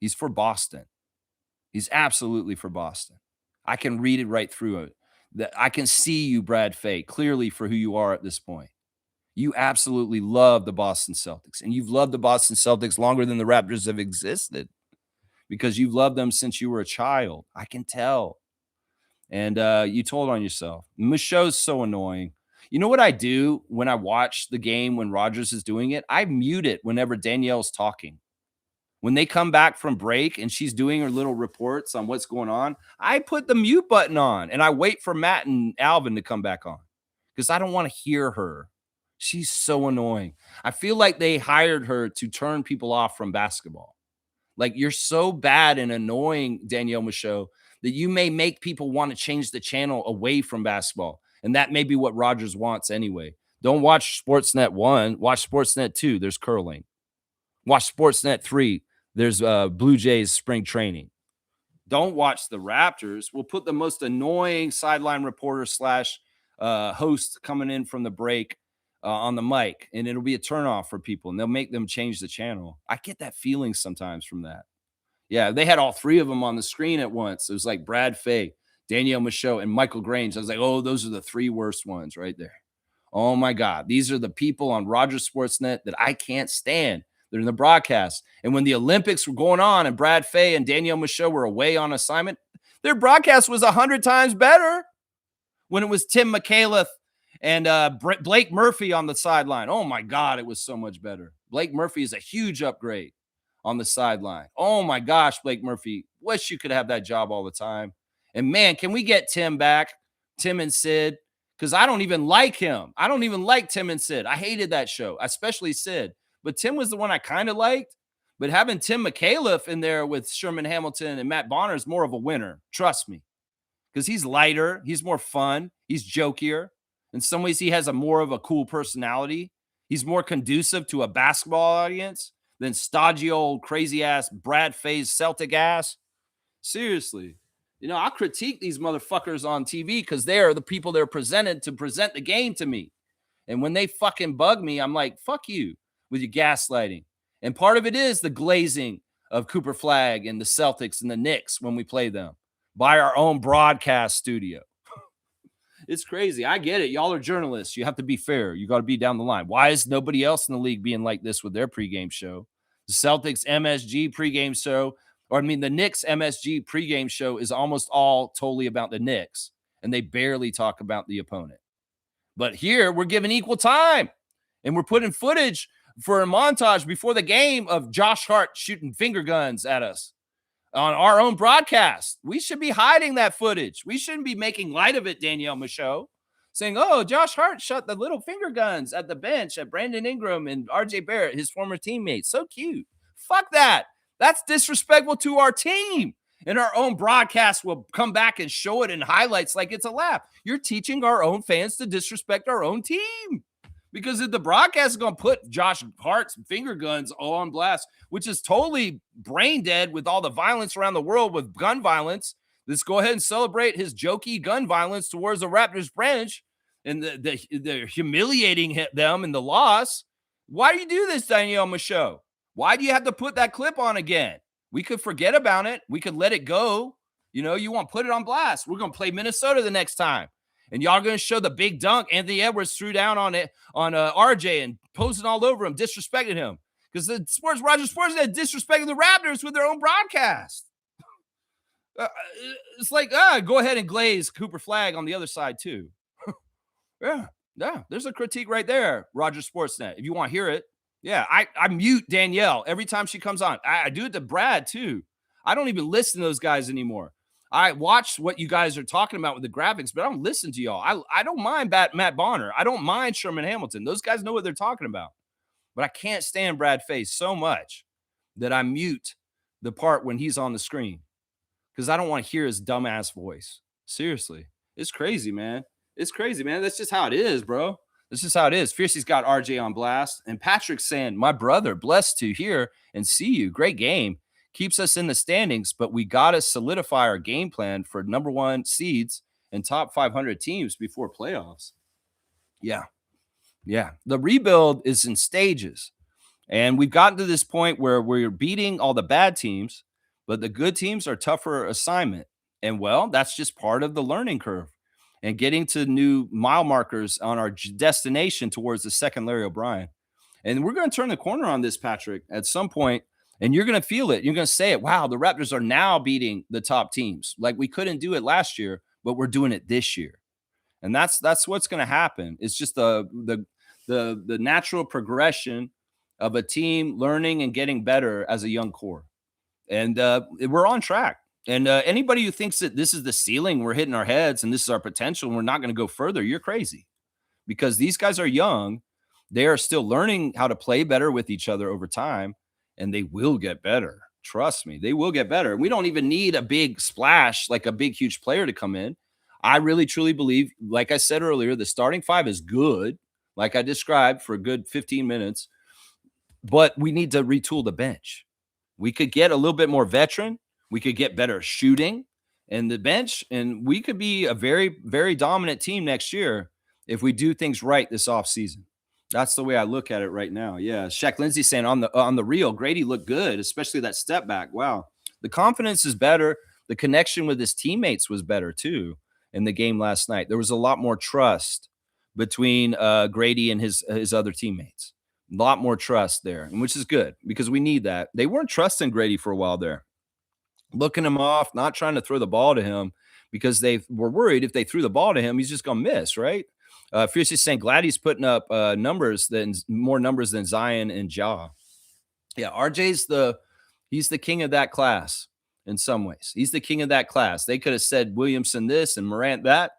He's for Boston. He's absolutely for Boston. I can read it right through it. I can see you, Brad Fay, clearly for who you are at this point. You absolutely love the Boston Celtics, and you've loved the Boston Celtics longer than the Raptors have existed because you've loved them since you were a child. I can tell. And you told on yourself. Michaud's so annoying. You know what I do when I watch the game when Rodgers is doing it? I mute it whenever Danielle's talking. When they come back from break and she's doing her little reports on what's going on, I put the mute button on and I wait for Matt and Alvin to come back on because I don't want to hear her. She's so annoying. I feel like they hired her to turn people off from basketball. Like, you're so bad and annoying, Danielle Michaud, that you may make people want to change the channel away from basketball. And that may be what Rodgers wants anyway. Don't watch Sportsnet 1. Watch Sportsnet 2. There's curling. Watch Sportsnet 3. There's Blue Jays spring training. Don't watch the Raptors. We'll put the most annoying sideline reporter / host coming in from the break on the mic, and it'll be a turnoff for people, and they'll make them change the channel. I get that feeling sometimes from that. Yeah, they had all three of them on the screen at once. It was like Brad Fay, Danielle Michaud, and Michael Grange. I was like, oh, those are the three worst ones right there. Oh, my God. These are the people on Rogers Sportsnet that I can't stand. They're in the broadcast. And when the Olympics were going on and Brad Fay and Danielle Michaud were away on assignment, their broadcast was 100 times better when it was Tim McAuliffe and Blake Murphy on the sideline. Oh, my God, it was so much better. Blake Murphy is a huge upgrade on the sideline. Oh, my gosh, Blake Murphy. Wish you could have that job all the time. And, man, can we get Tim back, Tim and Sid? Because I don't even like him. I don't even like Tim and Sid. I hated that show, especially Sid. But Tim was the one I kind of liked. But having Tim McAuliffe in there with Sherman Hamilton and Matt Bonner is more of a winner. Trust me. Because he's lighter. He's more fun. He's jokier. In some ways, he has more of a cool personality. He's more conducive to a basketball audience than stodgy old crazy-ass Brad Fay's Celtic ass. Seriously. I'll critique these motherfuckers on TV because they're the people that are presented to present the game to me. And when they fucking bug me, I'm like, fuck you with your gaslighting. And part of it is the glazing of Cooper Flag and the Celtics and the Knicks when we play them by our own broadcast studio. It's crazy. I get it. Y'all are journalists. You have to be fair. You got to be down the line. Why is nobody else in the league being like this with their pregame show? The Celtics MSG pregame show, the Knicks MSG pregame show is almost all totally about the Knicks, and they barely talk about the opponent. But here, we're giving equal time, and we're putting footage for a montage before the game of Josh Hart shooting finger guns at us on our own broadcast. We should be hiding that footage. We shouldn't be making light of it, Danielle Michaud, saying, oh, Josh Hart shot the little finger guns at the bench at Brandon Ingram and RJ Barrett, his former teammates. So cute. Fuck that. That's disrespectful to our team. And our own broadcast will come back and show it in highlights like it's a laugh. You're teaching our own fans to disrespect our own team Because if the broadcast is going to put Josh Hart's finger guns on blast, which is totally brain dead with all the violence around the world with gun violence, let's go ahead and celebrate his jokey gun violence towards the Raptors bench and the humiliating them in the loss. Why do you do this, Danielle Michaud? Why do you have to put that clip on again? We could forget about it. We could let it go. You want to put it on blast. We're going to play Minnesota the next time. And y'all going to show the big dunk Anthony Edwards threw down on RJ and posing all over him, disrespecting him. Because the Roger Sportsnet disrespected the Raptors with their own broadcast. It's like, go ahead and glaze Cooper Flag on the other side too. Yeah, there's a critique right there, Roger Sportsnet, if you want to hear it. Yeah, I mute Danielle every time she comes on. I do it to Brad too. I don't even listen to those guys anymore. I watch what you guys are talking about with the graphics, but I don't listen to y'all. I don't mind Matt Bonner. I don't mind Sherman Hamilton. Those guys know what they're talking about. But I can't stand Brad Face so much that I mute the part when he's on the screen because I don't want to hear his dumbass voice. Seriously. It's crazy, man. It's crazy, man. That's just how it is, bro. That's just how it is. Fiercey's got RJ on blast. And Patrick's saying, my brother, blessed to hear and see you. Great game. Keeps us in the standings, but we got to solidify our game plan for number 1 seeds and top 500 teams before playoffs. Yeah. The rebuild is in stages. And we've gotten to this point where we're beating all the bad teams, but the good teams are tougher assignment. And well, that's just part of the learning curve and getting to new mile markers on our destination towards the second Larry O'Brien. And we're going to turn the corner on this, Patrick, at some point. And you're going to feel it. You're going to say it. Wow, the Raptors are now beating the top teams. Like we couldn't do it last year, but we're doing it this year. And that's what's going to happen. It's just the natural progression of a team learning and getting better as a young core. And we're on track. And anybody who thinks that this is the ceiling, we're hitting our heads and this is our potential and we're not going to go further, you're crazy. Because these guys are young. They are still learning how to play better with each other over time. And they will get better. Trust me, they will get better. We don't even need a big splash, like a big, huge player to come in. I really, truly believe, like I said earlier, the starting 5 is good, like I described, for a good 15 minutes. But we need to retool the bench. We could get a little bit more veteran. We could get better shooting in the bench. And we could be a very, very dominant team next year if we do things right this offseason. That's the way I look at it right now. Yeah. Shaq Lindsay saying on the reel, Grady looked good, especially that step back. Wow. The confidence is better. The connection with his teammates was better too in the game last night. There was a lot more trust between Grady and his other teammates. A lot more trust there, and which is good because we need that. They weren't trusting Grady for a while there, looking him off, not trying to throw the ball to him because they were worried if they threw the ball to him, he's just going to miss, right? Fiercely saying glad he's putting up more numbers than Zion and Ja. Yeah, RJ's he's the king of that class in some ways. He's the king of that class. They could have said Williamson this and Morant that.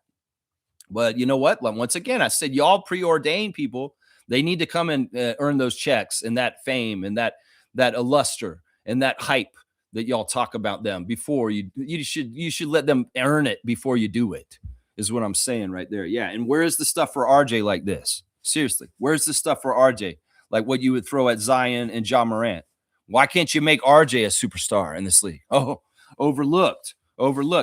But you know what? Once again, I said y'all preordained people. They need to come and earn those checks and that fame and that luster and that hype that y'all talk about them before you should let them earn it before you do it. Is what I'm saying right there. Yeah. And where is the stuff for RJ like this? Seriously, where's the stuff for RJ? Like what you would throw at Zion and Ja Morant. Why can't you make RJ a superstar in this league? Oh, overlooked,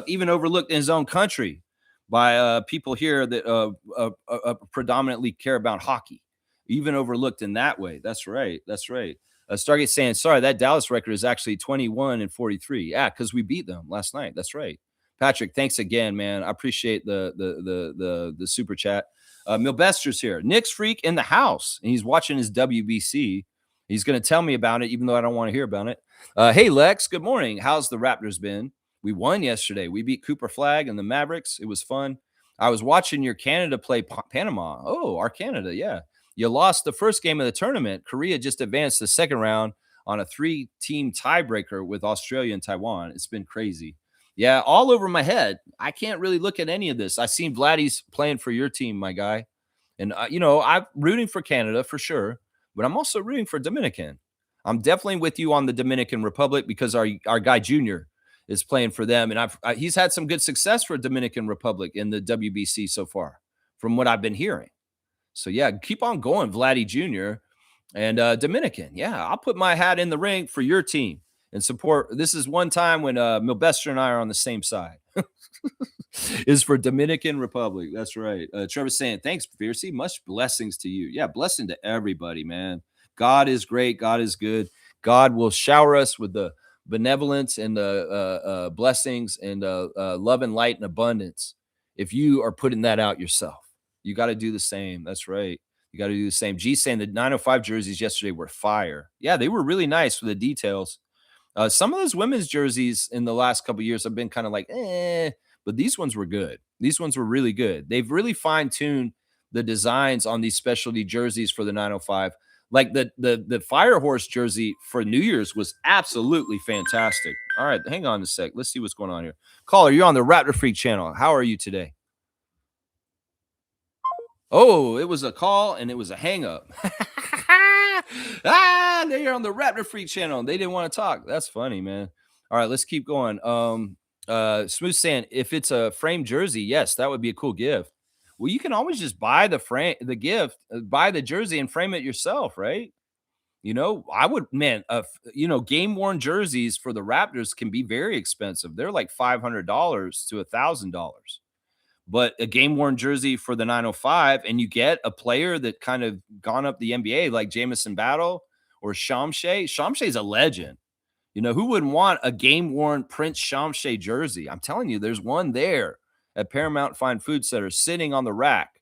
even overlooked in his own country by people here that predominantly care about hockey. Even overlooked in that way. That's right. Stargate saying, sorry, that Dallas record is actually 21-43. Yeah, because we beat them last night. That's right. Patrick, thanks again, man. I appreciate the super chat. Milbester's here. Nick's freak in the house, and he's watching his WBC. He's going to tell me about it, even though I don't want to hear about it. Hey, Lex, good morning. How's the Raptors been? We won yesterday. We beat Cooper Flag and the Mavericks. It was fun. I was watching your Canada play Panama. Oh, our Canada, yeah. You lost the first game of the tournament. Korea just advanced the second round on a 3-team tiebreaker with Australia and Taiwan. It's been crazy. Yeah, all over my head. I can't really look at any of this. I seen Vladdy's playing for your team, my guy. And, I'm rooting for Canada for sure, but I'm also rooting for Dominican. I'm definitely with you on the Dominican Republic because our guy Junior is playing for them. And he's had some good success for Dominican Republic in the WBC so far from what I've been hearing. So yeah, keep on going, Vladdy Jr. and Dominican. Yeah, I'll put my hat in the ring for your team and support. This is one time when Milbester and I are on the same side. Is for Dominican Republic. That's right. Trevor saying, thanks, Fiercey. Much blessings to you. Yeah, blessing to everybody, man. God is great. God is good. God will shower us with the benevolence and the blessings and love and light and abundance. If you are putting that out yourself, you got to do the same. That's right. You got to do the same. G saying the 905 jerseys yesterday were fire. Yeah, they were really nice for the details. Some of those women's jerseys in the last couple of years have been kind of like, but these ones were good. These ones were really good. They've really fine-tuned the designs on these specialty jerseys for the 905. Like the Fire Horse jersey for New Year's was absolutely fantastic. All right, hang on a sec. Let's see what's going on here. Caller, you're on the Raptor Freak channel. How are you today? Oh, it was a call and it was a hang up. They're on the Raptor Freak channel. They didn't want to talk. That's funny, man. All right, let's keep going. Smooth saying, if it's a framed jersey, yes, that would be a cool gift. Well, you can always just buy the gift, buy the jersey and frame it yourself, right? I would, man, game worn jerseys for the Raptors can be very expensive. They're like $500 to $1,000. But a game worn jersey for the 905, and you get a player that kind of gone up the NBA like Jamison Battle or Shamshay. Shamshay's a legend. Who wouldn't want a game worn Prince Shamshay jersey? I'm telling you, there's one there at Paramount Fine Food Center sitting on the rack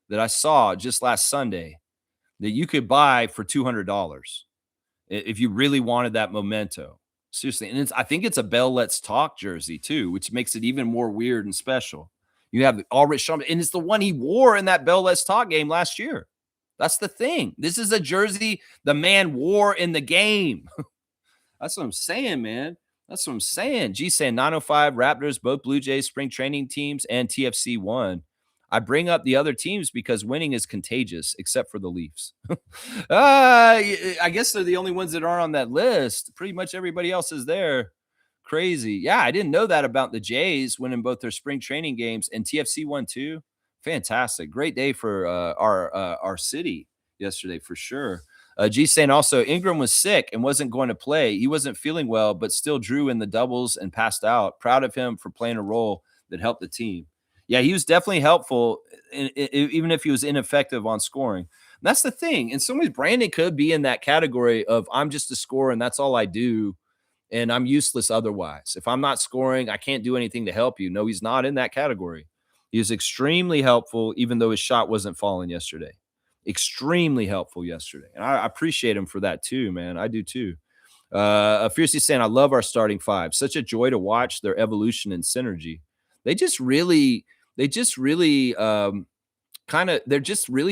that I saw just last Sunday that you could buy for $200 if you really wanted that memento. Seriously. And I think it's a Bell Let's Talk jersey too, which makes it even more weird and special. You have Ulrich Shamshay, and it's the one he wore in that Bell Let's Talk game last year. That's the thing. This is a jersey the man wore in the game. That's what I'm saying, man. That's what I'm saying. G saying 905 Raptors, both Blue Jays spring training teams, and TFC won. I bring up the other teams because winning is contagious, except for the Leafs. I guess they're the only ones that aren't on that list. Pretty much everybody else is there. Crazy. Yeah, I didn't know that about the Jays winning both their spring training games, and TFC won too. Fantastic. Great day for our city yesterday for sure. G saying also Ingram was sick and wasn't going to play. He wasn't feeling well, but still drew in the doubles and passed out. Proud of him for playing a role that helped the team. Yeah, he was definitely helpful, even if he was ineffective on scoring. And that's the thing. In some ways, Brandon could be in that category of I'm just a scorer and that's all I do, and I'm useless otherwise. If I'm not scoring, I can't do anything to help you. No, he's not in that category. He was extremely helpful, even though his shot wasn't falling yesterday. Extremely helpful yesterday. And I appreciate him for that too, man. I do too. Fiercely saying, I love our starting five. Such a joy to watch their evolution and synergy. They're just really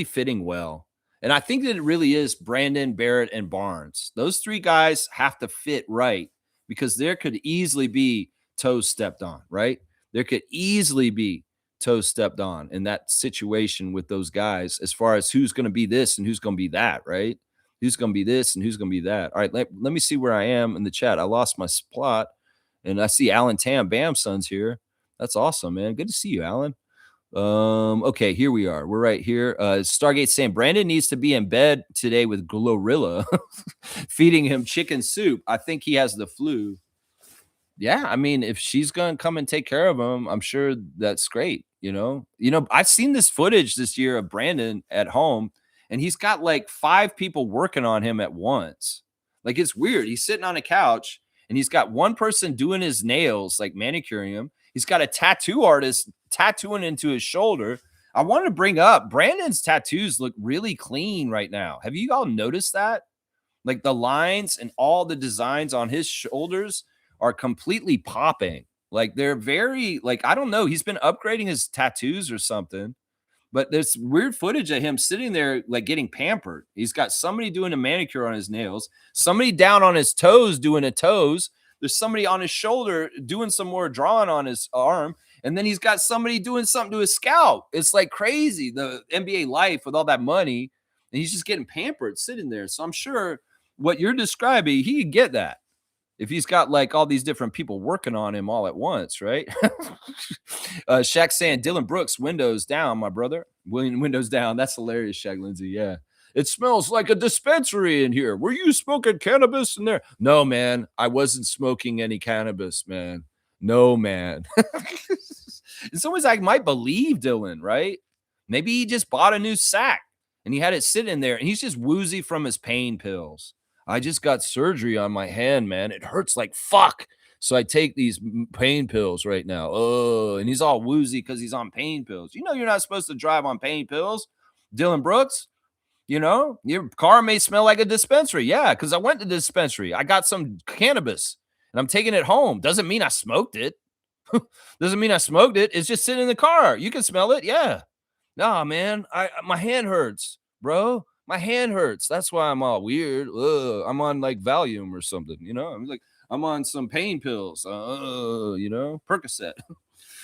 fitting well. And I think that it really is Brandon, Barrett, and Barnes. Those three guys have to fit right because there could easily be toes stepped on, right? There could easily be toes stepped on in that situation with those guys as far as who's going to be this and who's going to be that, right? Who's going to be this and who's going to be that. All right, let me see where I am in the chat. I lost my spot, and I see Alan Tam Bamson's here. That's awesome, man. Good to see you, Alan. Okay, here we are. We're right here. Stargate saying Brandon needs to be in bed today with Glorilla feeding him chicken soup. I think he has the flu. Yeah, I mean, if she's gonna come and take care of him, I'm sure that's great. I've seen this footage this year of Brandon at home, and he's got like 5 people working on him at once. Like, it's weird. He's sitting on a couch and he's got one person doing his nails, like manicuring him. He's got a tattoo artist tattooing into his shoulder. I wanted to bring up Brandon's tattoos look really clean right now. Have you all noticed that? Like, the lines and all the designs on his shoulders are completely popping. Like, they're very, like, I don't know. He's been upgrading his tattoos or something, but there's weird footage of him sitting there, like, getting pampered. He's got somebody doing a manicure on his nails, somebody down on his toes doing a toes. There's somebody on his shoulder doing some more drawing on his arm. And then he's got somebody doing something to his scalp. It's like crazy, the NBA life with all that money. And he's just getting pampered sitting there. So I'm sure what you're describing, he could get that. if he's got like all these different people working on him all at once, right? Shaq saying, Dylan Brooks, windows down, my brother. Windows down. That's hilarious, Shaq Lindsay. Yeah. It smells like a dispensary in here. Were you smoking cannabis in there? No, man. I wasn't smoking any cannabis, man. No, man. In some ways, I might believe Dylan, right? Maybe he just bought a new sack and he had it sit in there and he's just woozy from his pain pills. I just got surgery on my hand, man. It hurts like fuck. So I take these pain pills right now. Oh, and he's all woozy because he's on pain pills. You know, you're not supposed to drive on pain pills, Dylan Brooks. You know, your car may smell like a dispensary. Yeah, because I went to the dispensary. I got some cannabis and I'm taking it home. Doesn't mean I smoked it. Doesn't mean I smoked it. It's just sitting in the car. You can smell it. Yeah. Nah, man. My hand hurts, bro. My hand hurts. That's why I'm all weird. I'm on like Valium or something, you know? I'm like, I'm on some pain pills, you know, Percocet,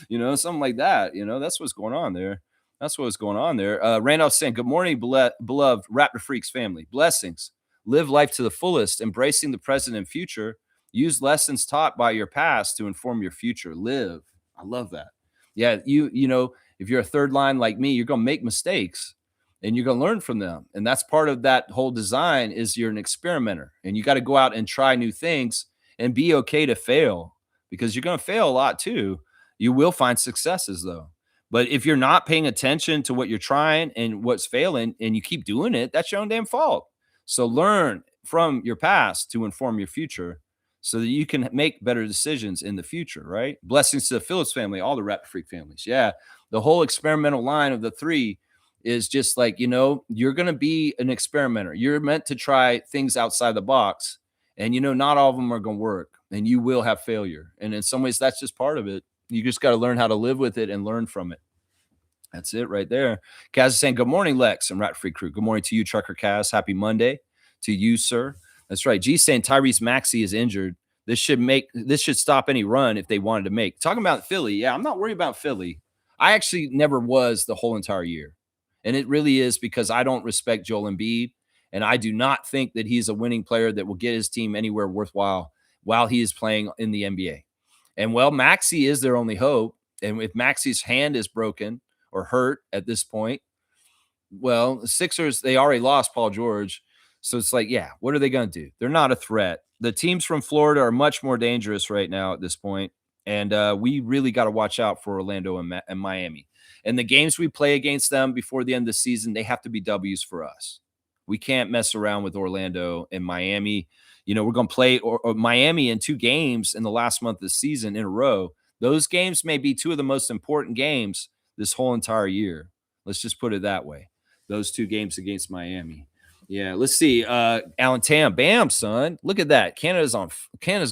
you know, something like that. You know, that's what's going on there. That's what's going on there. Randolph saying, good morning, beloved Raptor Freaks family. Blessings. Live life to the fullest, embracing the present and future. Use lessons taught by your past to inform your future. Live. I love that. Yeah, you know, if you're a third line like me, you're going to make mistakes and you're going to learn from them. And that's part of that whole design is you're an experimenter and you got to go out and try new things and be okay to fail because you're going to fail a lot too. You will find successes though. But if you're not paying attention to what you're trying and what's failing and you keep doing it, that's your own damn fault. So learn from your past to inform your future so that you can make better decisions in the future, right? Blessings to the Phillips family, all the Raptor Freak families. Yeah. The whole experimental line of the three is just like, you know, you're going to be an experimenter. You're meant to try things outside the box. And, you know, not all of them are going to work and you will have failure. And in some ways, that's just part of it. You just got to learn how to live with it and learn from it. That's it right there. Kaz is saying, good morning, Lex and Rat Free Crew. Good morning to you, Trucker Kaz. Happy Monday to you, sir. That's right. G saying Tyrese Maxey is injured. This should stop any run if they wanted to make. Talking about Philly. Yeah, I'm not worried about Philly. I actually never was the whole entire year. And it really is because I don't respect Joel Embiid. And I do not think that he's a winning player that will get his team anywhere worthwhile while he is playing in the NBA. And well, Maxey is their only hope. And if Maxey's hand is broken or hurt at this point, well, the Sixers, they already lost Paul George. So it's like, yeah, what are they going to do? They're not a threat. The teams from Florida are much more dangerous right now at this point. And we really got to watch out for Orlando and Miami. And the games we play against them before the end of the season, they have to be W's for us. We can't mess around with Orlando and Miami. You know, we're going to play Miami in 2 games in the last month of the season in a row. Those games may be 2 of the most important games this whole entire year. Let's just put it that way. Those 2 games against Miami. Yeah, let's see. Alan Tam, bam, son. Look at that. Canada's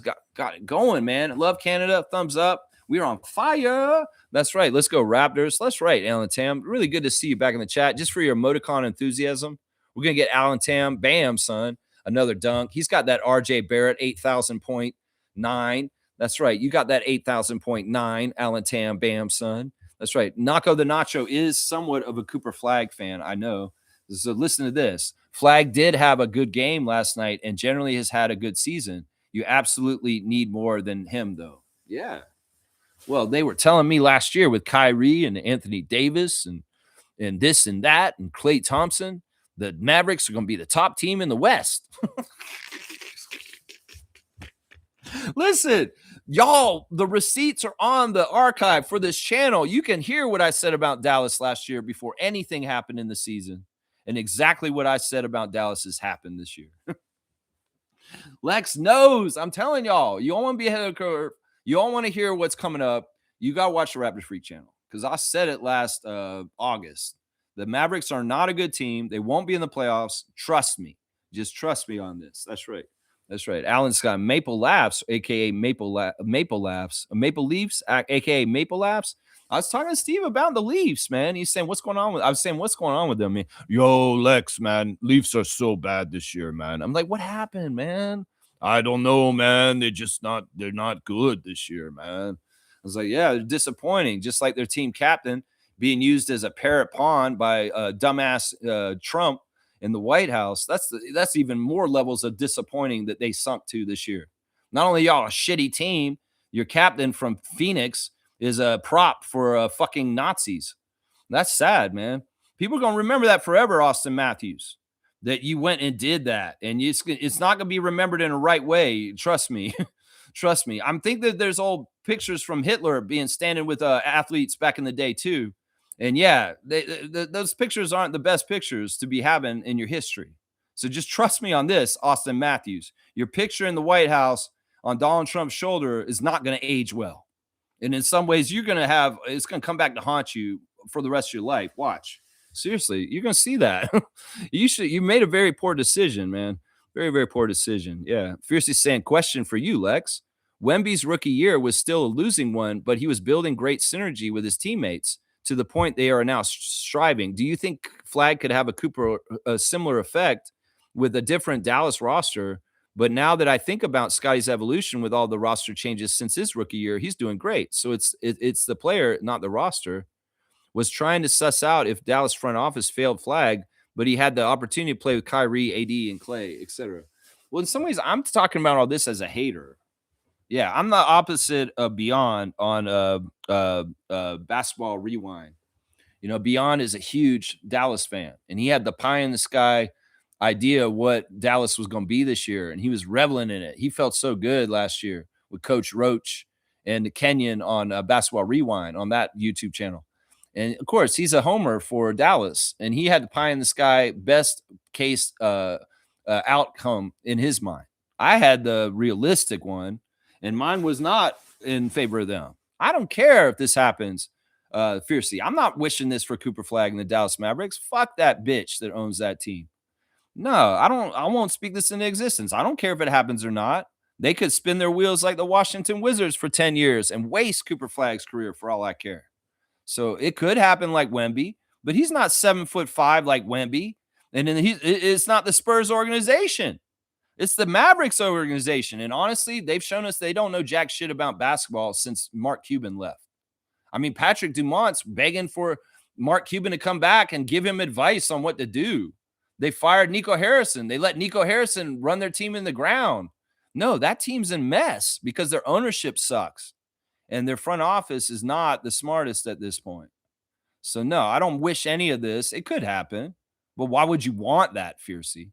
got it going, man. I love Canada. Thumbs up. We're on fire. That's right. Let's go, Raptors. That's right, Alan Tam. Really good to see you back in the chat. Just for your emoticon enthusiasm. We're going to get Alan Tam. Bam, son. Another dunk. He's got that RJ Barrett 8,000.9. That's right. You got that 8,000.9, Alan Tam. Bam, son. That's right. Naco the Nacho is somewhat of a Cooper Flag fan. I know. So listen to this. Flag did have a good game last night and generally has had a good season. You absolutely need more than him, though. Yeah. Well, they were telling me last year with Kyrie and Anthony Davis and this and that and Klay Thompson, the Mavericks are going to be the top team in the West. Listen, y'all, the receipts are on the archive for this channel. You can hear what I said about Dallas last year before anything happened in the season. And exactly what I said about Dallas has happened this year. Lex knows. I'm telling y'all, you all want to be ahead of the curve. You all want to hear what's coming up. You got to watch the Raptors Freak channel because I said it last August. The Mavericks are not a good team. They won't be in the playoffs. Trust me. Just trust me on this. That's right. That's right. Alan Scott, Maple Laughs, a.k.a. Maple Laughs, Maple Leafs, a.k.a. Maple Laughs. I was talking to Steve about the Leafs, man. He's saying, what's going on with, I was saying, what's going on with them? Man? Yo, Lex, man, Leafs are so bad this year, man. I'm like, what happened, man? I don't know, man. They're not good this year, man. I was like, yeah, they're disappointing. Just like their team captain being used as a parrot pawn by dumbass Trump in the White House. That's even more levels of disappointing that they sunk to this year. Not only y'all a shitty team, your captain from Phoenix is a prop for fucking Nazis. That's sad, man. People are going to remember that forever, Austin Matthews, that you went and did that. And it's not going to be remembered in a right way. Trust me. Trust me. I'm thinking that there's old pictures from Hitler being standing with athletes back in the day, too. And yeah, those pictures aren't the best pictures to be having in your history. So just trust me on this, Austin Matthews. Your picture in the White House on Donald Trump's shoulder is not going to age well. And in some ways, it's going to come back to haunt you for the rest of your life. Watch. Seriously, you're going to see that. You made a very poor decision, man. Very, very poor decision. Yeah. Fiercely saying, question for you, Lex. Wemby's rookie year was still a losing one, but he was building great synergy with his teammates to the point they are now striving. Do you think Flag could have a similar effect with a different Dallas roster? But now that I think about Scotty's evolution with all the roster changes since his rookie year, he's doing great. So it's the player, not the roster. Was trying to suss out if Dallas front office failed Flag, but he had the opportunity to play with Kyrie, AD, and Clay, etc. Well, in some ways, I'm talking about all this as a hater. Yeah, I'm the opposite of Beyond on Basketball Rewind. You know, Beyond is a huge Dallas fan, and he had the pie in the sky idea of what Dallas was going to be this year, and he was reveling in it. He felt so good last year with Coach Roach and Kenyon on Basketball Rewind on that YouTube channel. And of course, he's a homer for Dallas, and he had the pie in the sky best case outcome in his mind. I had the realistic one, and mine was not in favor of them. I don't care if this happens fiercely. I'm not wishing this for Cooper Flag and the Dallas Mavericks. Fuck that bitch that owns that team. No, I won't speak this into existence. I don't care if it happens or not. They could spin their wheels like the Washington Wizards for 10 years and waste Cooper Flag's career for all I care. So it could happen like Wemby, but he's not 7'5" like Wemby. And then it's not the Spurs organization. It's the Mavericks organization. And honestly, they've shown us they don't know jack shit about basketball since Mark Cuban left. I mean, Patrick Dumont's begging for Mark Cuban to come back and give him advice on what to do. They fired Nico Harrison. They let Nico Harrison run their team in the ground. No, that team's in mess because their ownership sucks. And their front office is not the smartest at this point. So, no, I don't wish any of this. It could happen. But why would you want that, Fiercey?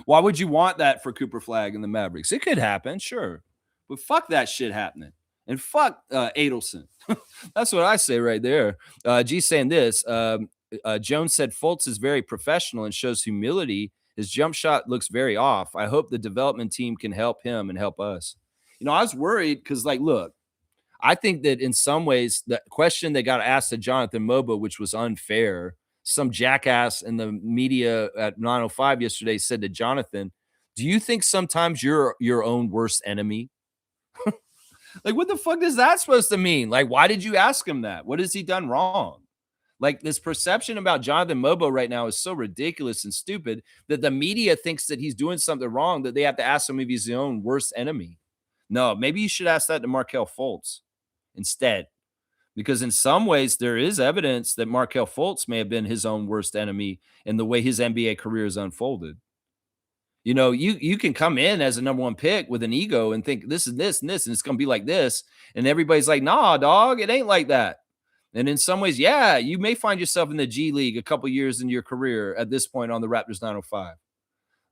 Why would you want that for Cooper Flag and the Mavericks? It could happen, sure. But fuck that shit happening. And fuck Adelson. That's what I say right there. G's saying this. Jones said Fultz is very professional and shows humility. His jump shot looks very off. I hope the development team can help him and help us. You know, I was worried because, like, look, I think that in some ways, the question they got asked to Jonathan Moba, which was unfair, some jackass in the media at 905 yesterday said to Jonathan, do you think sometimes you're your own worst enemy? Like, what the fuck is that supposed to mean? Like, why did you ask him that? What has he done wrong? Like, this perception about Jonathan Moba right now is so ridiculous and stupid that the media thinks that he's doing something wrong, that they have to ask him if he's his own worst enemy. No, maybe you should ask that to Markelle Fultz instead, because in some ways there is evidence that Markelle Fultz may have been his own worst enemy in the way his NBA career is unfolded. You know, you can come in as a number one pick with an ego and think this is this and this, and it's going to be like this. And everybody's like, nah, dog, it ain't like that. And in some ways, yeah, you may find yourself in the G League a couple years into your career at this point on the Raptors 905.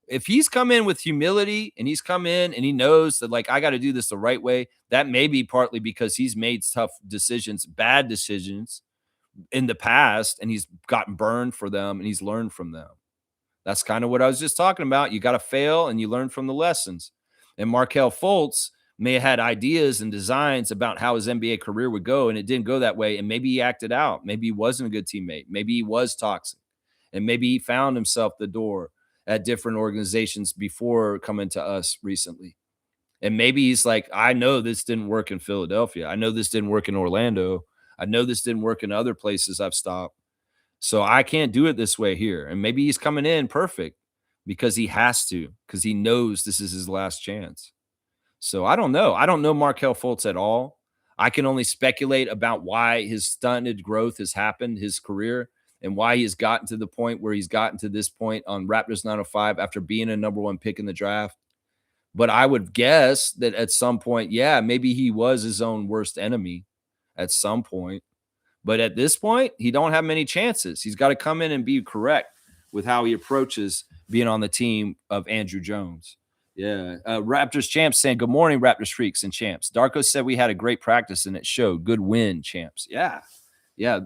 If he's come in with humility and he's come in and he knows that, like, I got to do this the right way, that may be partly because he's made tough decisions, bad decisions in the past, and he's gotten burned for them and he's learned from them. That's kind of what I was just talking about. You got to fail and you learn from the lessons. And Markelle Fultz may have had ideas and designs about how his NBA career would go, and it didn't go that way. And maybe he acted out. Maybe he wasn't a good teammate. Maybe he was toxic. And maybe he found himself the door at different organizations before coming to us recently. And maybe he's like, I know this didn't work in Philadelphia. I know this didn't work in Orlando. I know this didn't work in other places I've stopped. So I can't do it this way here. And maybe he's coming in perfect because he has to, because he knows this is his last chance. So I don't know. I don't know Markelle Fultz at all. I can only speculate about why his stunted growth has happened, his career, and why he has gotten to the point where he's gotten to this point on Raptors 905 after being a number one pick in the draft. But I would guess that at some point, yeah, maybe he was his own worst enemy at some point. But at this point, he don't have many chances. He's got to come in and be correct with how he approaches being on the team of Andrew Jones. Yeah. Raptors champs saying, good morning, Raptors freaks and champs. Darko said we had a great practice and it showed. Good win, champs. Yeah. Yeah.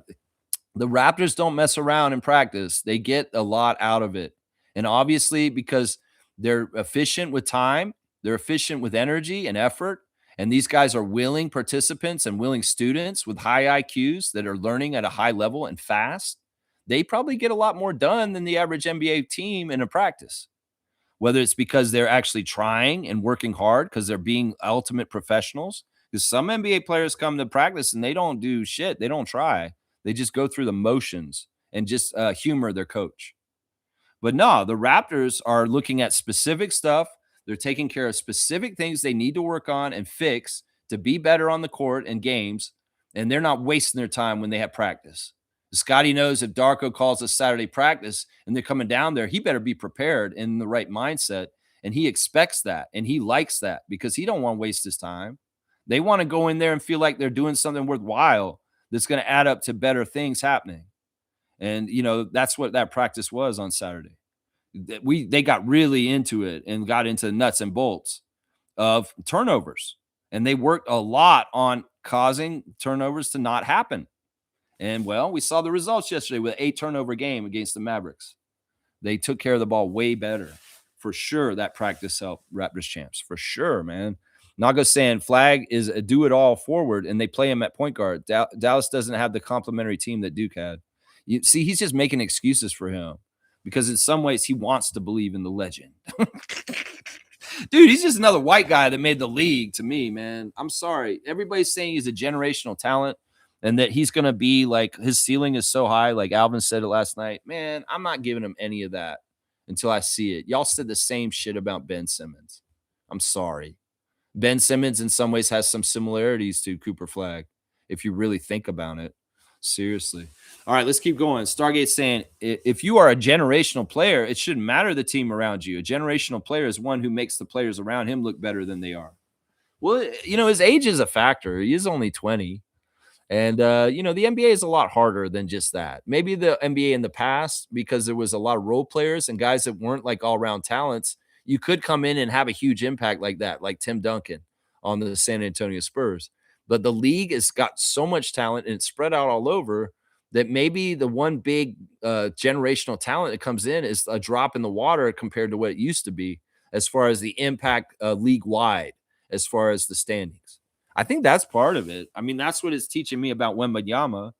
The Raptors don't mess around in practice. They get a lot out of it. And obviously, because they're efficient with time, they're efficient with energy and effort. And these guys are willing participants and willing students with high IQs that are learning at a high level and fast. They probably get a lot more done than the average NBA team in a practice, whether it's because they're actually trying and working hard because they're being ultimate professionals. Because some NBA players come to practice and they don't do shit. They don't try. They just go through the motions and just humor their coach. But no, the Raptors are looking at specific stuff. They're taking care of specific things they need to work on and fix to be better on the court and games. And they're not wasting their time when they have practice. Scotty knows if Darko calls a Saturday practice and they're coming down there, he better be prepared in the right mindset. And he expects that. And he likes that because he don't want to waste his time. They want to go in there and feel like they're doing something worthwhile that's going to add up to better things happening. And, you know, that's what that practice was on Saturday. They got really into it and got into the nuts and bolts of turnovers. And they worked a lot on causing turnovers to not happen. And, well, we saw the results yesterday with an 8-turnover game against the Mavericks. They took care of the ball way better. For sure, that practice helped Raptors champs. For sure, man. Nago saying Flag is a do-it-all forward, and they play him at point guard. Dallas doesn't have the complementary team that Duke had. You see, he's just making excuses for him because in some ways he wants to believe in the legend. Dude, he's just another white guy that made the league to me, man. I'm sorry. Everybody's saying he's a generational talent and that he's going to be like his ceiling is so high, like Alvin said it last night. Man, I'm not giving him any of that until I see it. Y'all said the same shit about Ben Simmons. I'm sorry. Ben Simmons in some ways has some similarities to Cooper Flag if you really think about it. Seriously. All right, let's keep going. Stargate saying, if you are a generational player, it shouldn't matter the team around you. A generational player is one who makes the players around him look better than they are. Well, you know, his age is a factor. He is only 20. And, you know, the NBA is a lot harder than just that. Maybe the NBA in the past, because there was a lot of role players and guys that weren't like all-around talents, you could come in and have a huge impact like that, like Tim Duncan on the San Antonio Spurs. But the league has got so much talent and it's spread out all over that maybe the one big generational talent that comes in is a drop in the water compared to what it used to be as far as the impact league-wide, as far as the standings. I think that's part of it. I mean, that's what it's teaching me about Wembanyama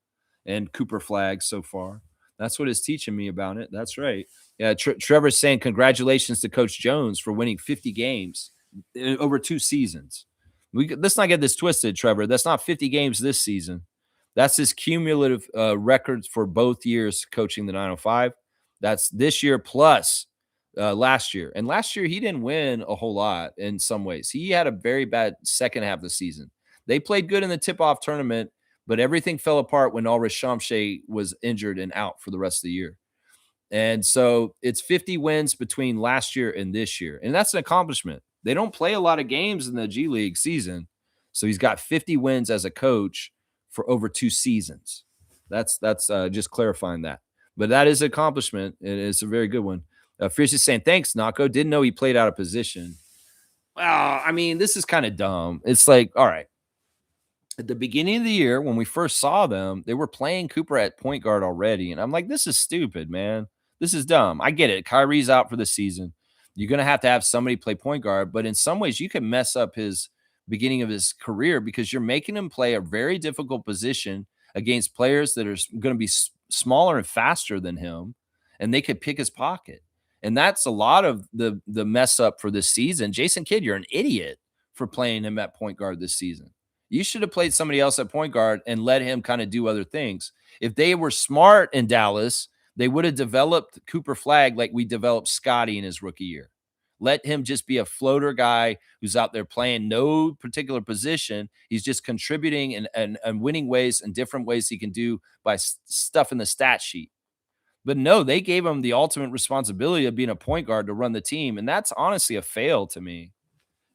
and Cooper Flag so far. That's what it's teaching me about it. That's right. Yeah, Trevor's saying congratulations to Coach Jones for winning 50 games over 2 seasons. Let's not get this twisted, Trevor. That's not 50 games this season. That's his cumulative records for both years coaching the 905. That's this year plus last year. And last year, he didn't win a whole lot in some ways. He had a very bad second half of the season. They played good in the tip-off tournament, but everything fell apart when Ulrich Shamshay was injured and out for the rest of the year. And so it's 50 wins between last year and this year. And that's an accomplishment. They don't play a lot of games in the G League season. So he's got 50 wins as a coach for over 2 seasons. That's just clarifying that. But that is an accomplishment, and it's a very good one. Fierce is saying, thanks, Nako. Didn't know he played out of position. Well, I mean, this is kind of dumb. It's like, all right. At the beginning of the year, when we first saw them, they were playing Cooper at point guard already. And I'm like, this is stupid, man. This is dumb. I get it. Kyrie's out for the season. You're going to have somebody play point guard. But in some ways, you can mess up his beginning of his career because you're making him play a very difficult position against players that are going to be smaller and faster than him. And they could pick his pocket. And that's a lot of the mess up for this season. Jason Kidd, you're an idiot for playing him at point guard this season. You should have played somebody else at point guard and let him kind of do other things. If they were smart in Dallas, they would have developed Cooper Flag like we developed Scotty in his rookie year. Let him just be a floater guy who's out there playing no particular position. He's just contributing and winning ways and different ways he can do by stuff in the stat sheet. But no, they gave him the ultimate responsibility of being a point guard to run the team. And that's honestly a fail to me.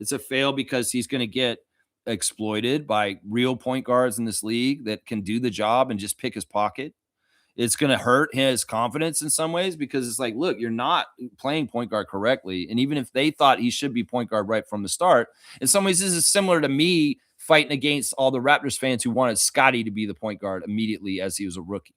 It's a fail because he's going to get exploited by real point guards in this league that can do the job and just pick his pocket. It's going to hurt his confidence in some ways because it's like, look, you're not playing point guard correctly. And even if they thought he should be point guard right from the start, in some ways, this is similar to me fighting against all the Raptors fans who wanted Scottie to be the point guard immediately as he was a rookie.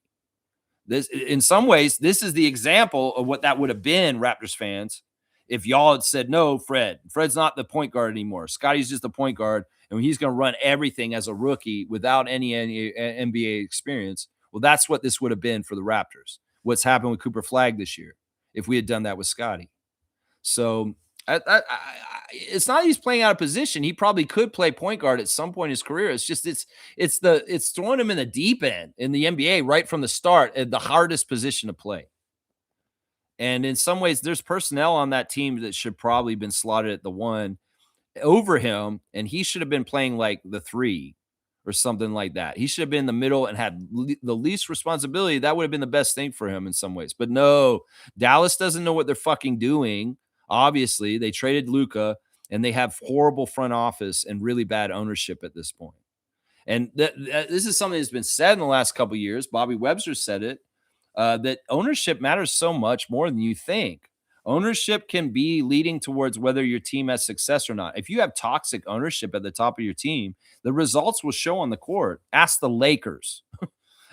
This, in some ways, this is the example of what that would have been, Raptors fans, if y'all had said, no, Fred's not the point guard anymore. Scottie's just the point guard, and he's going to run everything as a rookie without any NBA experience. Well, that's what this would have been for the Raptors. What's happened with Cooper Flagg this year if we had done that with Scottie. So it's not he's playing out of position. He probably could play point guard at some point in his career. It's just it's throwing him in the deep end in the NBA right from the start at the hardest position to play. And in some ways, there's personnel on that team that should probably been slotted at the 1 over him, and he should have been playing like the 3 or something like that. He should have been in the middle and had the least responsibility. That would have been the best thing for him in some ways. But no, Dallas doesn't know what they're fucking doing. Obviously, they traded Luka, and they have horrible front office and really bad ownership at this point. And this is something that's been said in the last couple of years. Bobby Webster said it, that ownership matters so much more than you think. Ownership can be leading towards whether your team has success or not. If you have toxic ownership at the top of your team, the results will show on the court. Ask the Lakers.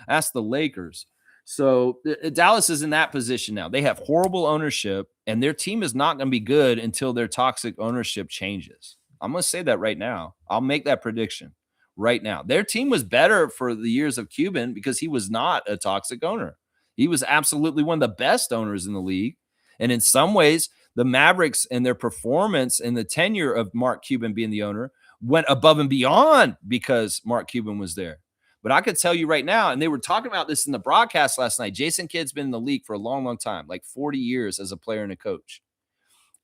Ask the Lakers. So Dallas is in that position now. They have horrible ownership, and their team is not going to be good until their toxic ownership changes. I'm going to say that right now. I'll make that prediction right now. Their team was better for the years of Cuban because he was not a toxic owner. He was absolutely one of the best owners in the league. And in some ways, the Mavericks and their performance and the tenure of Mark Cuban being the owner went above and beyond because Mark Cuban was there. But I could tell you right now, and they were talking about this in the broadcast last night, Jason Kidd's been in the league for a long, long time, like 40 years as a player and a coach.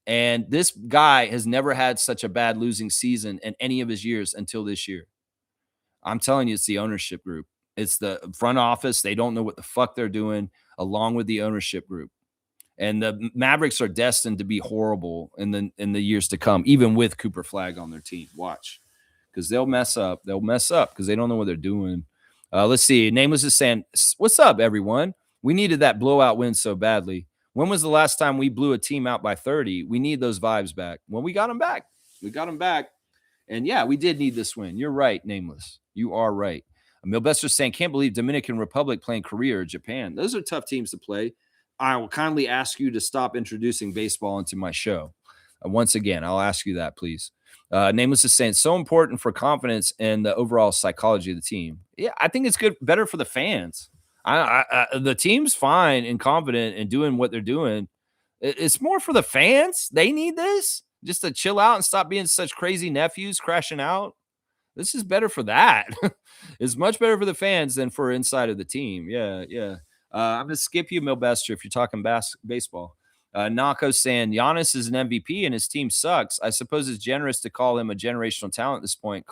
And this guy has never had such a bad losing season in any of his years until this year. I'm telling you, it's the ownership group. It's the front office. They don't know what the fuck they're doing, along with the ownership group. And the Mavericks are destined to be horrible in the years to come, even with Cooper Flagg on their team. Watch, because they'll mess up. They'll mess up because they don't know what they're doing. Let's see. Nameless is saying, "What's up, everyone? We needed that blowout win so badly. When was the last time we blew a team out by 30? We need those vibes back. Well, we got them back. We got them back. And yeah, we did need this win. You're right, Nameless. You are right. Milbester saying, can't believe Dominican Republic playing Korea or Japan. Those are tough teams to play. I will kindly ask you to stop introducing baseball into my show. Once again, I'll ask you that, please. Nameless is saying, so important for confidence and the overall psychology of the team. Yeah, I think it's good, better for the fans. The team's fine and confident and doing what they're doing. It's more for the fans. They need this just to chill out and stop being such crazy nephews crashing out. This is better for that. It's much better for the fans than for inside of the team. Yeah. I'm going to skip you, Milbester, if you're talking baseball. Nako's saying Giannis is an MVP and his team sucks. I suppose it's generous to call him a generational talent at this point.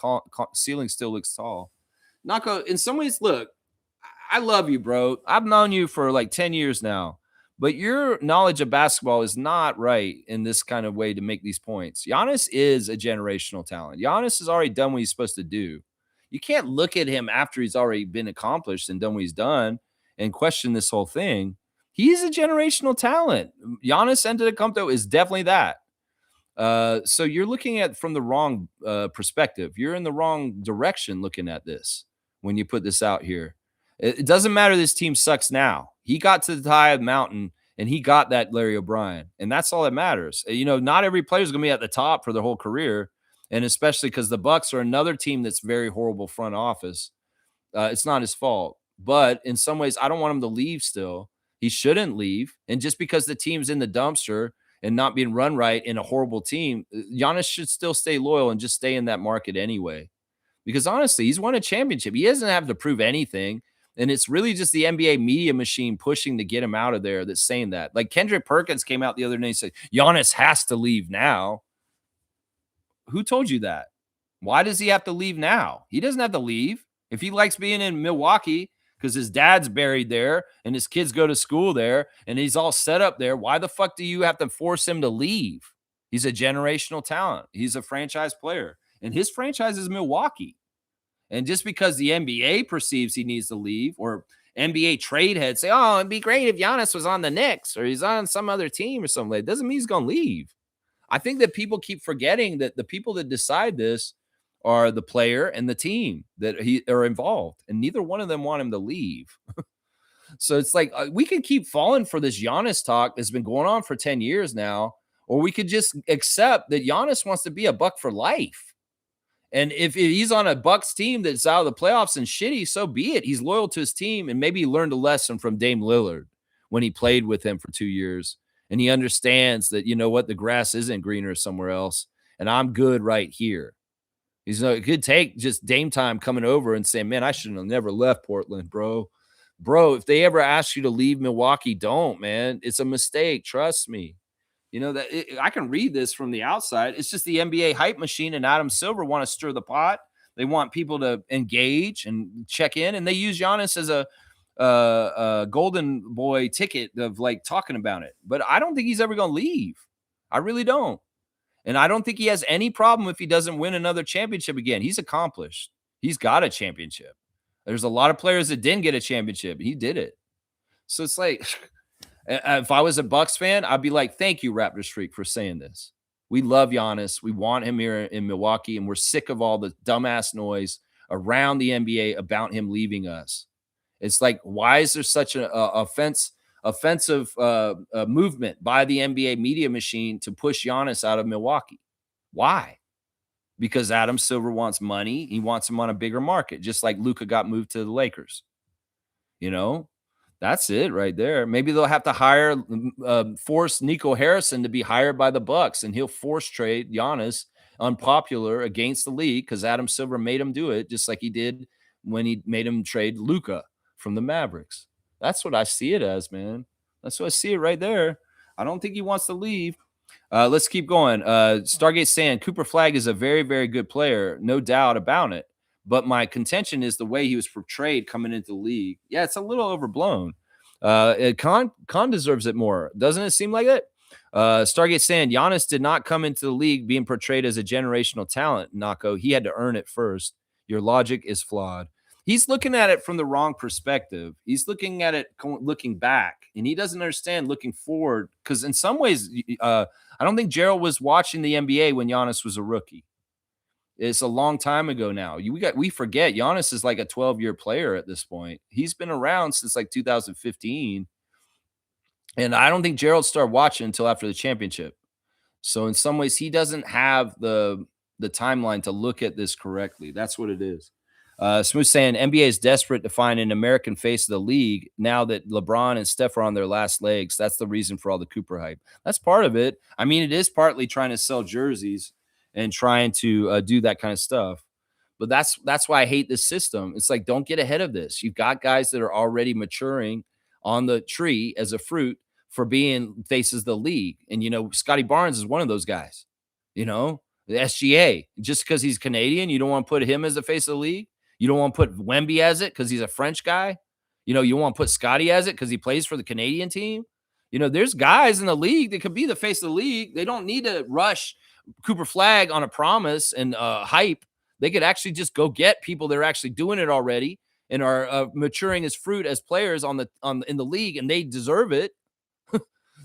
Ceiling still looks tall. Nako, in some ways, look, I love you, bro. I've known you for like 10 years now, but your knowledge of basketball is not right in this kind of way to make these points. Giannis is a generational talent. Giannis has already done what he's supposed to do. You can't look at him after he's already been accomplished and done what he's done and question this whole thing. He's a generational talent. Giannis Antetokounmpo is definitely that. So you're looking at from the wrong perspective. You're in the wrong direction looking at this when you put this out here. It doesn't matter this team sucks now. He got to the high of the mountain, and he got that Larry O'Brien, and that's all that matters. You know, not every player is going to be at the top for their whole career, and especially because the Bucks are another team that's very horrible front office. It's not his fault. But in some ways, I don't want him to leave still. He shouldn't leave. And just because the team's in the dumpster and not being run right in a horrible team, Giannis should still stay loyal and just stay in that market anyway. Because honestly, he's won a championship. He doesn't have to prove anything. And it's really just the NBA media machine pushing to get him out of there that's saying that. Like Kendrick Perkins came out the other day and said, Giannis has to leave now. Who told you that? Why does he have to leave now? He doesn't have to leave. If he likes being in Milwaukee because his dad's buried there and his kids go to school there and he's all set up there, why the fuck do you have to force him to leave? He's a generational talent. He's a franchise player, and his franchise is Milwaukee. And just because the NBA perceives he needs to leave, or NBA trade heads say, oh, it'd be great if Giannis was on the Knicks or he's on some other team or something, it doesn't mean he's going to leave. I think that people keep forgetting that the people that decide this are the player and the team that are involved, and neither one of them want him to leave. So it's like we can keep falling for this Giannis talk that's been going on for 10 years now, or we could just accept that Giannis wants to be a Buck for life. And if he's on a Bucks team that's out of the playoffs and shitty, so be it. He's loyal to his team, and maybe he learned a lesson from Dame Lillard when he played with him for 2 years. And he understands that, you know what, the grass isn't greener somewhere else, and I'm good right here. It could take just Dame time coming over and saying, man, I shouldn't have never left Portland, bro. Bro, if they ever ask you to leave Milwaukee, don't, man. It's a mistake. Trust me. You know, I can read this from the outside. It's just the NBA hype machine and Adam Silver want to stir the pot. They want people to engage and check in, and they use Giannis as a golden boy ticket of like talking about it. But I don't think he's ever going to leave. I really don't. And I don't think he has any problem if he doesn't win another championship again. He's accomplished. He's got a championship. There's a lot of players that didn't get a championship. He did it. So it's like, if I was a Bucks fan, I'd be like, thank you, Raptors Freak, for saying this. We love Giannis. We want him here in Milwaukee, and we're sick of all the dumbass noise around the NBA about him leaving us. It's like, why is there such an offensive movement by the NBA media machine to push Giannis out of Milwaukee? Why? Because Adam Silver wants money. He wants him on a bigger market, just like Luka got moved to the Lakers. You know, that's it right there. Maybe they'll have to force Nico Harrison to be hired by the Bucks, and he'll force trade Giannis, unpopular against the league, because Adam Silver made him do it, just like he did when he made him trade Luka from the Mavericks. That's what I see it as, man. That's what I see it right there. I don't think he wants to leave. Let's keep going. Stargate saying Cooper Flagg is a very, very good player, no doubt about it. But my contention is the way he was portrayed coming into the league. Yeah, it's a little overblown. Con deserves it more. Doesn't it seem like it? Stargate saying Giannis did not come into the league being portrayed as a generational talent, Nako. He had to earn it first. Your logic is flawed. He's looking at it from the wrong perspective. He's looking at it looking back, and he doesn't understand looking forward. Because in some ways, I don't think Gerald was watching the NBA when Giannis was a rookie. It's a long time ago now. We forget Giannis is like a 12-year player at this point. He's been around since like 2015, and I don't think Gerald started watching until after the championship. So in some ways, he doesn't have the timeline to look at this correctly. That's what it is. Smooth saying NBA is desperate to find an American face of the league now that LeBron and Steph are on their last legs. That's the reason for all the Cooper hype. That's part of it. I mean, it is partly trying to sell jerseys and trying to do that kind of stuff. But that's why I hate this system. It's like, don't get ahead of this. You've got guys that are already maturing on the tree as a fruit for being faces of the league. And, you know, Scotty Barnes is one of those guys, you know, the SGA. Just because he's Canadian, you don't want to put him as the face of the league. You don't want to put Wemby as it because he's a French guy. You know, you want to put Scotty as it because he plays for the Canadian team. You know, there's guys in the league that could be the face of the league. They don't need to rush Cooper Flagg on a promise and hype. They could actually just go get people that are actually doing it already and are maturing as fruit as players in the league, and they deserve it.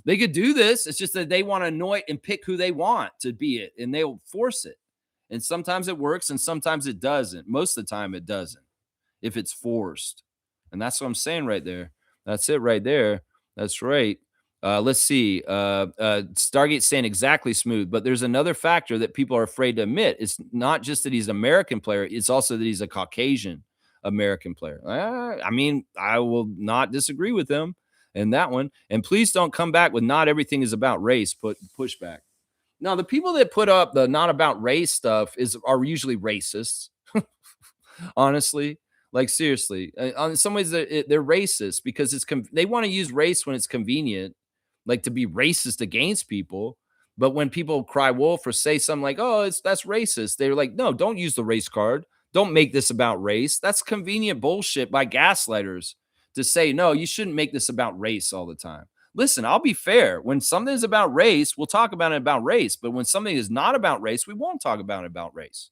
They could do this. It's just that they want to anoint and pick who they want to be it, and they'll force it. And sometimes it works and sometimes it doesn't. Most of the time it doesn't if it's forced. And that's what I'm saying right there. That's it right there. That's right. Let's see. Stargate saying exactly smooth, but there's another factor that people are afraid to admit. It's not just that he's an American player. It's also that he's a Caucasian American player. I mean, I will not disagree with them in that one. And please don't come back with not everything is about race, pushback. Now, the people that put up the not about race stuff are usually racists, honestly. Like, seriously. In some ways, they're racist because they want to use race when it's convenient, like to be racist against people. But when people cry wolf or say something like, oh, that's racist, they're like, no, don't use the race card. Don't make this about race. That's convenient bullshit by gaslighters to say, no, you shouldn't make this about race all the time. listen, I'll be fair. When something is about race, we'll talk about it about race. But when something is not about race, we won't talk about it about race.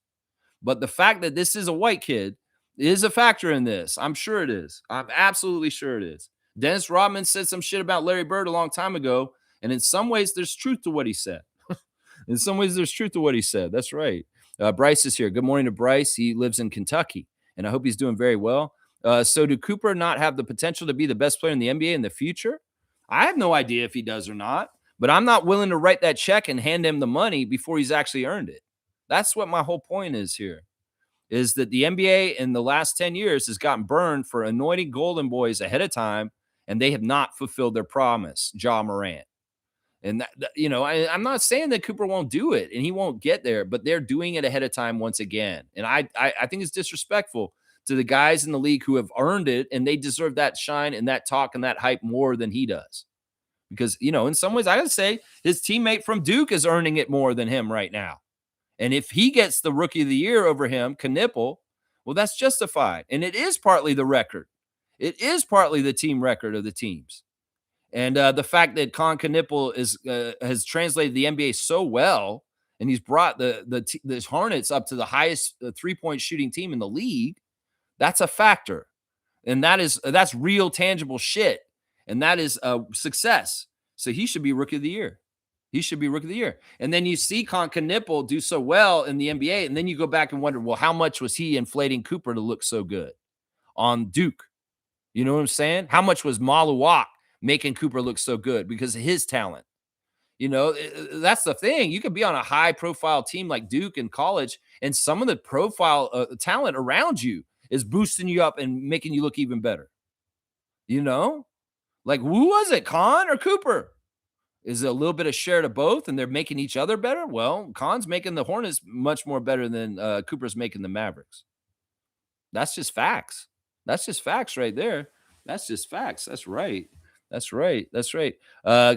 But the fact that this is a white kid is a factor in this. I'm sure it is. I'm absolutely sure it is. Dennis Rodman said some shit about Larry Bird a long time ago. And in some ways, there's truth to what he said. In some ways, there's truth to what he said. That's right. Bryce is here. Good morning to Bryce. He lives in Kentucky, and I hope he's doing very well. So, do Cooper not have the potential to be the best player in the NBA in the future? I have no idea if he does or not, but I'm not willing to write that check and hand him the money before he's actually earned it. That's what my whole point is here, is that the NBA in the last 10 years has gotten burned for anointing golden boys ahead of time, and they have not fulfilled their promise, Ja Morant. And I'm not saying that Cooper won't do it and he won't get there, but they're doing it ahead of time once again. And I think it's disrespectful to the guys in the league who have earned it, and they deserve that shine and that talk and that hype more than he does. Because, in some ways, I gotta say his teammate from Duke is earning it more than him right now. And if he gets the rookie of the year over him, Knipple, well, that's justified. And it is partly the record. It is partly the team record of the teams. And the fact that Con Knipple has translated the NBA so well, and he's brought the Hornets up to the highest 3-point shooting team in the league, that's a factor. And that's real tangible shit. And that is a success. So he should be rookie of the year. He should be rookie of the year. And then you see Con Knipple do so well in the NBA, and then you go back and wonder, well, how much was he inflating Cooper to look so good on Duke? You know what I'm saying? How much was Maluak making Cooper look so good because of his talent? That's the thing. You could be on a high profile team like Duke in college, and some of the profile talent around you is boosting you up and making you look even better. Like, who was it, Con or Cooper? Is it a little bit of share to both, and they're making each other better? Well, Con's making the Hornets much more better than Cooper's making the Mavericks. That's just facts. That's just facts right there. That's just facts. That's right. That's right. That's right.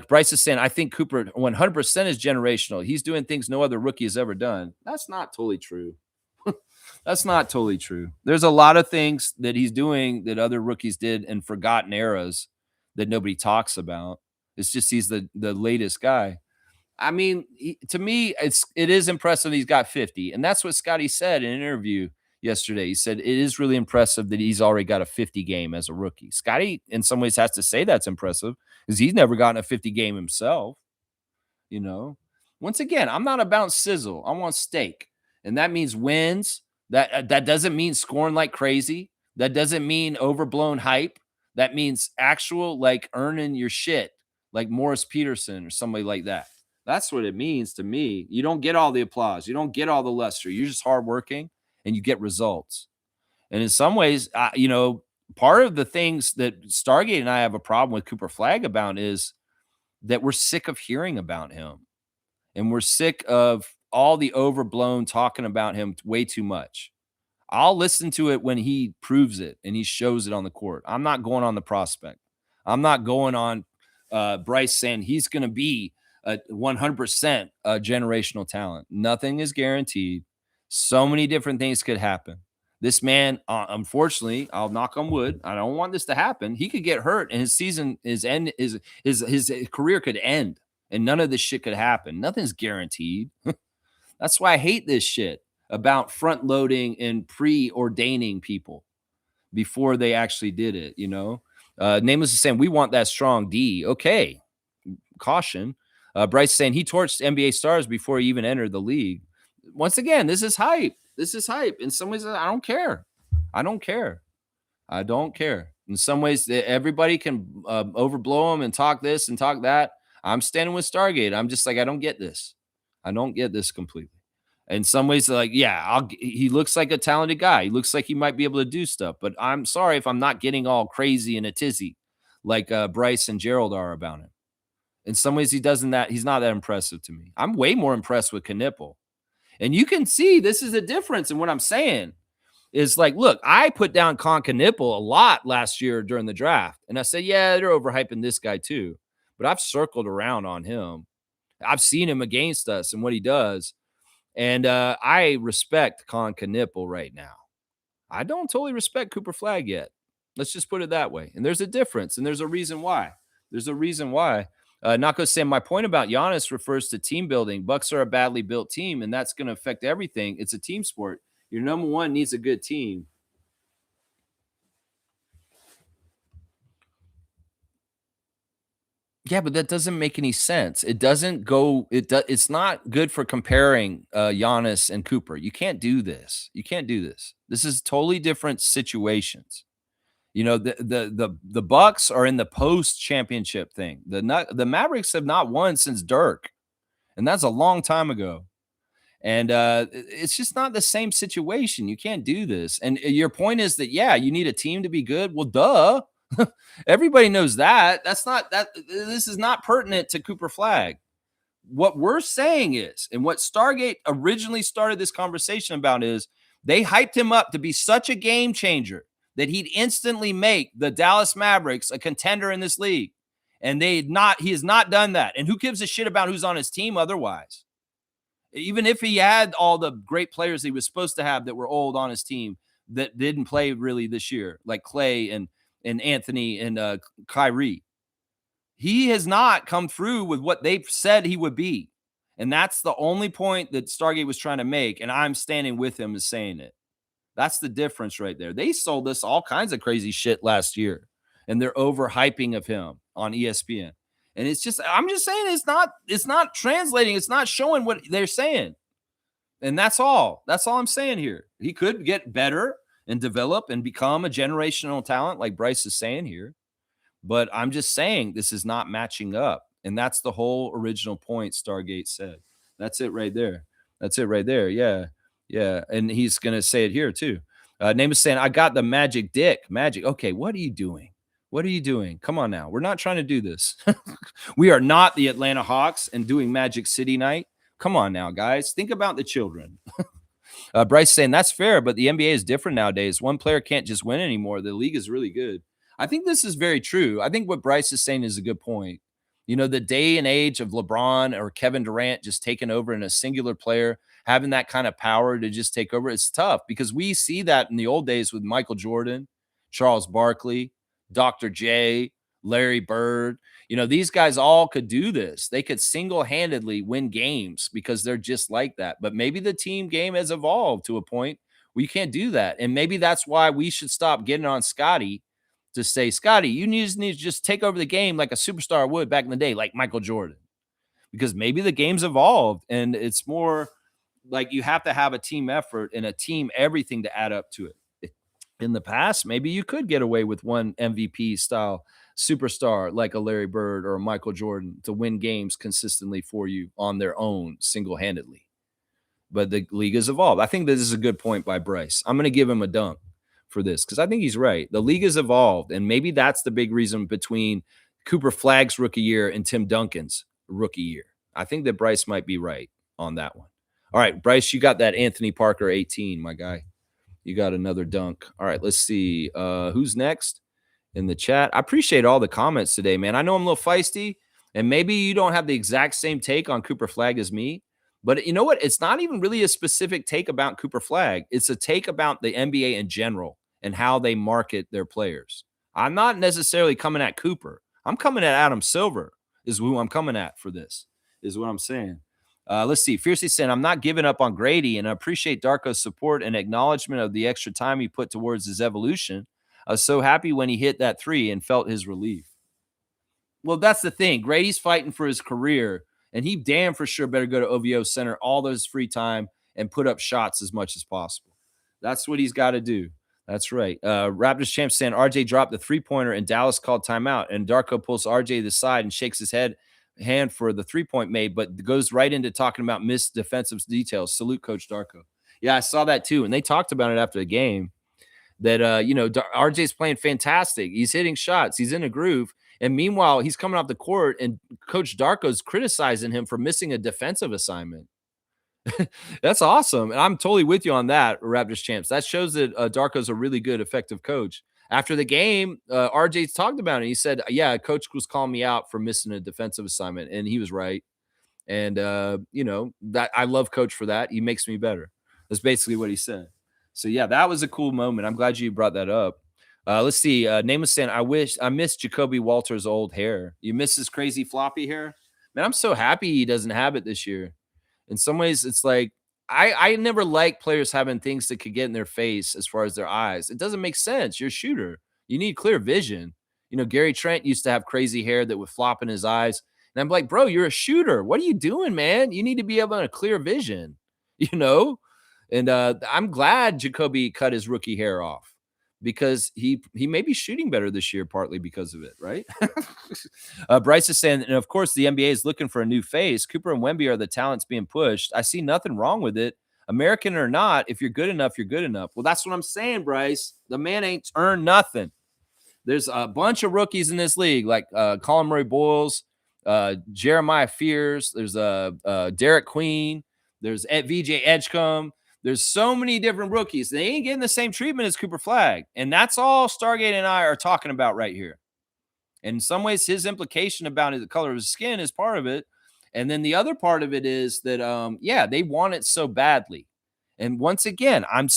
Bryce is saying, I think Cooper 100% is generational. He's doing things no other rookie has ever done. That's not totally true. That's not totally true. There's a lot of things that he's doing that other rookies did in forgotten eras that nobody talks about. It's just he's the latest guy. I mean, to me, it is impressive he's got 50. And that's what Scotty said in an interview yesterday. He said it is really impressive that he's already got a 50 game as a rookie. Scotty, in some ways, has to say that's impressive because he's never gotten a 50 game himself. Once again, I'm not about sizzle. I want steak. And that means wins. That doesn't mean scoring like crazy. That doesn't mean overblown hype. That means actual, like, earning your shit, like Morris Peterson or somebody like that. That's what it means to me. You don't get all the applause. You don't get all the luster. You're just hardworking and you get results. And in some ways, part of the things that Stargate and I have a problem with Cooper Flagg about is that we're sick of hearing about him. And we're sick of all the overblown talking about him way too much. I'll listen to it when he proves it and he shows it on the court. I'm not going on the prospect. I'm not going on Bryce saying he's going to be a 100% generational talent. Nothing is guaranteed. So many different things could happen. This man, unfortunately, I'll knock on wood. I don't want this to happen. He could get hurt and his season his career could end, and none of this shit could happen. Nothing's guaranteed. That's why I hate this shit about front loading and preordaining people before they actually did it. Nameless is saying we want that strong D. Okay, caution. Bryce saying he torched NBA stars before he even entered the league. Once again, this is hype. This is hype. In some ways, I don't care. I don't care. I don't care. In some ways, everybody can overblow them and talk this and talk that. I'm standing with Stargate. I'm just like, I don't get this. I don't get this completely. In some ways, like, yeah, he looks like a talented guy. He looks like he might be able to do stuff. But I'm sorry if I'm not getting all crazy in a tizzy like Bryce and Gerald are about him. In some ways, he's not that impressive to me. I'm way more impressed with Knipple. And you can see this is a difference in what I'm saying. Is like, look, I put down Con Knipple a lot last year during the draft. And I said, yeah, they're overhyping this guy too. But I've circled around on him. I've seen him against us and what he does. And I respect Con Knipple right now. I don't totally respect Cooper Flagg yet. Let's just put it that way. And there's a difference, and there's a reason why. There's a reason why. Nako saying my point about Giannis refers to team building. Bucks are a badly built team, and that's going to affect everything. It's a team sport. Your number one needs a good team. Yeah, but that doesn't make any sense. It doesn't go. It's not good for comparing Giannis and Cooper. You can't do this. You can't do this. This is totally different situations. You know, the Bucks are in the post championship thing. The Mavericks have not won since Dirk, and that's a long time ago. And it's just not the same situation. You can't do this. And your point is that, yeah, you need a team to be good. Well, duh. Everybody knows that. That's not that. This is not pertinent to Cooper Flag. What we're saying is, and what Stargate originally started this conversation about is they hyped him up to be such a game changer that he'd instantly make the Dallas Mavericks a contender in this league. And he has not done that. And who gives a shit about who's on his team otherwise? Even if he had all the great players he was supposed to have that were old on his team that didn't play really this year, like Clay and Anthony and Kyrie, he has not come through with what they said he would be. And that's the only point that Stargate was trying to make. And I'm standing with him as saying it. That's the difference right there. They sold us all kinds of crazy shit last year, and they're overhyping of him on ESPN. And it's just, I'm just saying it's not translating. It's not showing what they're saying. And that's all. That's all I'm saying here. He could get better and develop and become a generational talent like Bryce is saying here. But I'm just saying this is not matching up. And that's the whole original point Stargate said. That's it right there. That's it right there. Yeah. Yeah. And he's going to say it here too. Name is saying, I got the magic dick. Magic. Okay. What are you doing? What are you doing? Come on now. We're not trying to do this. We are not the Atlanta Hawks and doing Magic City night. Come on now, guys. Think about the children. Bryce saying that's fair, but the NBA is different nowadays. One player can't just win anymore. The league is really good. I think this is very true. I think what Bryce is saying is a good point. You know, the day and age of LeBron or Kevin Durant just taking over in a singular player, having that kind of power to just take over, it's tough because we see that in the old days with Michael Jordan, Charles Barkley, Dr. J, Larry Bird. You know, these guys all could do this. They could single-handedly win games because they're just like that. But maybe the team game has evolved to a point where you can't do that. And maybe that's why we should stop getting on Scotty to say, Scotty, you need to just take over the game like a superstar would back in the day, like Michael Jordan. Because maybe the game's evolved and it's more like you have to have a team effort and a team everything to add up to it. In the past, maybe you could get away with one MVP style superstar like a Larry Bird or a Michael Jordan to win games consistently for you on their own single-handedly. But the league has evolved. I think this is a good point by Bryce. I'm going to give him a dunk for this because I think he's right. The league has evolved, and maybe that's the big reason between Cooper Flagg's rookie year and Tim Duncan's rookie year. I think that Bryce might be right on that one. All right, Bryce, you got that Anthony Parker 18, my guy. You got another dunk. All right, let's see. Who's next in the chat? I appreciate all the comments today, man. I know I'm a little feisty, and maybe you don't have the exact same take on Cooper Flagg as me. But you know what? It's not even really a specific take about Cooper Flagg. It's a take about the NBA in general and how they market their players. I'm not necessarily coming at Cooper. I'm coming at Adam Silver is who I'm coming at for this, is what I'm saying. Let's see. Fiercely saying, I'm not giving up on Grady, and I appreciate Darko's support and acknowledgement of the extra time he put towards his evolution. I was so happy when he hit that three and felt his relief. Well, that's the thing. Grady's fighting for his career, and he damn for sure better go to OVO Center all those free time and put up shots as much as possible. That's what he's got to do. That's right. Raptors champ saying RJ dropped the three-pointer and Dallas called timeout, and Darko pulls RJ to the side and shakes his hand for the three-point made, but goes right into talking about missed defensive details. Salute Coach Darko. Yeah, I saw that too. And they talked about it after the game that, RJ's playing fantastic. He's hitting shots. He's in a groove. And meanwhile, he's coming off the court and Coach Darko's criticizing him for missing a defensive assignment. That's awesome. And I'm totally with you on that, Raptors champs. That shows that Darko's a really good, effective coach. After the game, RJ talked about it. He said, yeah, coach was calling me out for missing a defensive assignment, and he was right. And, that I love coach for that. He makes me better. That's basically what he said. So, yeah, that was a cool moment. I'm glad you brought that up. Let's see. Name was saying, I miss Jacoby Walter's old hair. You miss his crazy floppy hair? Man, I'm so happy he doesn't have it this year. In some ways, it's like I never like players having things that could get in their face as far as their eyes. It doesn't make sense. You're a shooter. You need clear vision. Gary Trent used to have crazy hair that would flop in his eyes. And I'm like, bro, you're a shooter. What are you doing, man? You need to be able to clear vision, you know? And I'm glad Jacoby cut his rookie hair off because he may be shooting better this year, partly because of it, right? Bryce is saying, and of course, the NBA is looking for a new face. Cooper and Wemby are the talents being pushed. I see nothing wrong with it. American or not, if you're good enough, you're good enough. Well, that's what I'm saying, Bryce. The man ain't earned nothing. There's a bunch of rookies in this league, like Colin Murray-Boyles, Jeremiah Fears. There's Derek Queen. There's VJ Edgecombe. There's so many different rookies. They ain't getting the same treatment as Cooper Flagg. And that's all Stargate and I are talking about right here. And in some ways, his implication about the color of his skin is part of it. And then the other part of it is that, they want it so badly. And once again, I'm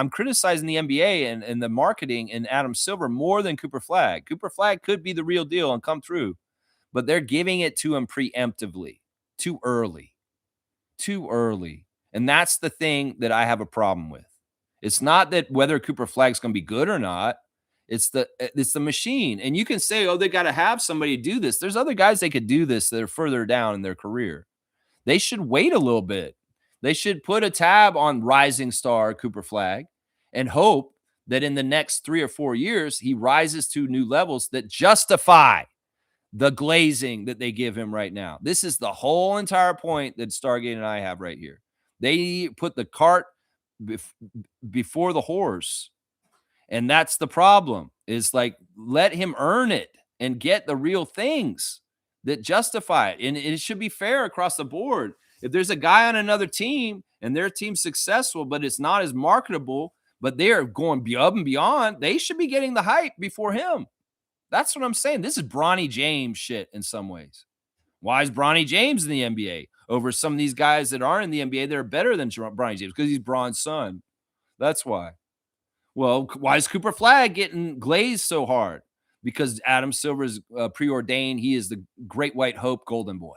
criticizing the NBA and the marketing and Adam Silver more than Cooper Flagg. Cooper Flagg could be the real deal and come through, but they're giving it to him preemptively, too early. And that's the thing that I have a problem with. It's not that whether Cooper Flagg's going to be good or not. It's the machine. And you can say, oh, they got to have somebody do this. There's other guys they could do this that are further down in their career. They should wait a little bit. They should put a tab on rising star Cooper Flagg and hope that in the next 3 or 4 years, he rises to new levels that justify the glazing that they give him right now. This is the whole entire point that Stargate and I have right here. They put the cart before the horse. And that's the problem, is like, let him earn it and get the real things that justify it. And it should be fair across the board. If there's a guy on another team and their team's successful, but it's not as marketable, but they're going above and beyond, they should be getting the hype before him. That's what I'm saying. This is Bronny James shit in some ways. Why is Bronny James in the NBA over some of these guys that aren't in the NBA that are better than Bronny James? Because he's Bron's son. That's why. Well, why is Cooper Flagg getting glazed so hard? Because Adam Silver's preordained. He is the great white hope golden boy.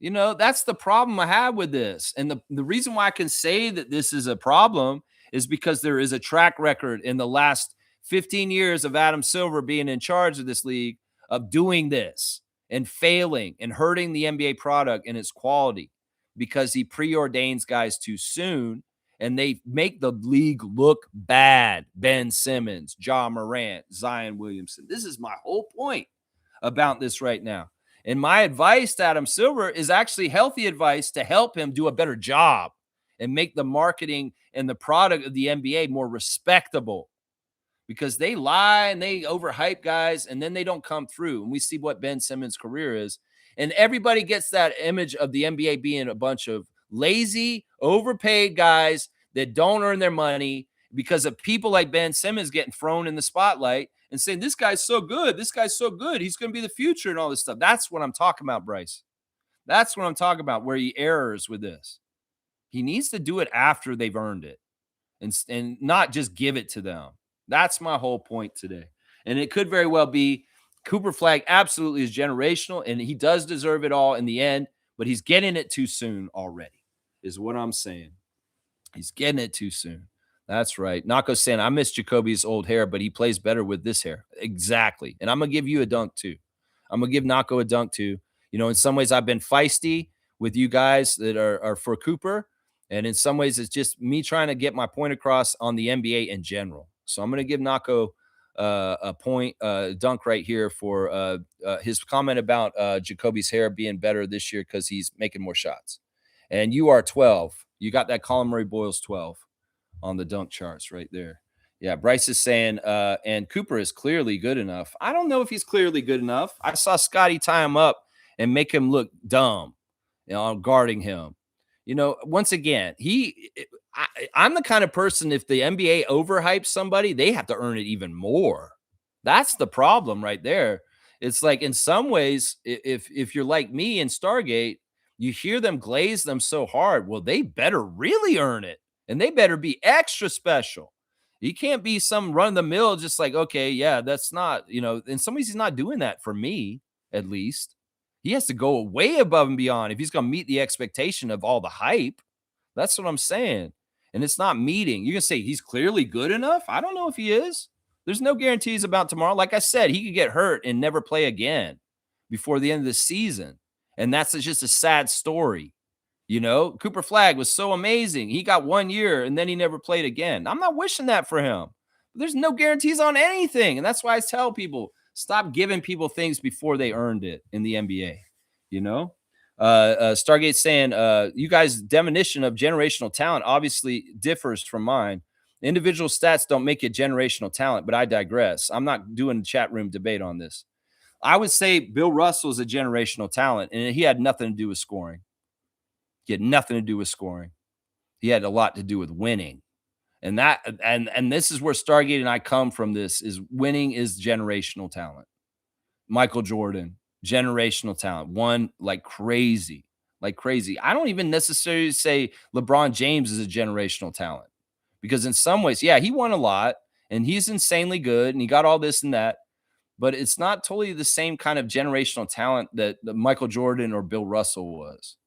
That's the problem I have with this. And the reason why I can say that this is a problem is because there is a track record in the last 15 years of Adam Silver being in charge of this league of doing this and failing and hurting the NBA product and its quality because he preordains guys too soon. And they make the league look bad. Ben Simmons, Ja Morant, Zion Williamson. This is my whole point about this right now. And my advice to Adam Silver is actually healthy advice to help him do a better job and make the marketing and the product of the NBA more respectable. Because they lie and they overhype guys and then they don't come through. And we see what Ben Simmons' career is. And everybody gets that image of the NBA being a bunch of lazy, overpaid guys that don't earn their money because of people like Ben Simmons getting thrown in the spotlight and saying, this guy's so good. This guy's so good. He's going to be the future and all this stuff. That's what I'm talking about, Bryce. That's what I'm talking about, where he errs with this. He needs to do it after they've earned it and not just give it to them. That's my whole point today. And it could very well be Cooper Flagg absolutely is generational, and he does deserve it all in the end, but he's getting it too soon already, is what I'm saying. He's getting it too soon. That's right. Nako's saying, I miss Jacoby's old hair, but he plays better with this hair. Exactly. And I'm going to give you a dunk too. I'm going to give Nako a dunk too. In some ways I've been feisty with you guys that are for Cooper. And in some ways it's just me trying to get my point across on the NBA in general. So I'm going to give Nako a point, dunk right here for his comment about Jacoby's hair being better this year because he's making more shots. And you are 12. You got that Colin Murray-Boyles 12 on the dunk charts right there. Yeah, Bryce is saying, and Cooper is clearly good enough. I don't know if he's clearly good enough. I saw Scotty tie him up and make him look dumb, guarding him. Once again, I'm the kind of person, if the NBA overhypes somebody, they have to earn it even more. That's the problem right there. It's like, in some ways, if you're like me in Stargate, you hear them glaze them so hard. Well, they better really earn it, and they better be extra special. He can't be some run of the mill, just like, okay, yeah, that's not, and somebody's not doing that for me, at least. He has to go way above and beyond if he's going to meet the expectation of all the hype. That's what I'm saying. And it's not meeting. You can say he's clearly good enough. I don't know if he is. There's no guarantees about tomorrow. Like I said, he could get hurt and never play again before the end of the season. And that's just a sad story. Cooper Flagg was so amazing. He got 1 year and then he never played again. I'm not wishing that for him. There's no guarantees on anything. And that's why I tell people, stop giving people things before they earned it in the NBA. Stargate saying, you guys' definition of generational talent obviously differs from mine. Individual stats don't make it generational talent, but I digress. I'm not doing a chat room debate on this. I would say Bill Russell is a generational talent, and he had nothing to do with scoring. He had nothing to do with scoring. He had a lot to do with winning. And this is where Stargate and I come from. This is winning is generational talent. Michael Jordan, generational talent, won like crazy. I don't even necessarily say LeBron James is a generational talent, because in some ways, yeah, he won a lot and he's insanely good and he got all this and that, but it's not totally the same kind of generational talent that Michael Jordan or Bill Russell was.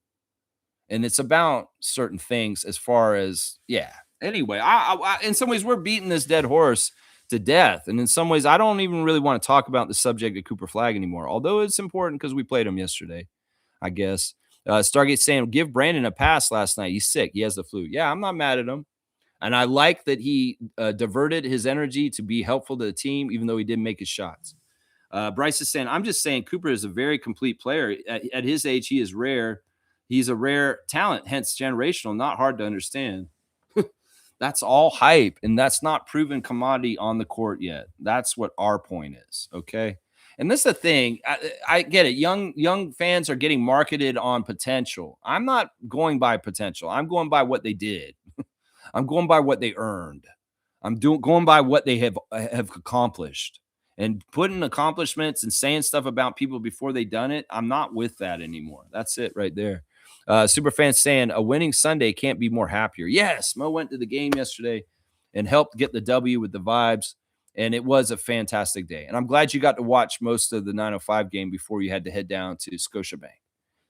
And it's about certain things as far as, yeah. Anyway, I in some ways, we're beating this dead horse to death. And in some ways, I don't even really want to talk about the subject of Cooper Flagg anymore, although it's important because we played him yesterday, I guess. Stargate saying, give Brandon a pass last night. He's sick. He has the flu. Yeah, I'm not mad at him. And I like that he diverted his energy to be helpful to the team, even though he didn't make his shots. Bryce is saying, I'm just saying Cooper is a very complete player. At his age, he is rare. He's a rare talent, hence generational, not hard to understand. That's all hype, and that's not proven commodity on the court yet. That's what our point is, okay? And this is the thing. I get it. Young fans are getting marketed on potential. I'm not going by potential. I'm going by what they did. I'm going by what they earned. Going by what they have accomplished. And putting accomplishments and saying stuff about people before they done it, I'm not with that anymore. That's it right there. Superfan saying a winning Sunday can't be more happier. Yes, Mo went to the game yesterday and helped get the W with the vibes, and it was a fantastic day. And I'm glad you got to watch most of the 905 game before you had to head down to Scotiabank.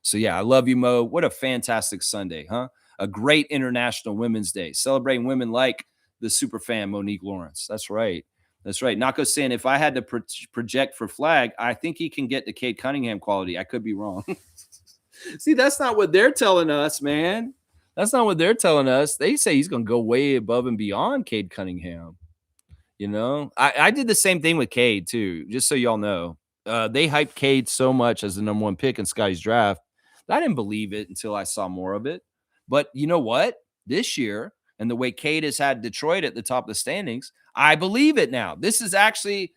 So, yeah, I love you, Mo. What a fantastic Sunday, huh? A great International Women's Day, celebrating women like the superfan Monique Lawrence. That's right. That's right. Nako saying, if I had to project for Flagg, I think he can get to Cade Cunningham quality. I could be wrong. See, that's not what they're telling us, man. That's not what they're telling us. They say he's going to go way above and beyond Cade Cunningham. I did the same thing with Cade, too, just so y'all know. They hyped Cade so much as the number one pick in Scotty's draft. I didn't believe it until I saw more of it. But you know what? This year, and the way Cade has had Detroit at the top of the standings, I believe it now. This is actually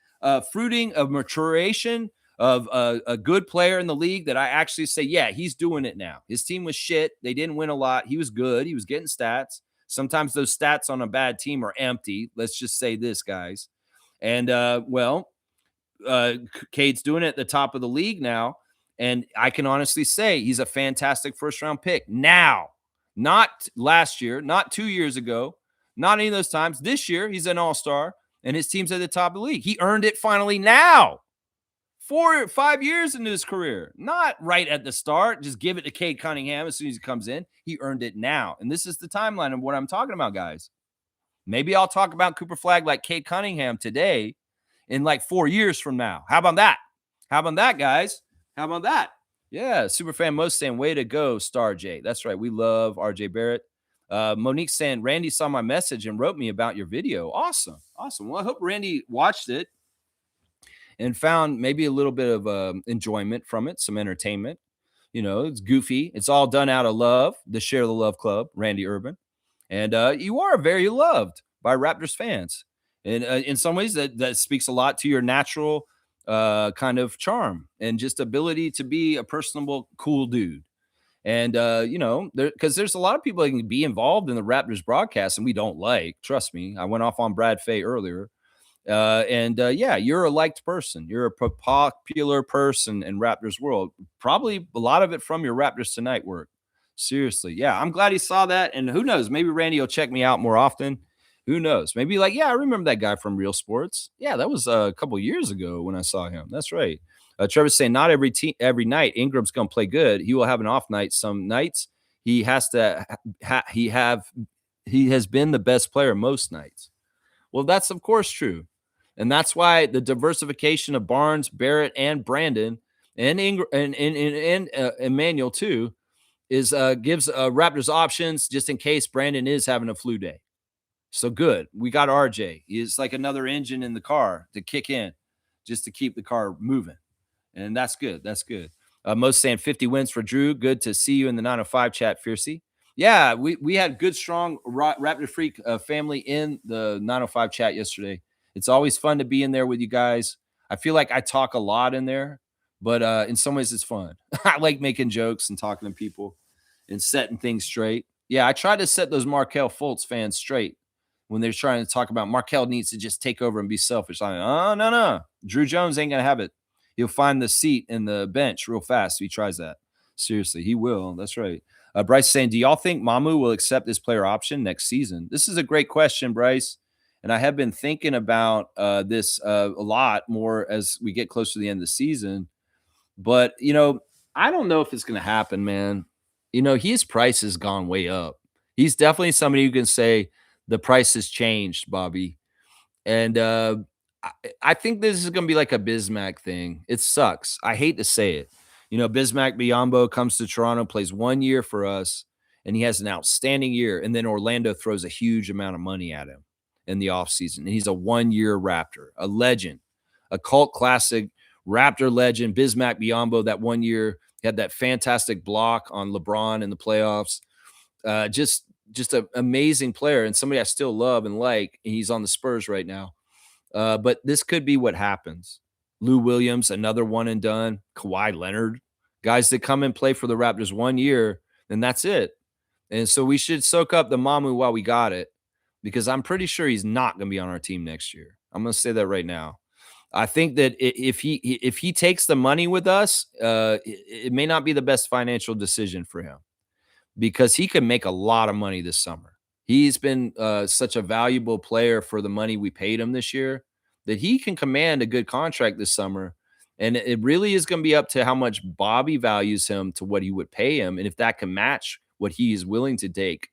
fruiting of maturation of a good player in the league that I actually say, yeah, he's doing it now. His team was shit. They didn't win a lot. He was good. He was getting stats. Sometimes those stats on a bad team are empty. Let's just say this, guys. And, Cade's doing it at the top of the league now. And I can honestly say he's a fantastic first-round pick now. Not last year, not 2 years ago, not any of those times. This year, he's an all-star, and his team's at the top of the league. He earned it finally now. 4 or 5 years into his career, not right at the start. Just give it to Cade Cunningham as soon as he comes in. He earned it now. And this is the timeline of what I'm talking about, guys. Maybe I'll talk about Cooper Flagg like Cade Cunningham today in like 4 years from now. How about that? How about that, guys? How about that? Yeah, Superfan Mo saying, way to go, Star J. That's right. We love RJ Barrett. Monique saying, Randy saw my message and wrote me about your video. Awesome. Awesome. Well, I hope Randy watched it and found maybe a little bit of enjoyment from it, some entertainment. It's goofy. It's all done out of love, the Share the Love Club, Randy Urban. And you are very loved by Raptors fans. And in some ways, that speaks a lot to your natural kind of charm and just ability to be a personable, cool dude. And, because there's a lot of people that can be involved in the Raptors broadcast and we don't like. Trust me. I went off on Brad Fay earlier. Yeah, you're a liked person. You're a popular person in Raptors world. Probably a lot of it from your Raptors Tonight work. Seriously. Yeah, I'm glad he saw that. And who knows, maybe Randy will check me out more often. Who knows? Maybe like, yeah, I remember that guy from Real Sports. Yeah, that was a couple years ago when I saw him. That's right. Trevor's saying not every night Ingram's going to play good. He will have an off night. Some nights he has to he has been the best player most nights. Well, that's of course true. And that's why the diversification of Barnes, Barrett, and Brandon and Ingram and Emmanuel too is gives Raptors options just in case Brandon is having a flu day. So good. We got RJ. He's like another engine in the car to kick in just to keep the car moving. And that's good. That's good. Most saying 50 wins for Drew. Good to see you in the 905 chat, Fiercey. Yeah, we had good, strong Raptor Freak family in the 905 chat yesterday. It's always fun to be in there with you guys. I feel like I talk a lot in there, but in some ways it's fun. I like making jokes and talking to people and setting things straight. Yeah, I try to set those Markelle Fultz fans straight when they're trying to talk about Markelle needs to just take over and be selfish. I'm like, oh, no. Drew Jones ain't going to have it. He'll find the seat in the bench real fast if he tries that. Seriously, he will. That's right. Bryce saying, do y'all think Mamu will accept this player option next season? This is a great question, Bryce. And I have been thinking about this a lot more as we get closer to the end of the season. But, I don't know if it's going to happen, man. His price has gone way up. He's definitely somebody who can say the price has changed, Bobby. And I think this is going to be like a Bismack thing. It sucks. I hate to say it. Bismack Biyombo comes to Toronto, plays 1 year for us, and he has an outstanding year. And then Orlando throws a huge amount of money at him in the offseason. And he's a 1-year Raptor, a legend, a cult classic Raptor legend. Bismack Biyombo, that 1 year, he had that fantastic block on LeBron in the playoffs. Just an amazing player and somebody I still love and like. And he's on the Spurs right now. But this could be what happens. Lou Williams, another one and done. Kawhi Leonard, guys that come and play for the Raptors 1 year, and that's it. And so we should soak up the Mamu while we got it, because I'm pretty sure he's not going to be on our team next year. I'm going to say that right now. I think that if he takes the money with us, it may not be the best financial decision for him, because he could make a lot of money this summer. He's been such a valuable player for the money we paid him this year that he can command a good contract this summer. And it really is going to be up to how much Bobby values him to what he would pay him. And if that can match what he is willing to take,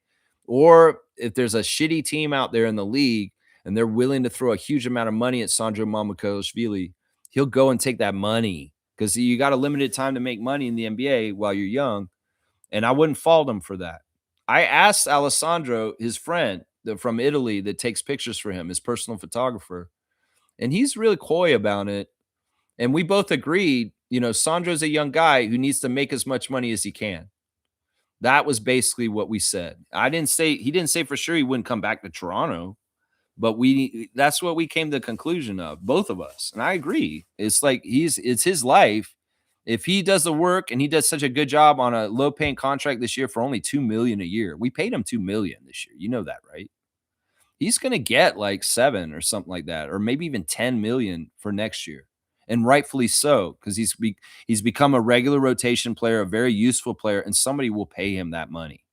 or if there's a shitty team out there in the league and they're willing to throw a huge amount of money at Sandro Mamukelashvili, he'll go and take that money, because you got a limited time to make money in the NBA while you're young. And I wouldn't fault him for that. I asked Alessandro, his friend from Italy that takes pictures for him, his personal photographer, and he's really coy about it. And we both agreed, Sandro's a young guy who needs to make as much money as he can. That was basically what we said. He didn't say for sure he wouldn't come back to Toronto, but that's what we came to the conclusion of, both of us. And I agree. It's like it's his life. If he does the work and he does such a good job on a low-paying contract this year for only $2 million a year, we paid him $2 million this year. You know that, right? He's going to get like 7 or something like that, or maybe even 10 million for next year, and rightfully so, because he's become a regular rotation player, a very useful player, and somebody will pay him that money.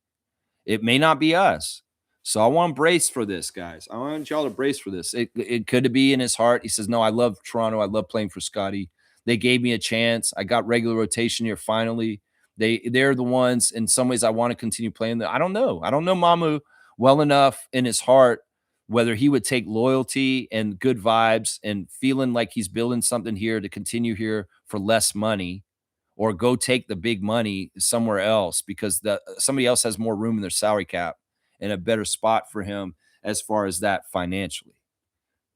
It may not be us. So I want to brace for this, guys. I want y'all to brace for this. It could be in his heart. He says, no, I love Toronto. I love playing for Scotty. They gave me a chance. I got regular rotation here finally. They're the ones, in some ways, I want to continue playing there. I don't know. I don't know Mamu well enough in his heart whether he would take loyalty and good vibes and feeling like he's building something here to continue here for less money, or go take the big money somewhere else because somebody else has more room in their salary cap and a better spot for him as far as that financially.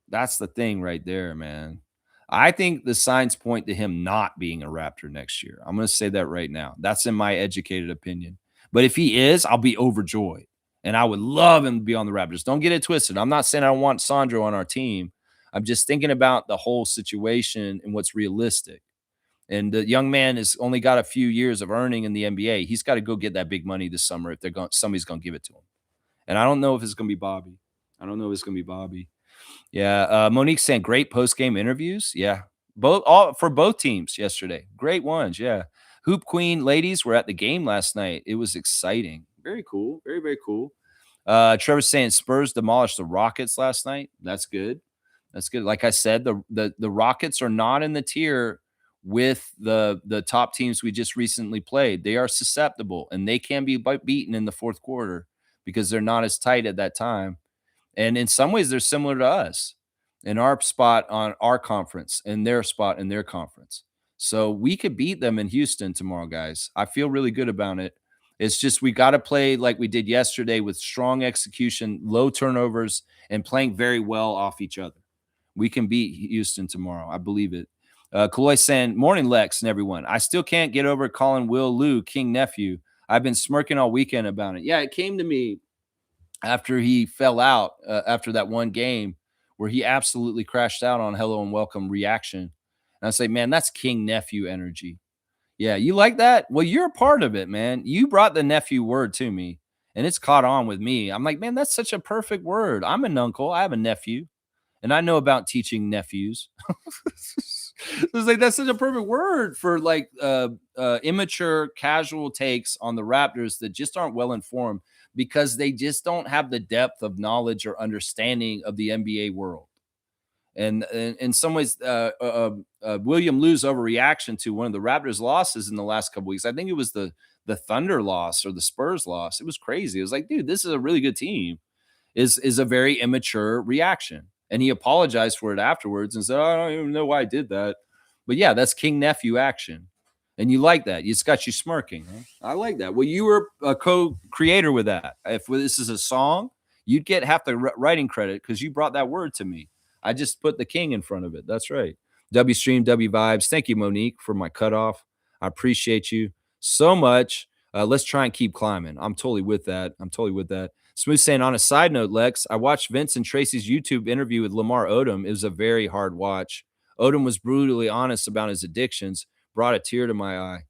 That's the thing right there, man. I think the signs point to him not being a Raptor next year. I'm going to say that right now. That's in my educated opinion. But if he is, I'll be overjoyed. And I would love him to be on the Raptors. Don't get it twisted. I'm not saying I don't want Sandro on our team. I'm just thinking about the whole situation and what's realistic. And the young man has only got a few years of earning in the NBA. He's got to go get that big money this summer if somebody's going to give it to him. And I don't know if it's going to be Bobby. Yeah. Monique saying great post-game interviews. Yeah. For both teams yesterday. Great ones. Yeah. Hoop Queen ladies were at the game last night. It was exciting. Very cool. Very, very cool. Trevor's saying Spurs demolished the Rockets last night. That's good. That's good. Like I said, the Rockets are not in the tier with the top teams we just recently played. They are susceptible, and they can be beaten in the fourth quarter because they're not as tight at that time. And in some ways, they're similar to us in our spot on our conference and their spot in their conference. So we could beat them in Houston tomorrow, guys. I feel really good about it. It's just we got to play like we did yesterday with strong execution, low turnovers, and playing very well off each other. We can beat Houston tomorrow. I believe it. Kaloy saying, morning, Lex and everyone. I still can't get over calling Will Lou King Nephew. I've been smirking all weekend about it. Yeah, it came to me after he fell out after that one game where he absolutely crashed out on Hello and Welcome reaction. And I say, man, that's King Nephew energy. Yeah, you like that? Well, you're a part of it, man. You brought the nephew word to me, and it's caught on with me. I'm like, man, that's such a perfect word. I'm an uncle. I have a nephew, and I know about teaching nephews. It's like that's such a perfect word for like immature, casual takes on the Raptors that just aren't well informed because they just don't have the depth of knowledge or understanding of the NBA world. And in some ways, William Lou's overreaction to one of the Raptors' losses in the last couple weeks, I think it was the Thunder loss or the Spurs loss. It was crazy. It was like, dude, this is a really good team. Is a very immature reaction. And he apologized for it afterwards and said, oh, I don't even know why I did that. But yeah, that's King Nephew action. And you like that. It's got you smirking. Huh? I like that. Well, you were a co-creator with that. If this is a song, you'd get half the writing credit because you brought that word to me. I just put the king in front of it. That's right. W Stream, W Vibes. Thank you, Monique, for my cutoff. I appreciate you so much. Let's try and keep climbing. I'm totally with that. Smooth saying, on a side note, Lex, I watched Vince and Tracy's YouTube interview with Lamar Odom. It was a very hard watch. Odom was brutally honest about his addictions, brought a tear to my eye.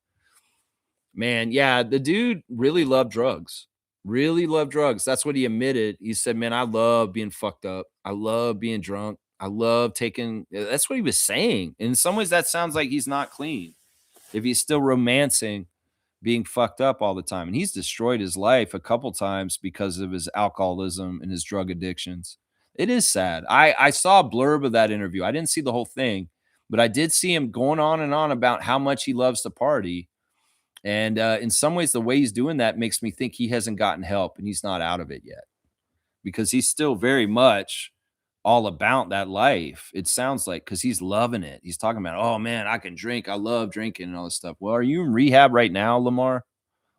Man, yeah, the dude really loved drugs. Really loved drugs. That's what he admitted. He said, man, I love being fucked up. I love being drunk. I love taking, that's what he was saying. In some ways, that sounds like he's not clean. If he's still romancing being fucked up all the time. And he's destroyed his life a couple times because of his alcoholism and his drug addictions. It is sad. I saw a blurb of that interview. I didn't see the whole thing, but I did see him going on and on about how much he loves to party. And in some ways, the way he's doing that makes me think he hasn't gotten help and he's not out of it yet because he's still very much all about that life. It sounds like because he's loving it. He's talking about, oh man, I can drink. I love drinking and all this stuff. Well, are you in rehab right now, Lamar?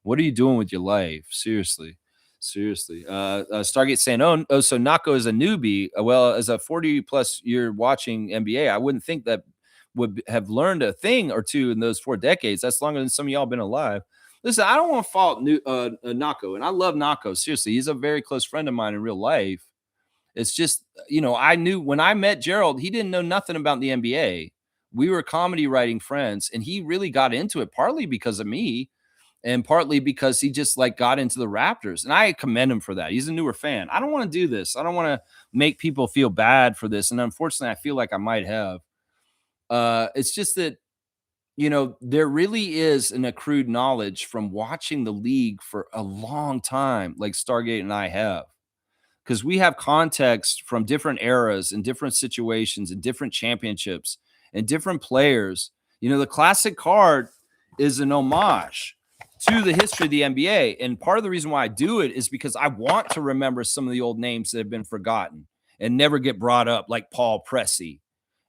What are you doing with your life? Seriously. Stargate saying, so Nako is a newbie. Well, as a 40 plus year watching NBA, I wouldn't think that would have learned a thing or two in those 4 decades. That's longer than some of y'all been alive. Listen, I don't want to fault Nako, and I love Nako. Seriously, he's a very close friend of mine in real life. It's just, I knew when I met Gerald, he didn't know nothing about the NBA. We were comedy writing friends, and he really got into it partly because of me and partly because he just like got into the Raptors. And I commend him for that. He's a newer fan. I don't want to do this. I don't want to make people feel bad for this. And unfortunately, I feel like I might have. It's just that, there really is an accrued knowledge from watching the league for a long time, like Stargate and I have. Because we have context from different eras and different situations and different championships and different players. The classic card is an homage to the history of the NBA. And part of the reason why I do it is because I want to remember some of the old names that have been forgotten and never get brought up, like Paul Pressey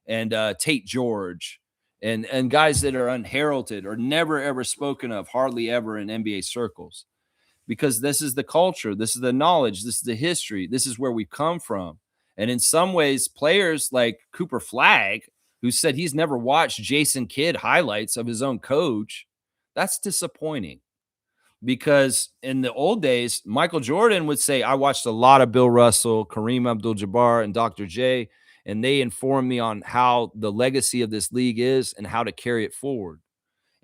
and Tate George and guys that are unheralded or never, ever spoken of, hardly ever in NBA circles. Because this is the culture, this is the knowledge, this is the history, this is where we come from. And in some ways, players like Cooper Flagg, who said he's never watched Jason Kidd highlights of his own coach, that's disappointing. Because in the old days, Michael Jordan would say, I watched a lot of Bill Russell, Kareem Abdul-Jabbar, and Dr. J, and they informed me on how the legacy of this league is and how to carry it forward.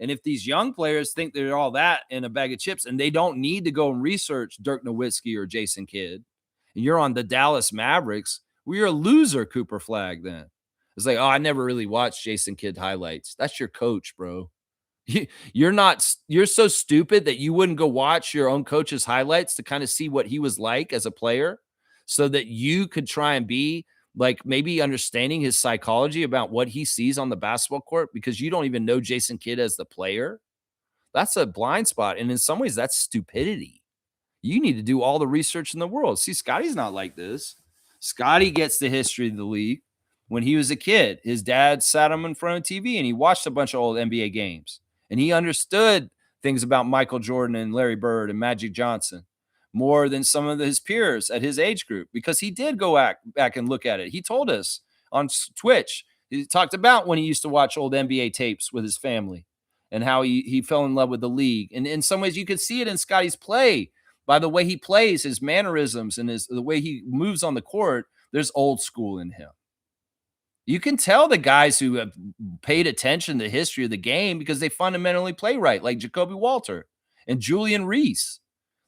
And if these young players think they're all that in a bag of chips and they don't need to go and research Dirk Nowitzki or Jason Kidd, and you're on the Dallas Mavericks, well, you're a loser, Cooper Flagg, then. It's like, I never really watched Jason Kidd highlights. That's your coach, bro. You're so stupid that you wouldn't go watch your own coach's highlights to kind of see what he was like as a player so that you could try and be like maybe understanding his psychology about what he sees on the basketball court because you don't even know Jason Kidd as the player. That's a blind spot. And in some ways, that's stupidity. You need to do all the research in the world. See, Scotty's not like this. Scotty gets the history of the league. When he was a kid, his dad sat him in front of TV and he watched a bunch of old NBA games. And he understood things about Michael Jordan and Larry Bird and Magic Johnson more than some of his peers at his age group because he did go back and look at it. He told us on Twitch, he talked about when he used to watch old NBA tapes with his family and how he fell in love with the league. And in some ways, you could see it in Scotty's play by the way he plays, his mannerisms, and the way he moves on the court. There's old school in him. You can tell the guys who have paid attention to the history of the game because they fundamentally play right, like Jacoby Walter and Julian Reese.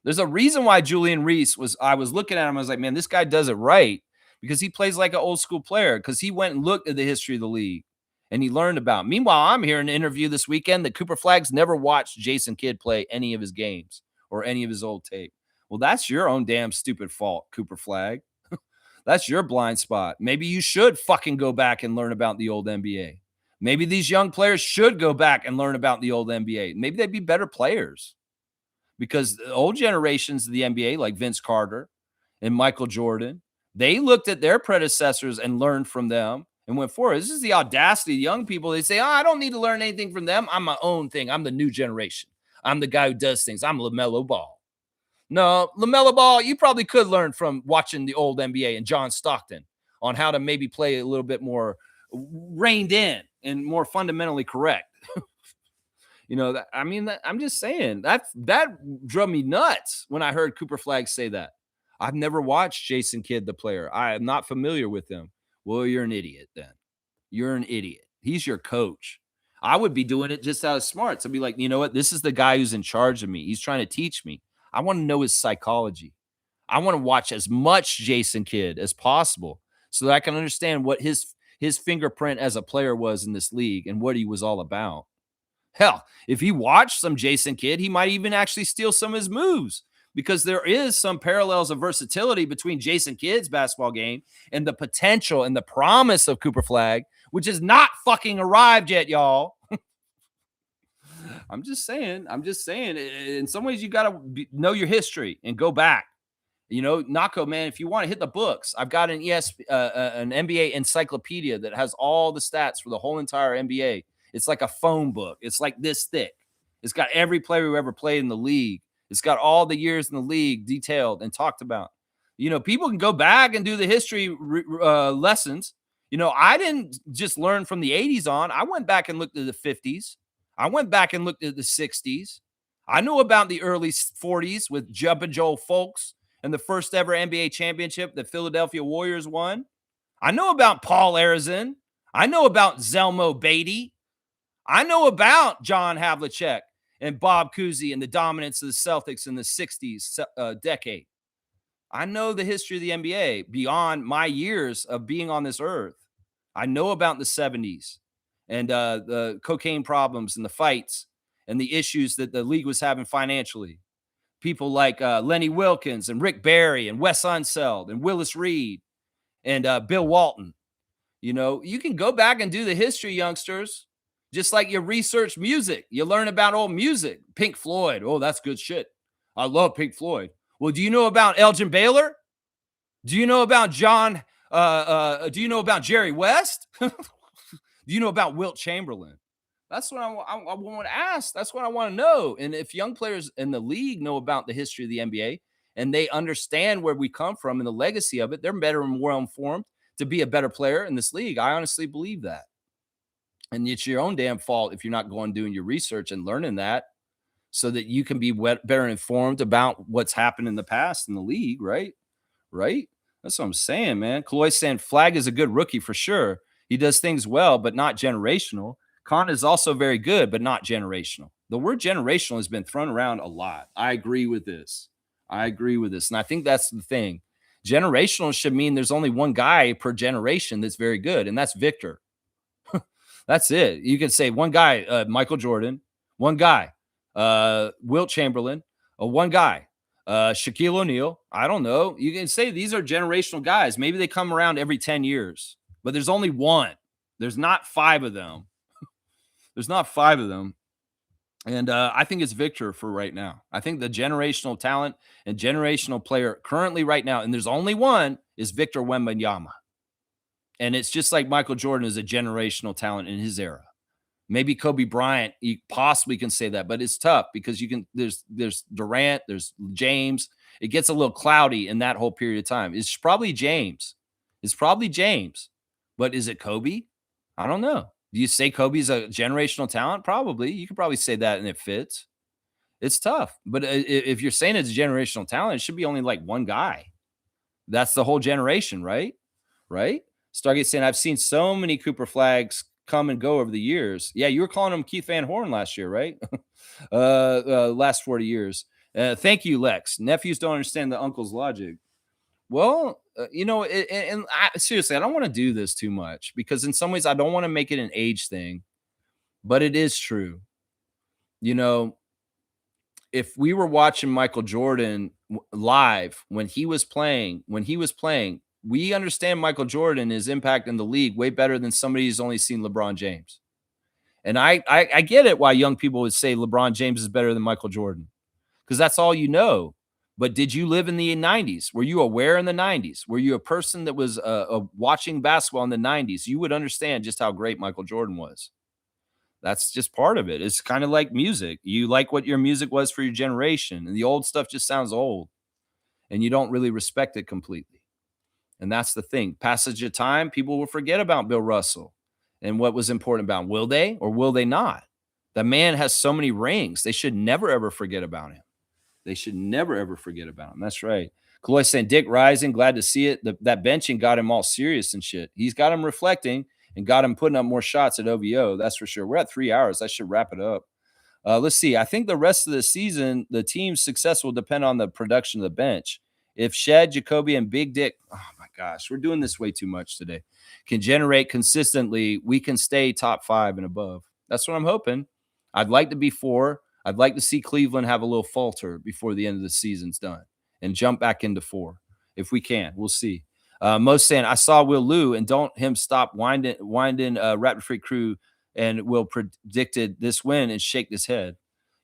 There's a reason why Julian Reese I was looking at him, I was like, man, this guy does it right because he plays like an old school player because he went and looked at the history of the league and he learned about it. Meanwhile, I'm hearing an interview this weekend that Cooper Flagg's never watched Jason Kidd play any of his games or any of his old tape. Well, that's your own damn stupid fault, Cooper Flagg. That's your blind spot. Maybe you should fucking go back and learn about the old NBA. Maybe these young players should go back and learn about the old NBA. Maybe they'd be better players because the old generations of the NBA, like Vince Carter and Michael Jordan, they looked at their predecessors and learned from them and went forward. This is the audacity of young people. They say, I don't need to learn anything from them. I'm my own thing. I'm the new generation. I'm the guy who does things. I'm LaMelo Ball. No, LaMelo Ball, you probably could learn from watching the old NBA and John Stockton on how to maybe play a little bit more reined in and more fundamentally correct. I'm just saying that drove me nuts when I heard Cooper Flagg say that. I've never watched Jason Kidd, the player. I am not familiar with him. Well, you're an idiot then. You're an idiot. He's your coach. I would be doing it just out of smarts. I'd be like, you know what? This is the guy who's in charge of me. He's trying to teach me. I want to know his psychology. I want to watch as much Jason Kidd as possible so that I can understand what his fingerprint as a player was in this league and what he was all about. Hell, if he watched some Jason Kidd, he might even actually steal some of his moves because there is some parallels of versatility between Jason Kidd's basketball game and the potential and the promise of Cooper Flagg, which has not fucking arrived yet, y'all. I'm just saying. In some ways, you got to know your history and go back. Nako, man, if you want to hit the books, I've got an NBA encyclopedia that has all the stats for the whole entire NBA. It's like a phone book. It's like this thick. It's got every player who ever played in the league. It's got all the years in the league detailed and talked about. People can go back and do the history lessons. I didn't just learn from the 80s on. I went back and looked at the 50s. I went back and looked at the 60s. I knew about the early 40s with Jumpin' Joel Folks and the first ever NBA championship that Philadelphia Warriors won. I know about Paul Arizin. I know about Zelmo Beatty. I know about John Havlicek and Bob Cousy and the dominance of the Celtics in the 60s decade. I know the history of the NBA beyond my years of being on this earth. I know about the 70s. And the cocaine problems and the fights and the issues that the league was having financially. People like Lenny Wilkins and Rick Barry and Wes Unseld and Willis Reed and Bill Walton. You can go back and do the history, youngsters, just like you research music. You learn about old music. Pink Floyd. Oh, that's good shit. I love Pink Floyd. Well, do you know about Elgin Baylor? Do you know about John? Do you know about Jerry West? Do you know about Wilt Chamberlain? That's what I want to ask. That's what I want to know. And if young players in the league know about the history of the NBA and they understand where we come from and the legacy of it, they're better and more informed to be a better player in this league. I honestly believe that. And it's your own damn fault if you're not going doing your research and learning that so that you can be better informed about what's happened in the past in the league, right? Right? That's what I'm saying, man. Kaloy saying Flagg is a good rookie for sure. He does things well, but not generational. Khan is also very good, but not generational. The word generational has been thrown around a lot. I agree with this. And I think that's the thing. Generational should mean there's only one guy per generation that's very good, and that's Victor. That's it. You can say one guy, Michael Jordan, One guy. Wilt Chamberlain. One guy. Shaquille O'Neal. I don't know. You can say these are generational guys. Maybe they come around every 10 years, but there's only one. There's not 5 of them. There's not 5 of them. And I think it's Victor for right now. I think the generational talent and generational player currently right now, and there's only one, is Victor Wembanyama. And it's just like Michael Jordan is a generational talent in his era. Maybe Kobe Bryant, you possibly can say that, but it's tough because there's Durant, there's James. It gets a little cloudy in that whole period of time. It's probably James. But is it Kobe? I don't know. Do you say Kobe's a generational talent? Probably. You could probably say that and it fits. It's tough. But if you're saying it's a generational talent, it should be only like one guy. That's the whole generation, right? Right? Stargate saying, I've seen so many Cooper Flags come and go over the years. Yeah, you were calling him Keith Van Horn last year, right? Last 40 years. Thank you, Lex. Nephews don't understand the uncle's logic. Well, seriously, I don't want to do this too much because in some ways I don't want to make it an age thing, but it is true. If we were watching Michael Jordan live when he was playing, we understand Michael Jordan, his impact in the league way better than somebody who's only seen LeBron James. And I get it why young people would say LeBron James is better than Michael Jordan because that's all you know. But did you live in the 90s? Were you aware in the 90s? Were you a person that was watching basketball in the 90s? You would understand just how great Michael Jordan was. That's just part of it. It's kind of like music. You like what your music was for your generation, and the old stuff just sounds old, and you don't really respect it completely. And that's the thing. Passage of time, people will forget about Bill Russell and what was important about him. Will they or will they not? The man has so many rings. They should never, ever forget about him. That's right. Kaloy saying, Dick Rising, glad to see it. That benching got him all serious and shit. He's got him reflecting and got him putting up more shots at OVO. That's for sure. We're at 3 hours. I should wrap it up. Let's see. I think the rest of the season, the team's success will depend on the production of the bench. If Shed, Jacoby, and Big Dick, oh my gosh, we're doing this way too much today, can generate consistently, we can stay top 5 and above. That's what I'm hoping. I'd like to be 4. I'd like to see Cleveland have a little falter before the end of the season's done and jump back into 4. If we can, we'll see. Most saying, I saw Will Lou and don't him stop winding Raptor Free Crew and Will predicted this win and shake his head.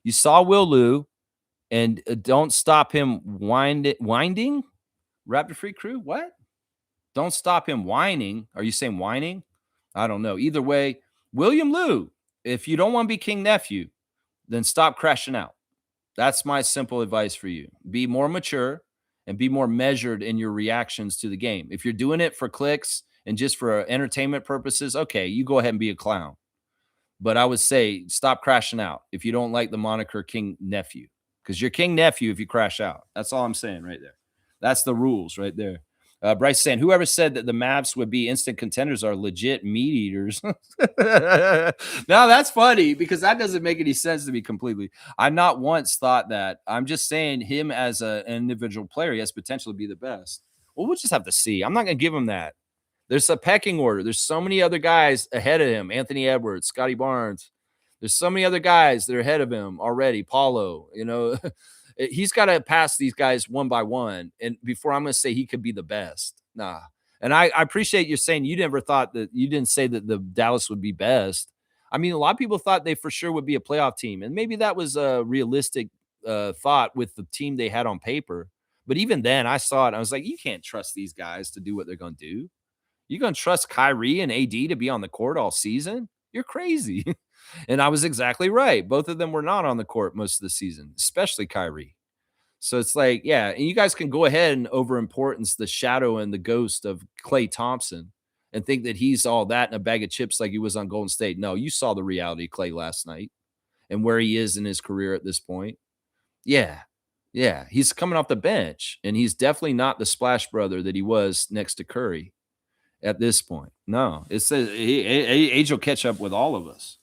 You saw Will Lou and don't stop him winding Raptor Free Crew. What? Don't stop him whining. Are you saying whining? I don't know. Either way, William Lou, if you don't want to be king nephew, then stop crashing out. That's my simple advice for you. Be more mature and be more measured in your reactions to the game. If you're doing it for clicks and just for entertainment purposes, okay, you go ahead and be a clown. But I would say stop crashing out if you don't like the moniker king nephew, because you're king nephew if you crash out. That's all I'm saying right there. That's the rules right there. Bryce saying, whoever said that the Mavs would be instant contenders are legit meat eaters. Now that's funny because that doesn't make any sense to me completely. I not once thought that. I'm just saying him as an individual player, he has potential to be the best. Well, we'll just have to see. I'm not going to give him that. There's a pecking order. There's so many other guys ahead of him. Anthony Edwards, Scotty Barnes. There's so many other guys that are ahead of him already. Paulo, he's got to pass these guys one by one. And before I'm going to say he could be the best. Nah. And I appreciate you saying you never thought that you didn't say that the Dallas would be best. I mean, a lot of people thought they for sure would be a playoff team. And maybe that was a realistic thought with the team they had on paper. But even then I saw it. I was like, you can't trust these guys to do what they're going to do. You're going to trust Kyrie and AD to be on the court all season? You're crazy. And I was exactly right. Both of them were not on the court most of the season, especially Kyrie. So it's like, yeah, and you guys can go ahead and over-importance the shadow and the ghost of Klay Thompson and think that he's all that in a bag of chips like he was on Golden State. No, you saw the reality of Klay last night and where he is in his career at this point. Yeah, he's coming off the bench, and he's definitely not the splash brother that he was next to Curry at this point. No, it's age will catch up with all of us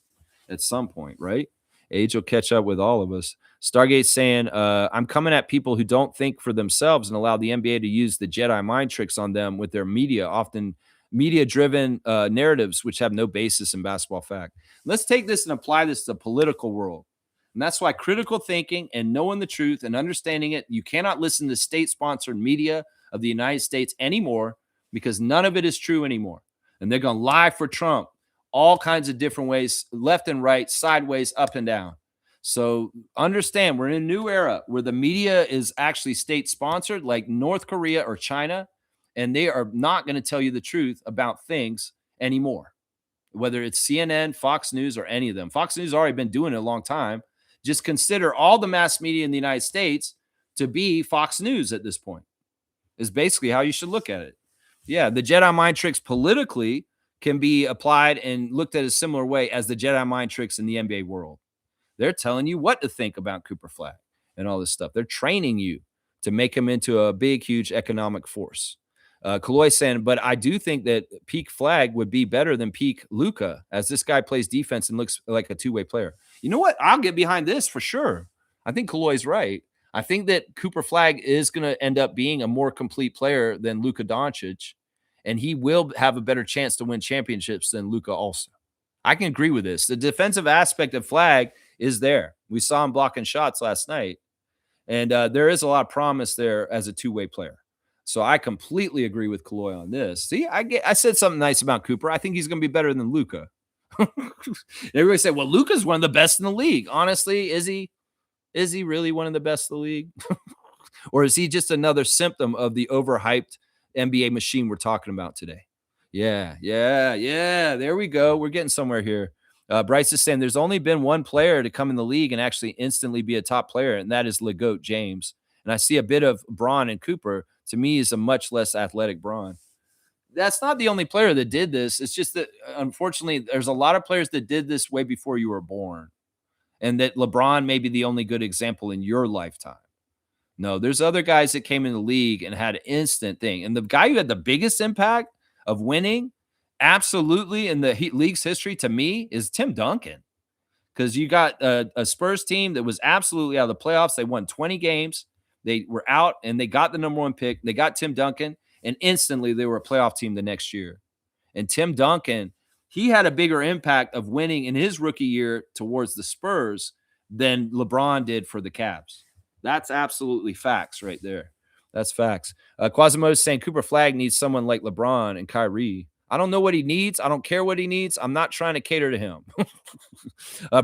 at some point, right? Age will catch up with all of us. Stargate saying, I'm coming at people who don't think for themselves and allow the NBA to use the Jedi mind tricks on them with their media, often media-driven narratives, which have no basis in basketball fact. Let's take this and apply this to the political world. And that's why critical thinking and knowing the truth and understanding it, you cannot listen to state-sponsored media of the United States anymore because none of it is true anymore. And they're going to lie for Trump all kinds of different ways, left and right, sideways, up and down. So understand, we're in a new era where the media is actually state-sponsored, like North Korea or China, and they are not going to tell you the truth about things anymore, whether it's CNN, Fox News, or any of them. Fox News has already been doing it a long time. Just consider all the mass media in the United States to be Fox News at this point, is basically how you should look at it. Yeah, the Jedi mind tricks politically can be applied and looked at a similar way as the Jedi mind tricks in the NBA world. They're telling you what to think about Cooper Flag and all this stuff. They're training you to make him into a big, huge economic force. Kaloy saying, but I do think that peak Flag would be better than peak Luka, as this guy plays defense and looks like a two-way player. You know what? I'll get behind this for sure. I think Kaloy's right. I think that Cooper Flag is going to end up being a more complete player than Luka Doncic, and he will have a better chance to win championships than Luka also. I can agree with this. The defensive aspect of Flag is there. We saw him blocking shots last night, and there is a lot of promise there as a two-way player. So I completely agree with Kaloy on this. See, I said something nice about Cooper. I think he's going to be better than Luka. Everybody say, well, Luka's one of the best in the league. Honestly, is he? Is he really one of the best in the league? Or is he just another symptom of the overhyped NBA machine we're talking about today? Yeah. There we go. We're getting somewhere here. Bryce is saying there's only been one player to come in the league and actually instantly be a top player, and that is LeGoat James. And I see a bit of Braun and Cooper. To me, is a much less athletic Braun. That's not the only player that did this. It's just that, unfortunately, there's a lot of players that did this way before you were born, and that LeBron may be the only good example in your lifetime. No, there's other guys that came in the league and had an instant thing. And the guy who had the biggest impact of winning, absolutely, in the league's history, to me, is Tim Duncan. Because you got a Spurs team that was absolutely out of the playoffs. They won 20 games. They were out, and they got the number one pick. They got Tim Duncan, and instantly they were a playoff team the next year. And Tim Duncan, he had a bigger impact of winning in his rookie year towards the Spurs than LeBron did for the Cavs. That's absolutely facts right there. That's facts. Quasimodo saying Cooper Flag needs someone like LeBron and Kyrie. I don't know what he needs. I don't care what he needs. I'm not trying to cater to him.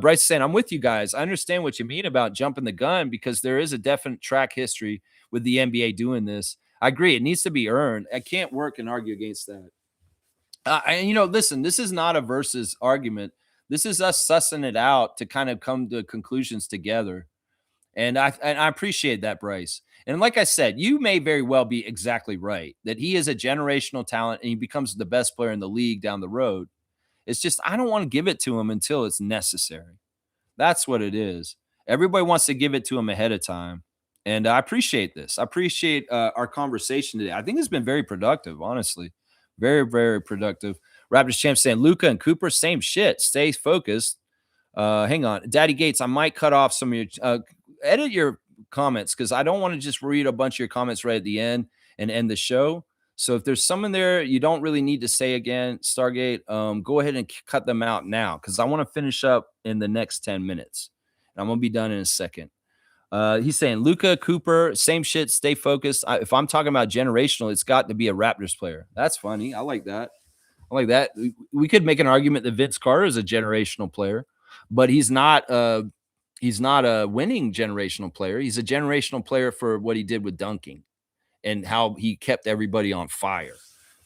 Bryce is saying, I'm with you guys. I understand what you mean about jumping the gun because there is a definite track history with the NBA doing this. I agree. It needs to be earned. I can't work and argue against that. And, listen, this is not a versus argument. This is us sussing it out to kind of come to conclusions together. And I appreciate that, Bryce. And like I said, you may very well be exactly right that he is a generational talent and he becomes the best player in the league down the road. It's just I don't want to give it to him until it's necessary. That's what it is. Everybody wants to give it to him ahead of time. And I appreciate this. I appreciate our conversation today. I think it's been very productive, honestly. Very, very productive. Raptors champ saying Luka and Cooper, same shit. Stay focused. Hang on. Daddy Gates, I might cut off some of your edit your comments because I don't want to just read a bunch of your comments right at the end and end the show. So if there's some in there you don't really need to say again, Stargate, go ahead and cut them out now because I want to finish up in the next 10 minutes. And I'm going to be done in a second. He's saying Luka, Cooper, same shit, stay focused. If I'm talking about generational, it's got to be a Raptors player. That's funny. I like that. We could make an argument that Vince Carter is a generational player, but he's not a winning generational player. He's a generational player for what he did with dunking and how he kept everybody on fire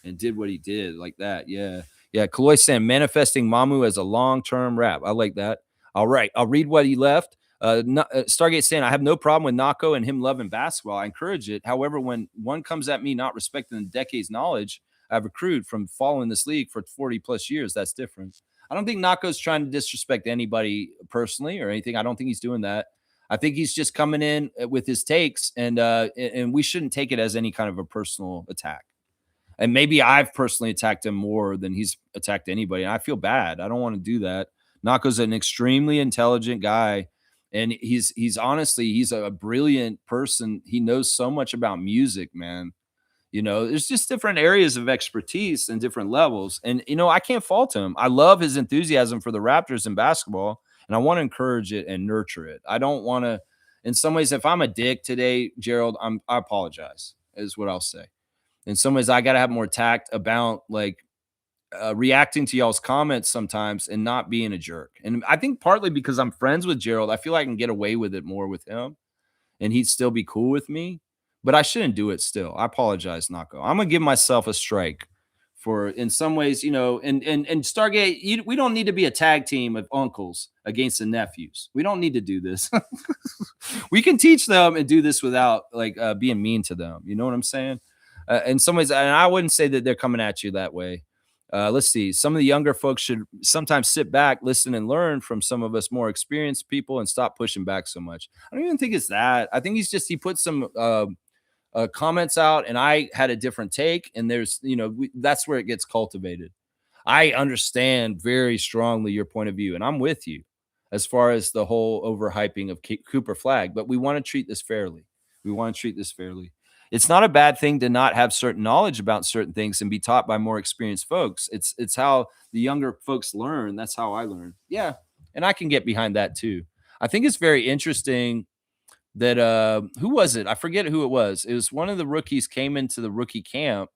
and did what he did like that. Yeah. Kaloy saying manifesting Mamu as a long-term rap. I like that. All right. I'll read what he left. Stargate saying, I have no problem with Nako and him loving basketball. I encourage it. However, when one comes at me not respecting the decades knowledge I've accrued from following this league for 40 plus years, that's different. I don't think Nako's trying to disrespect anybody personally or anything. I don't think he's doing that. I think he's just coming in with his takes, and we shouldn't take it as any kind of a personal attack. And maybe I've personally attacked him more than he's attacked anybody. And I feel bad. I don't want to do that. Nako's an extremely intelligent guy. And he's honestly, he's a brilliant person. He knows so much about music, man. There's just different areas of expertise and different levels. And, I can't fault him. I love his enthusiasm for the Raptors in basketball. and I want to encourage it and nurture it. I don't want to, in some ways, if I'm a dick today, Gerald, I apologize, is what I'll say. In some ways, I got to have more tact about like reacting to y'all's comments sometimes and not being a jerk. And I think partly because I'm friends with Gerald, I feel like I can get away with it more with him and he'd still be cool with me. But I shouldn't do it still. I apologize, Nako. I'm gonna give myself a strike for, in some ways, and Stargate. We don't need to be a tag team of uncles against the nephews. We don't need to do this. We can teach them and do this without like being mean to them. You know what I'm saying? In some ways, and I wouldn't say that they're coming at you that way. Let's see. Some of the younger folks should sometimes sit back, listen, and learn from some of us more experienced people and stop pushing back so much. I don't even think it's that. I think he put some comments out and I had a different take. And there's, that's where it gets cultivated. I understand very strongly your point of view and I'm with you as far as the whole overhyping of Cooper Flag, but we want to treat this fairly. It's not a bad thing to not have certain knowledge about certain things and be taught by more experienced folks. It's how the younger folks learn. That's how I learn. Yeah. And I can get behind that too. I think it's very interesting that who was it? I forget who it was. It was one of the rookies came into the rookie camp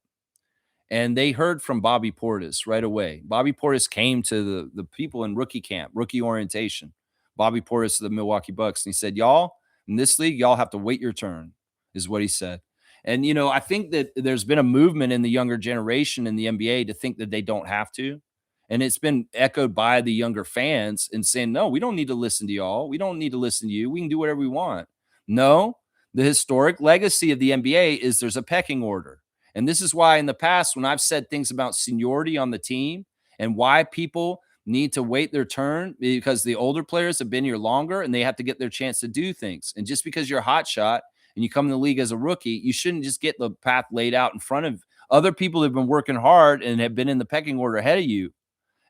and they heard from Bobby Portis right away. Bobby Portis came to the people in rookie camp, rookie orientation. Bobby Portis of the Milwaukee Bucks. And he said, y'all, in this league, y'all have to wait your turn, is what he said. And, I think that there's been a movement in the younger generation in the NBA to think that they don't have to. And it's been echoed by the younger fans and saying, no, we don't need to listen to y'all. We don't need to listen to you. We can do whatever we want. No, the historic legacy of the NBA is there's a pecking order. And this is why in the past, when I've said things about seniority on the team and why people need to wait their turn, because the older players have been here longer and they have to get their chance to do things. And just because you're a hot shot and you come in the league as a rookie, you shouldn't just get the path laid out in front of other people who've been working hard and have been in the pecking order ahead of you.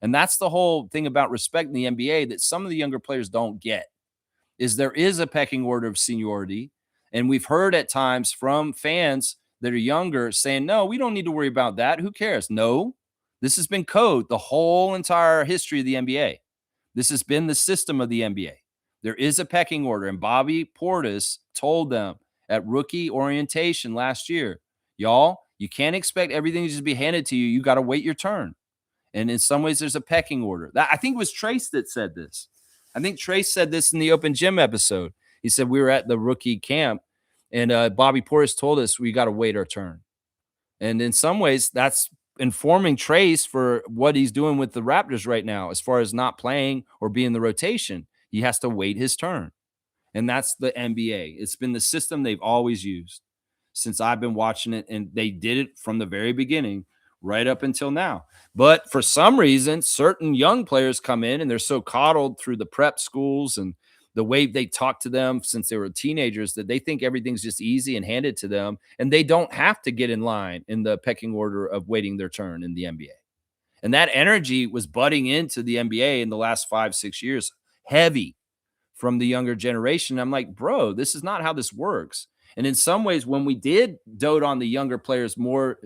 And that's the whole thing about respect in the NBA that some of the younger players don't get, is there is a pecking order of seniority. And we've heard at times from fans that are younger saying, no, we don't need to worry about that. Who cares? No, this has been code the whole entire history of the NBA. This has been the system of the NBA. There is a pecking order. And Bobby Portis told them at rookie orientation last year, y'all, you can't expect everything to just be handed to you. You got to wait your turn. And in some ways, there's a pecking order. I think it was Trace that said this. I think Trace said this in the Open Gym episode. He said we were at the rookie camp and Bobby Portis told us we got to wait our turn. And in some ways, that's informing Trace for what he's doing with the Raptors right now, as far as not playing or being in the rotation. He has to wait his turn. And that's the NBA. It's been the system they've always used since I've been watching it. And they did it from the very beginning right up until now. But for some reason, certain young players come in and they're so coddled through the prep schools and the way they talk to them since they were teenagers that they think everything's just easy and handed to them. And they don't have to get in line in the pecking order of waiting their turn in the NBA. And that energy was budding into the NBA in the last 5-6 years, heavy from the younger generation. I'm like, bro, this is not how this works. And in some ways, when we did dote on the younger players more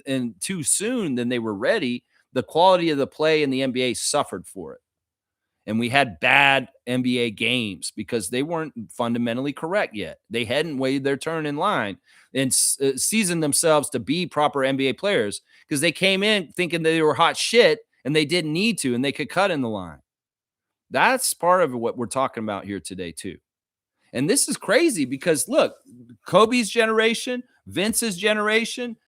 and too soon than they were ready, the quality of the play in the NBA suffered for it. And we had bad NBA games because they weren't fundamentally correct yet. They hadn't waited their turn in line and seasoned themselves to be proper NBA players because they came in thinking they were hot shit and they didn't need to and they could cut in the line. That's part of what we're talking about here today, too. And this is crazy because, look, Kobe's generation, Vince's generation,